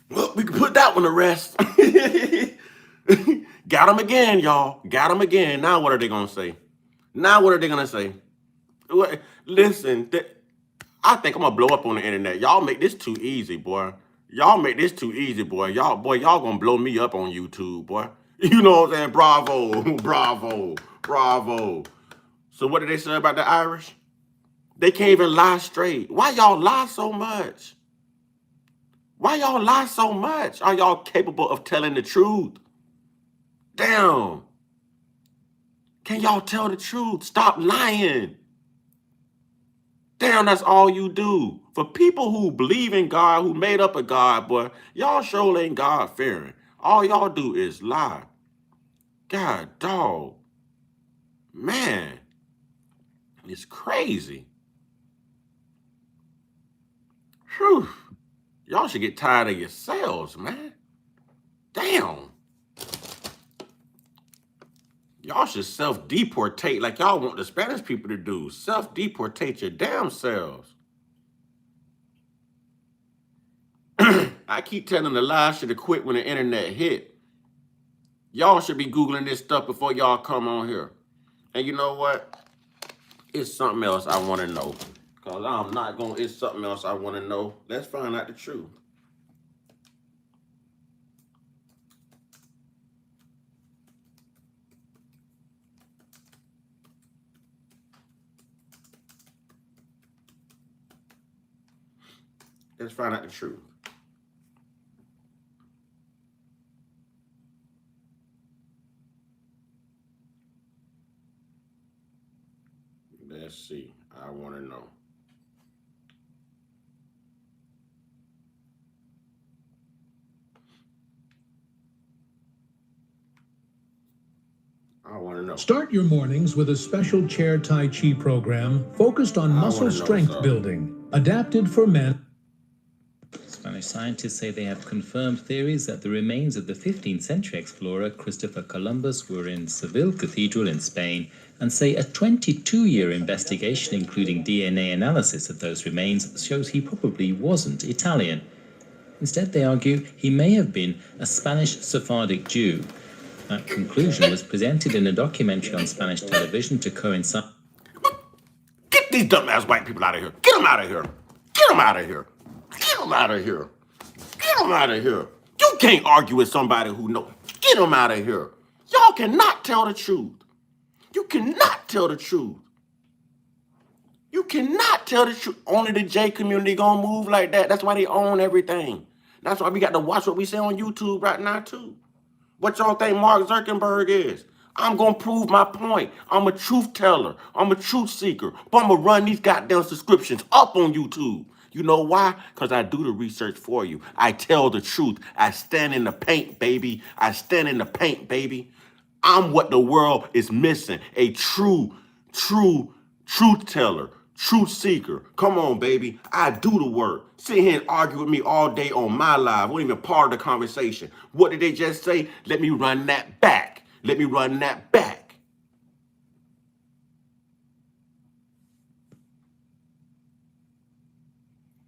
Well, we can put that one to rest. Got them again, y'all. Got them again. Now what are they going to say? Now what are they going to say? Listen, I think I'm going to blow up on the internet. Y'all make this too easy, boy. Y'all make this too easy, boy. Y'all going to blow me up on YouTube, boy. You know what I'm saying? Bravo, bravo, bravo. So what did they say about the Irish? They can't even lie straight. Why y'all lie so much? Why y'all lie so much? Are y'all capable of telling the truth? Damn. Can y'all tell the truth? Stop lying. Damn, that's all you do. For people who believe in God, who made up a God, boy, y'all sure ain't God-fearing. All y'all do is lie. God, dog. Man, it's crazy. Whew. Y'all should get tired of yourselves, man. Damn. Y'all should self-deportate like y'all want the Spanish people to do. Self-deportate your damn selves. I keep telling the lie should have quit when the internet hit. Y'all should be Googling this stuff before y'all come on here. And you know what? It's something else I want to know. Because I'm not going to, it's something else I want to know. Let's find out the truth. Let's find out the truth. Let's see. I want to know. I want to know. Start your mornings with a special chair Tai Chi program focused on muscle strength building, adapted for men. Spanish scientists say they have confirmed theories that the remains of the 15th century explorer Christopher Columbus were in Seville Cathedral in Spain, and say a 22-year investigation, including DNA analysis of those remains, shows he probably wasn't Italian. Instead, they argue he may have been a Spanish Sephardic Jew. That conclusion was presented in a documentary on Spanish television to coincide. Get these dumbass white people out of here. Get them out of here. Get them out of here. Get them out of here. Get them out of here. You can't argue with somebody who knows. Get them out of here. Y'all cannot tell the truth. You cannot tell the truth. You cannot tell the truth. Only the J community gonna move like that. That's why they own everything. That's why we got to watch what we say on YouTube right now too. What y'all think Mark Zuckerberg is? I'm gonna prove my point. I'm a truth teller. I'm a truth seeker. But I'm gonna run these goddamn subscriptions up on YouTube. You know why? Because I do the research for you. I tell the truth. I stand in the paint, baby. I stand in the paint, baby. I'm what the world is missing. A truth teller, truth seeker. Come on, baby. I do the work. Sit here and argue with me all day on my live. Wasn't even part of the conversation. What did they just say? Let me run that back. Let me run that back.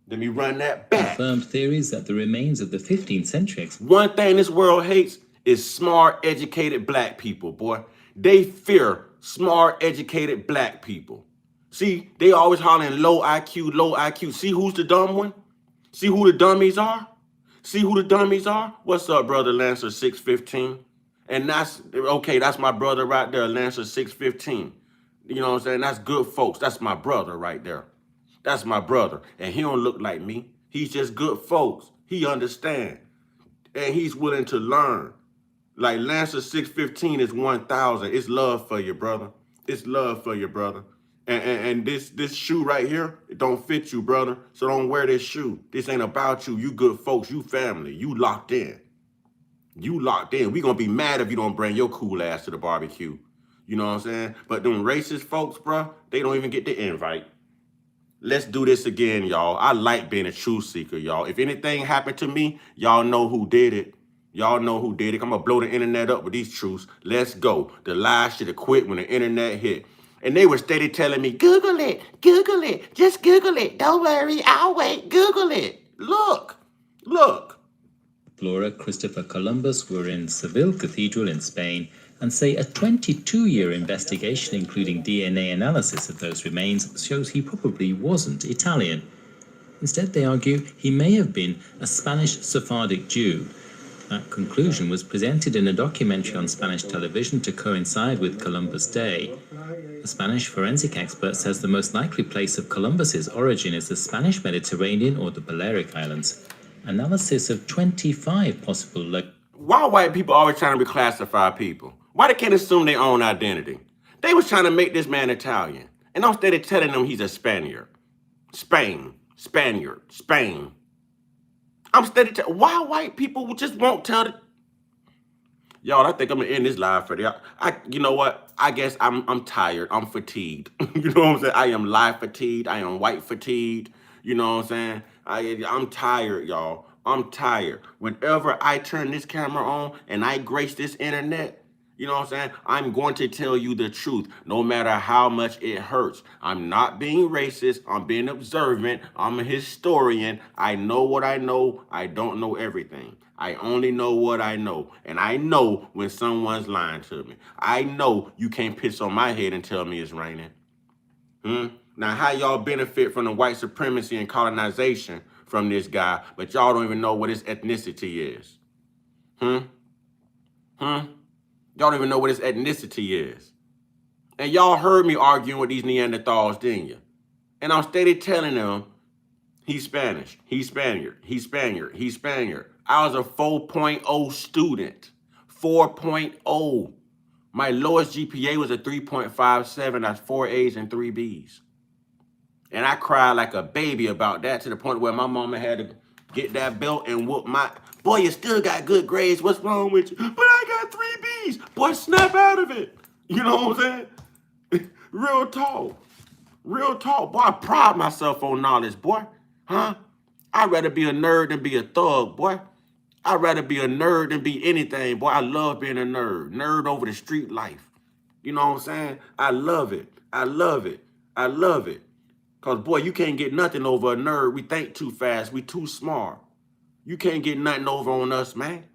Let me run that back. Confirmed theories that the remains of the 15th century. One thing this world hates is smart, educated black people, boy. They fear smart, educated black people. See, they always hollering low IQ, low IQ. See who's the dumb one? See who the dummies are? See who the dummies are? What's up, brother Lancer 615? And that's, okay, that's my brother right there, Lancer 615. You know what I'm saying? That's good folks. That's my brother right there. That's my brother. And he don't look like me. He's just good folks. He understand. And he's willing to learn. Like Lancer 615 is 1,000. It's love for you, brother. It's love for you, brother. And this shoe right here, it don't fit you, brother. So don't wear this shoe. This ain't about you. You good folks. You family. You locked in. You locked in. We gonna be mad if you don't bring your cool ass to the barbecue. You know what I'm saying? But them racist folks, bro, they don't even get the invite. Let's do this again, y'all. I like being a truth seeker, y'all. If anything happened to me, y'all know who did it. Y'all know who did it. I'm gonna blow the internet up with these truths. Let's go. The lies should have quit when the internet hit. And they were steady telling me, Google it, just Google it. Don't worry, I'll wait, Google it. Look. Explorer Christopher Columbus were in Seville Cathedral in Spain and say a 22-year investigation, including DNA analysis of those remains, shows he probably wasn't Italian. Instead, they argue he may have been a Spanish Sephardic Jew. That conclusion was presented in a documentary on Spanish television to coincide with Columbus Day. A Spanish forensic expert says the most likely place of Columbus's origin is the Spanish Mediterranean or the Balearic Islands. Analysis of 25 possible Why white people always trying to reclassify people? Why they can't assume their own identity? They was trying to make this man Italian. And instead of telling them he's a Spaniard. Spain. I'm steady why white people just won't tell the... Y'all, I think I'm gonna end this live for y'all. You know what? I guess I'm tired. I'm fatigued. You know what I'm saying? I am live fatigued. I am white fatigued. You know what I'm saying? I'm tired, y'all. I'm tired. Whenever I turn this camera on and I grace this internet, you know what I'm saying? I'm going to tell you the truth, no matter how much it hurts. I'm not being racist. I'm being observant. I'm a historian. I know what I know. I don't know everything. I only know what I know. And I know when someone's lying to me. I know you can't piss on my head and tell me it's raining. Now, how y'all benefit from the white supremacy and colonization from this guy, but y'all don't even know what his ethnicity is? Y'all don't even know what his ethnicity is. And y'all heard me arguing with these Neanderthals, didn't you? And I'm steady telling them, he's Spanish, he's Spaniard, he's Spaniard, he's Spaniard. I was a 4.0 student, 4.0. My lowest GPA was a 3.57. That's 4 A's and 3 B's. And I cried like a baby about that to the point where my mama had to get that belt and whoop my... Boy, you still got good grades. What's wrong with you? But I got 3 B's. Boy, snap out of it. You know what I'm saying? Real talk. Real talk. Boy, I pride myself on knowledge, boy. I'd rather be a nerd than be a thug, boy. I'd rather be a nerd than be anything, boy. I love being a nerd. Nerd over the street life. You know what I'm saying? I love it. I love it. I love it. Because, boy, you can't get nothing over a nerd. We think too fast. We too smart. You can't get nothing over on us, man.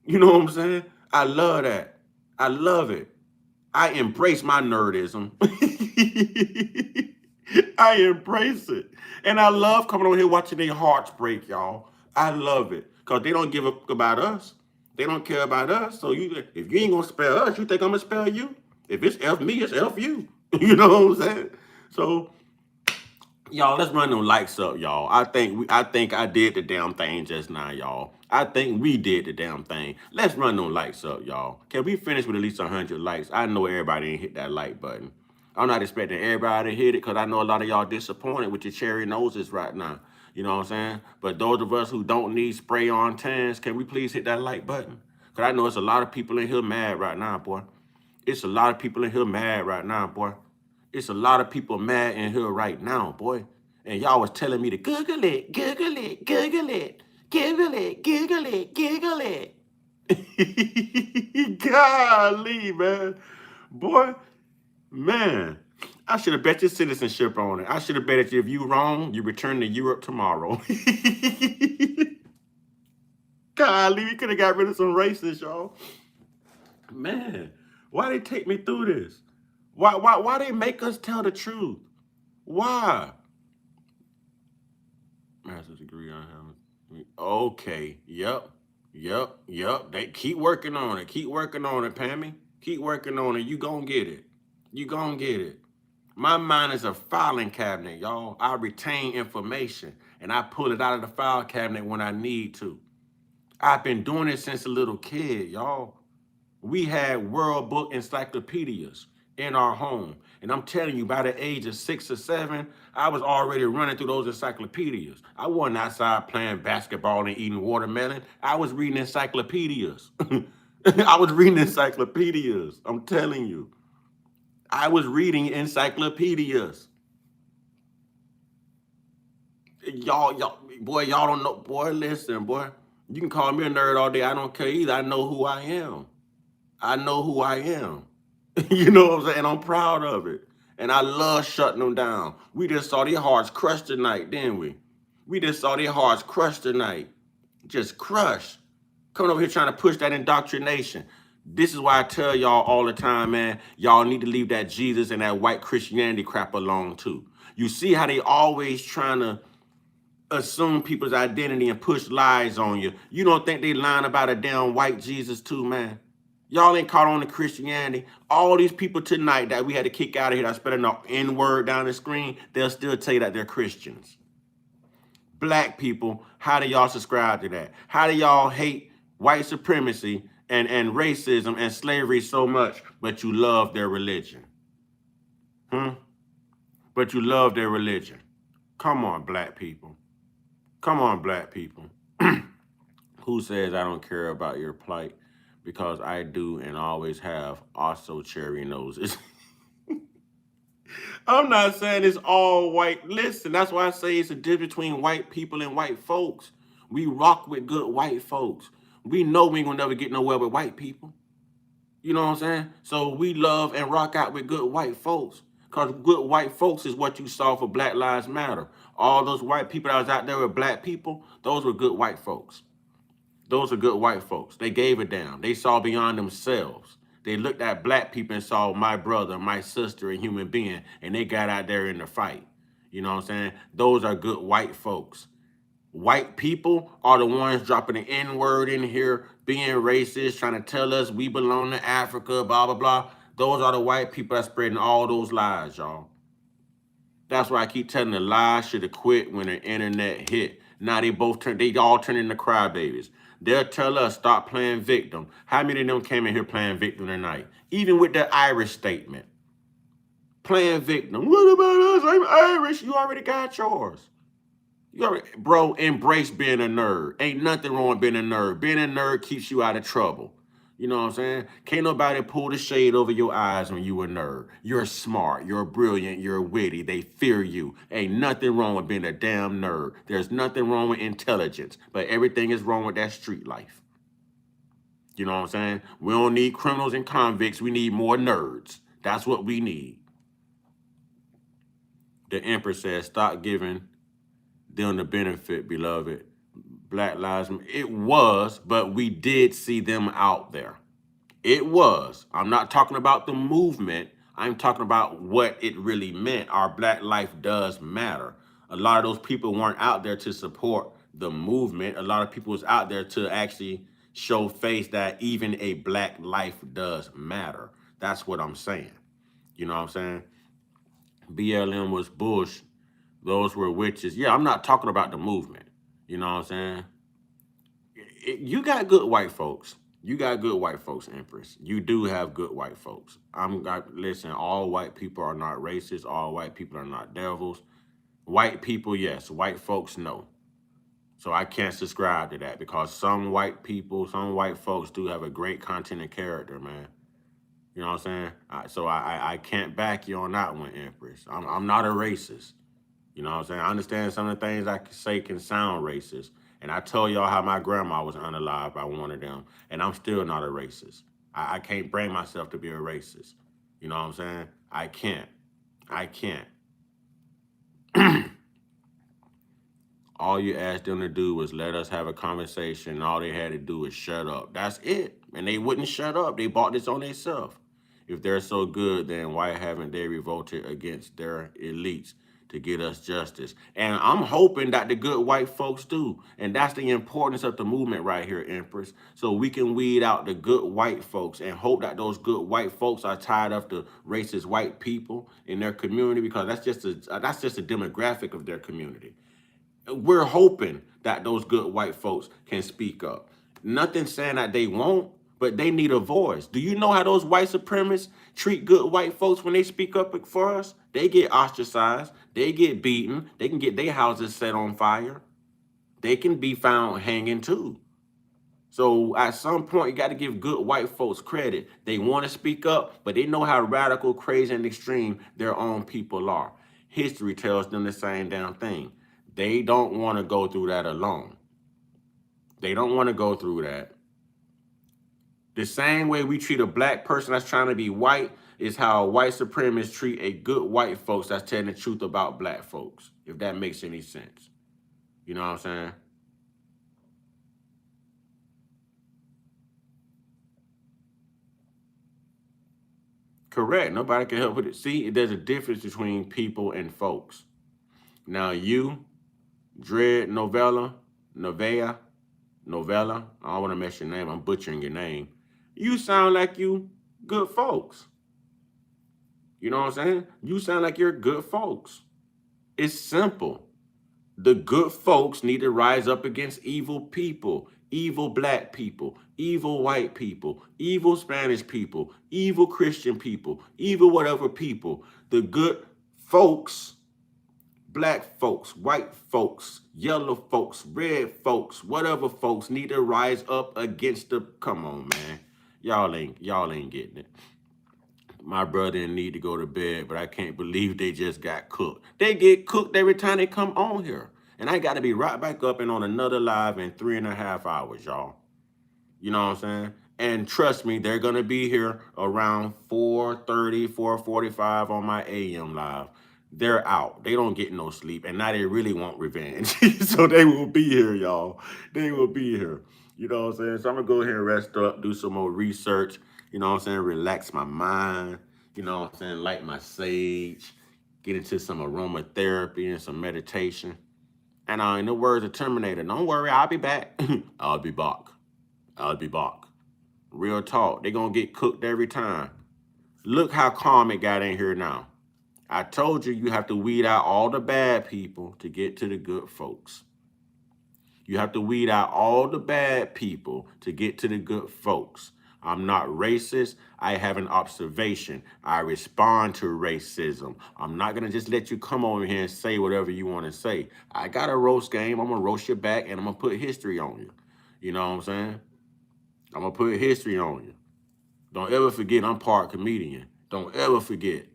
You know what I'm saying? I love that. I love it. I embrace my nerdism. I embrace it. And I love coming on here watching their hearts break, y'all. I love it. Because they don't give a fuck about us. They don't care about us. So if you ain't going to spell us, you think I'm going to spell you? If it's F me, it's F you. You know what I'm saying? So... y'all, let's run them likes up, y'all. I think I did the damn thing just now, y'all. I think we did the damn thing. Let's run them likes up, y'all. Can we finish with at least 100 likes? I know everybody ain't hit that like button. I'm not expecting everybody to hit it because I know a lot of y'all disappointed with your cherry noses right now. You know what I'm saying? But those of us who don't need spray on tans, can we please hit that like button? Because I know it's a lot of people in here mad right now, boy. It's a lot of people in here mad right now, boy. It's a lot of people mad in here right now, boy. And y'all was telling me to Google it, Google it, Google it, Google it, Google it, Google it. Golly, man. Boy, man. I should have bet your citizenship on it. I should have bet that if you wrong, you return to Europe tomorrow. Golly, we could have got rid of some racists, y'all. Man, why they take me through this? Why they make us tell the truth? Why? Master's degree I have. Okay. Yep. They keep working on it. Keep working on it, Pammy. Keep working on it. You gonna get it. You gonna get it. My mind is a filing cabinet, y'all. I retain information and I pull it out of the file cabinet when I need to. I've been doing it since a little kid, y'all. We had World Book encyclopedias in our home. And I'm telling you, by the age of 6 or 7, I was already running through those encyclopedias. I wasn't outside playing basketball and eating watermelon. I was reading encyclopedias. I was reading encyclopedias. I'm telling you. I was reading encyclopedias. Boy, y'all don't know. Boy, listen, boy. You can call me a nerd all day. I don't care either. I know who I am. I know who I am. You know what I'm saying? I'm proud of it. And I love shutting them down. We just saw their hearts crushed tonight, didn't we? We just saw their hearts crushed tonight. Just crushed. Coming over here trying to push that indoctrination. This is why I tell y'all all the time, man, y'all need to leave that Jesus and that white Christianity crap alone too. You see how they always trying to assume people's identity and push lies on you. You don't think they lying about a damn white Jesus too, man? Y'all ain't caught on to Christianity. All these people tonight that we had to kick out of here, that's spelling the N-word down the screen, they'll still tell you that they're Christians. Black people, how do y'all subscribe to that? How do y'all hate white supremacy and racism and slavery so much, but you love their religion? But you love their religion. Come on, black people. Come on, black people. Who says I don't care about your plight? Because I do and always have, also cherry noses. I'm not saying it's all white. Listen, that's why I say it's a difference between white people and white folks. We rock with good white folks. We know we ain't gonna never get nowhere with white people. You know what I'm saying? So we love and rock out with good white folks. Because good white folks is what you saw for Black Lives Matter. All those white people that was out there with black people, those were good white folks. Those are good white folks. They gave a damn. They saw beyond themselves. They looked at black people and saw my brother, my sister, a human being, and they got out there in the fight. You know what I'm saying? Those are good white folks. White people are the ones dropping the N-word in here, being racist, trying to tell us we belong to Africa, blah, blah, blah. Those are the white people that's spreading all those lies, y'all. That's why I keep telling the lies should have quit when the internet hit. Now they all turn into crybabies. They'll tell us stop playing victim. How many of them came in here playing victim tonight? Even with the Irish statement. Playing victim. What about us? I'm Irish. You already got yours. Bro, embrace being a nerd. Ain't nothing wrong with being a nerd. Being a nerd keeps you out of trouble. You know what I'm saying? Can't nobody pull the shade over your eyes when you a nerd. You're smart, you're brilliant, you're witty. They fear you. Ain't nothing wrong with being a damn nerd. There's nothing wrong with intelligence, but everything is wrong with that street life. You know what I'm saying? We don't need criminals and convicts. We need more nerds. That's what we need. The Emperor says, stop giving them the benefit, beloved. Black Lives Matter. It was, but we did see them out there. It was. I'm not talking about the movement. I'm talking about what it really meant. Our black life does matter. A lot of those people weren't out there to support the movement. A lot of people was out there to actually show face that even a black life does matter. That's what I'm saying. You know what I'm saying? BLM was Bush. Those were witches. Yeah, I'm not talking about the movement. You know what I'm saying? You got good white folks. You got good white folks, Empress. You do have good white folks. Listen, all white people are not racist. All white people are not devils. White people, yes. White folks, no. So I can't subscribe to that because some white people, some white folks do have a great content and character, man. You know what I'm saying? So I can't back you on that one, Empress. I'm not a racist. You know what I'm saying? I understand some of the things I can say can sound racist. And I told y'all how my grandma was unalived by one of them. And I'm still not a racist. I can't bring myself to be a racist. You know what I'm saying? I can't. I can't. All you asked them to do was let us have a conversation. And all they had to do was shut up. That's it. And they wouldn't shut up. They bought this on themselves. If they're so good, then why haven't they revolted against their elites to get us justice? And I'm hoping that the good white folks do. And that's the importance of the movement right here, Empress. So we can weed out the good white folks and hope that those good white folks are tired of the racist white people in their community, because that's just a demographic of their community. We're hoping that those good white folks can speak up. Nothing saying that they won't, but they need a voice. Do you know how those white supremacists treat good white folks when they speak up for us? They get ostracized. They get beaten. They can get their houses set on fire. They can be found hanging too. So at some point, you got to give good white folks credit. They want to speak up, but they know how radical, crazy, and extreme their own people are. History tells them the same damn thing. They don't want to go through that alone. They don't want to go through that. The same way we treat a black person that's trying to be white is how white supremacists treat a good white folks that's telling the truth about black folks, if that makes any sense. You know what I'm saying? Correct. Nobody can help with it. See, there's a difference between people and folks. Now you, Dread Novella, I don't want to mess your name. I'm butchering your name. You sound like you good folks. You know what I'm saying? You sound like you're good folks. It's simple. The good folks need to rise up against evil people, evil black people, evil white people, evil Spanish people, evil Christian people, evil whatever people. The good folks, black folks, white folks, yellow folks, red folks, whatever folks need to rise up against the, come on, man. Y'all ain't getting it. My brother didn't need to go to bed, but I can't believe they just got cooked. They get cooked every time they come on here. And I got to be right back up and on another live in 3.5 hours, y'all. You know what I'm saying? And trust me, they're going to be here around 4:30, 4:45 on my AM live. They're out. They don't get no sleep. And now they really want revenge. So they will be here, y'all. They will be here. You know what I'm saying? So I'm going to go ahead and rest up, do some more research. You know what I'm saying? Relax my mind. You know what I'm saying? Light my sage. Get into some aromatherapy and some meditation. And in the words of Terminator, don't worry, I'll be back. I'll be back. I'll be back. Real talk. They're going to get cooked every time. Look how calm it got in here now. I told you have to weed out all the bad people to get to the good folks. You have to weed out all the bad people to get to the good folks. I'm not racist. I have an observation. I respond to racism. I'm not going to just let you come over here and say whatever you want to say. I got a roast game. I'm going to roast you back and I'm going to put history on you. You know what I'm saying? I'm going to put history on you. Don't ever forget I'm part comedian. Don't ever forget.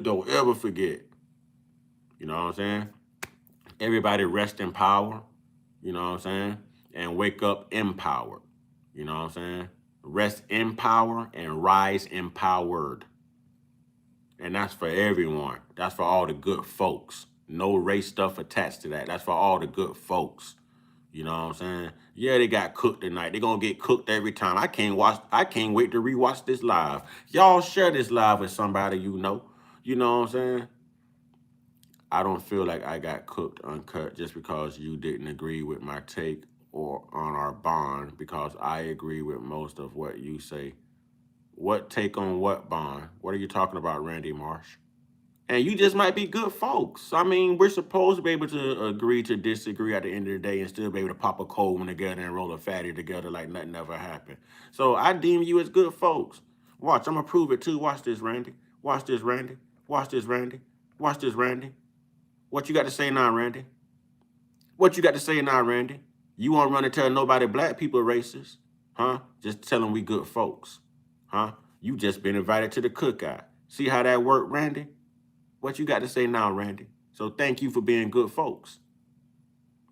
Don't ever forget. You know what I'm saying? Everybody rest in power. You know what I'm saying? And wake up empowered. You know what I'm saying? Rest in power and rise empowered. And that's for everyone. That's for all the good folks. No race stuff attached to that. That's for all the good folks. You know what I'm saying? Yeah, they got cooked tonight. They're going to get cooked every time. I can't wait to rewatch this live. Y'all share this live with somebody you know. You know what I'm saying? I don't feel like I got cooked uncut just because you didn't agree with my take or on our bond, because I agree with most of what you say. What take on what bond? What are you talking about, Randy Marsh? And you just might be good folks. I mean, we're supposed to be able to agree to disagree at the end of the day and still be able to pop a cold one together and roll a fatty together like nothing ever happened. So I deem you as good folks. Watch, I'm going to prove it too. Watch this, Randy. Watch this, Randy. Watch this, Randy. Watch this, Randy. What you got to say now, Randy? What you got to say now, Randy? You won't run and tell nobody black people are racist, huh? Just tell them we good folks, huh? You just been invited to the cookout. See how that worked, Randy? What you got to say now, Randy? So thank you for being good folks.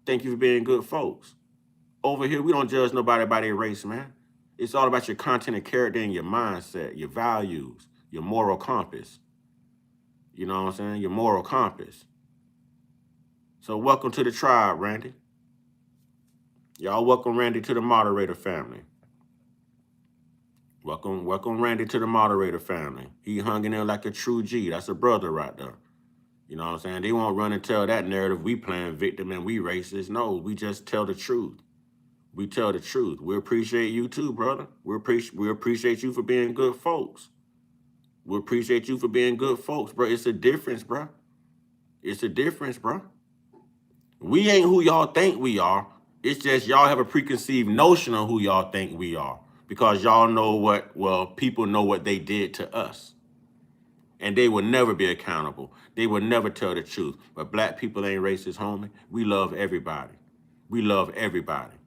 Thank you for being good folks. Over here, we don't judge nobody by their race, man. It's all about your content and character and your mindset, your values, your moral compass. You know what I'm saying? Your moral compass. So welcome to the tribe, Randy. Y'all welcome Randy to the moderator family. Welcome Randy to the moderator family. He hung in there like a true G. That's a brother right there. You know what I'm saying? They won't run and tell that narrative we playing victim and we racist. No, we just tell the truth. We tell the truth. We appreciate you too, brother. We appreciate you for being good folks. We appreciate you for being good folks, bro. It's a difference, bro. It's a difference, bro. We ain't who y'all think we are. It's just y'all have a preconceived notion of who y'all think we are, because y'all know people know what they did to us. And they will never be accountable. They will never tell the truth. But black people ain't racist, homie. We love everybody. We love everybody.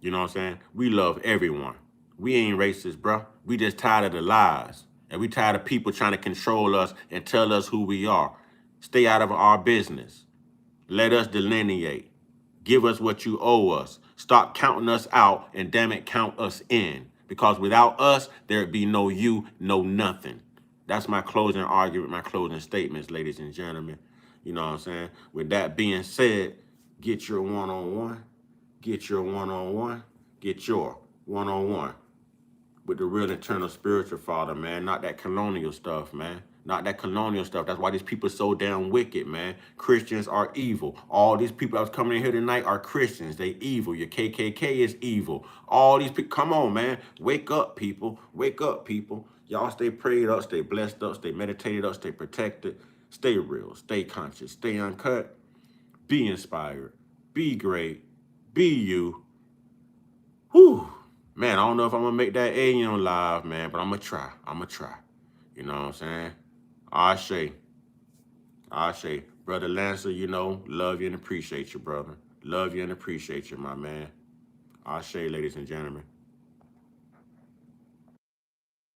You know what I'm saying? We love everyone. We ain't racist, bro. We just tired of the lies. And we tired of people trying to control us and tell us who we are. Stay out of our business. Let us delineate. Give us what you owe us. Stop counting us out, and damn it, count us in. Because without us, there'd be no you, no nothing. That's my closing argument, my closing statements, ladies and gentlemen. You know what I'm saying? With that being said, get your one-on-one. Get your one-on-one. Get your one-on-one with the real eternal spiritual father, man. Not that colonial stuff, man. Not that colonial stuff. That's why these people are so damn wicked, man. Christians are evil. All these people that was coming in here tonight are Christians. They evil. Your KKK is evil. All these people, come on, man. Wake up, people. Wake up, people. Y'all stay prayed up, stay blessed up, stay meditated up, stay protected. Stay real, stay conscious, stay uncut. Be inspired. Be great. Be you. Whew. Man, I don't know if I'm going to make that alien live, man, but I'm going to try. I'm going to try. You know what I'm saying? Ashe. Brother Lancer, you know, love you and appreciate you, brother. Love you and appreciate you, my man. Ashe, ladies and gentlemen.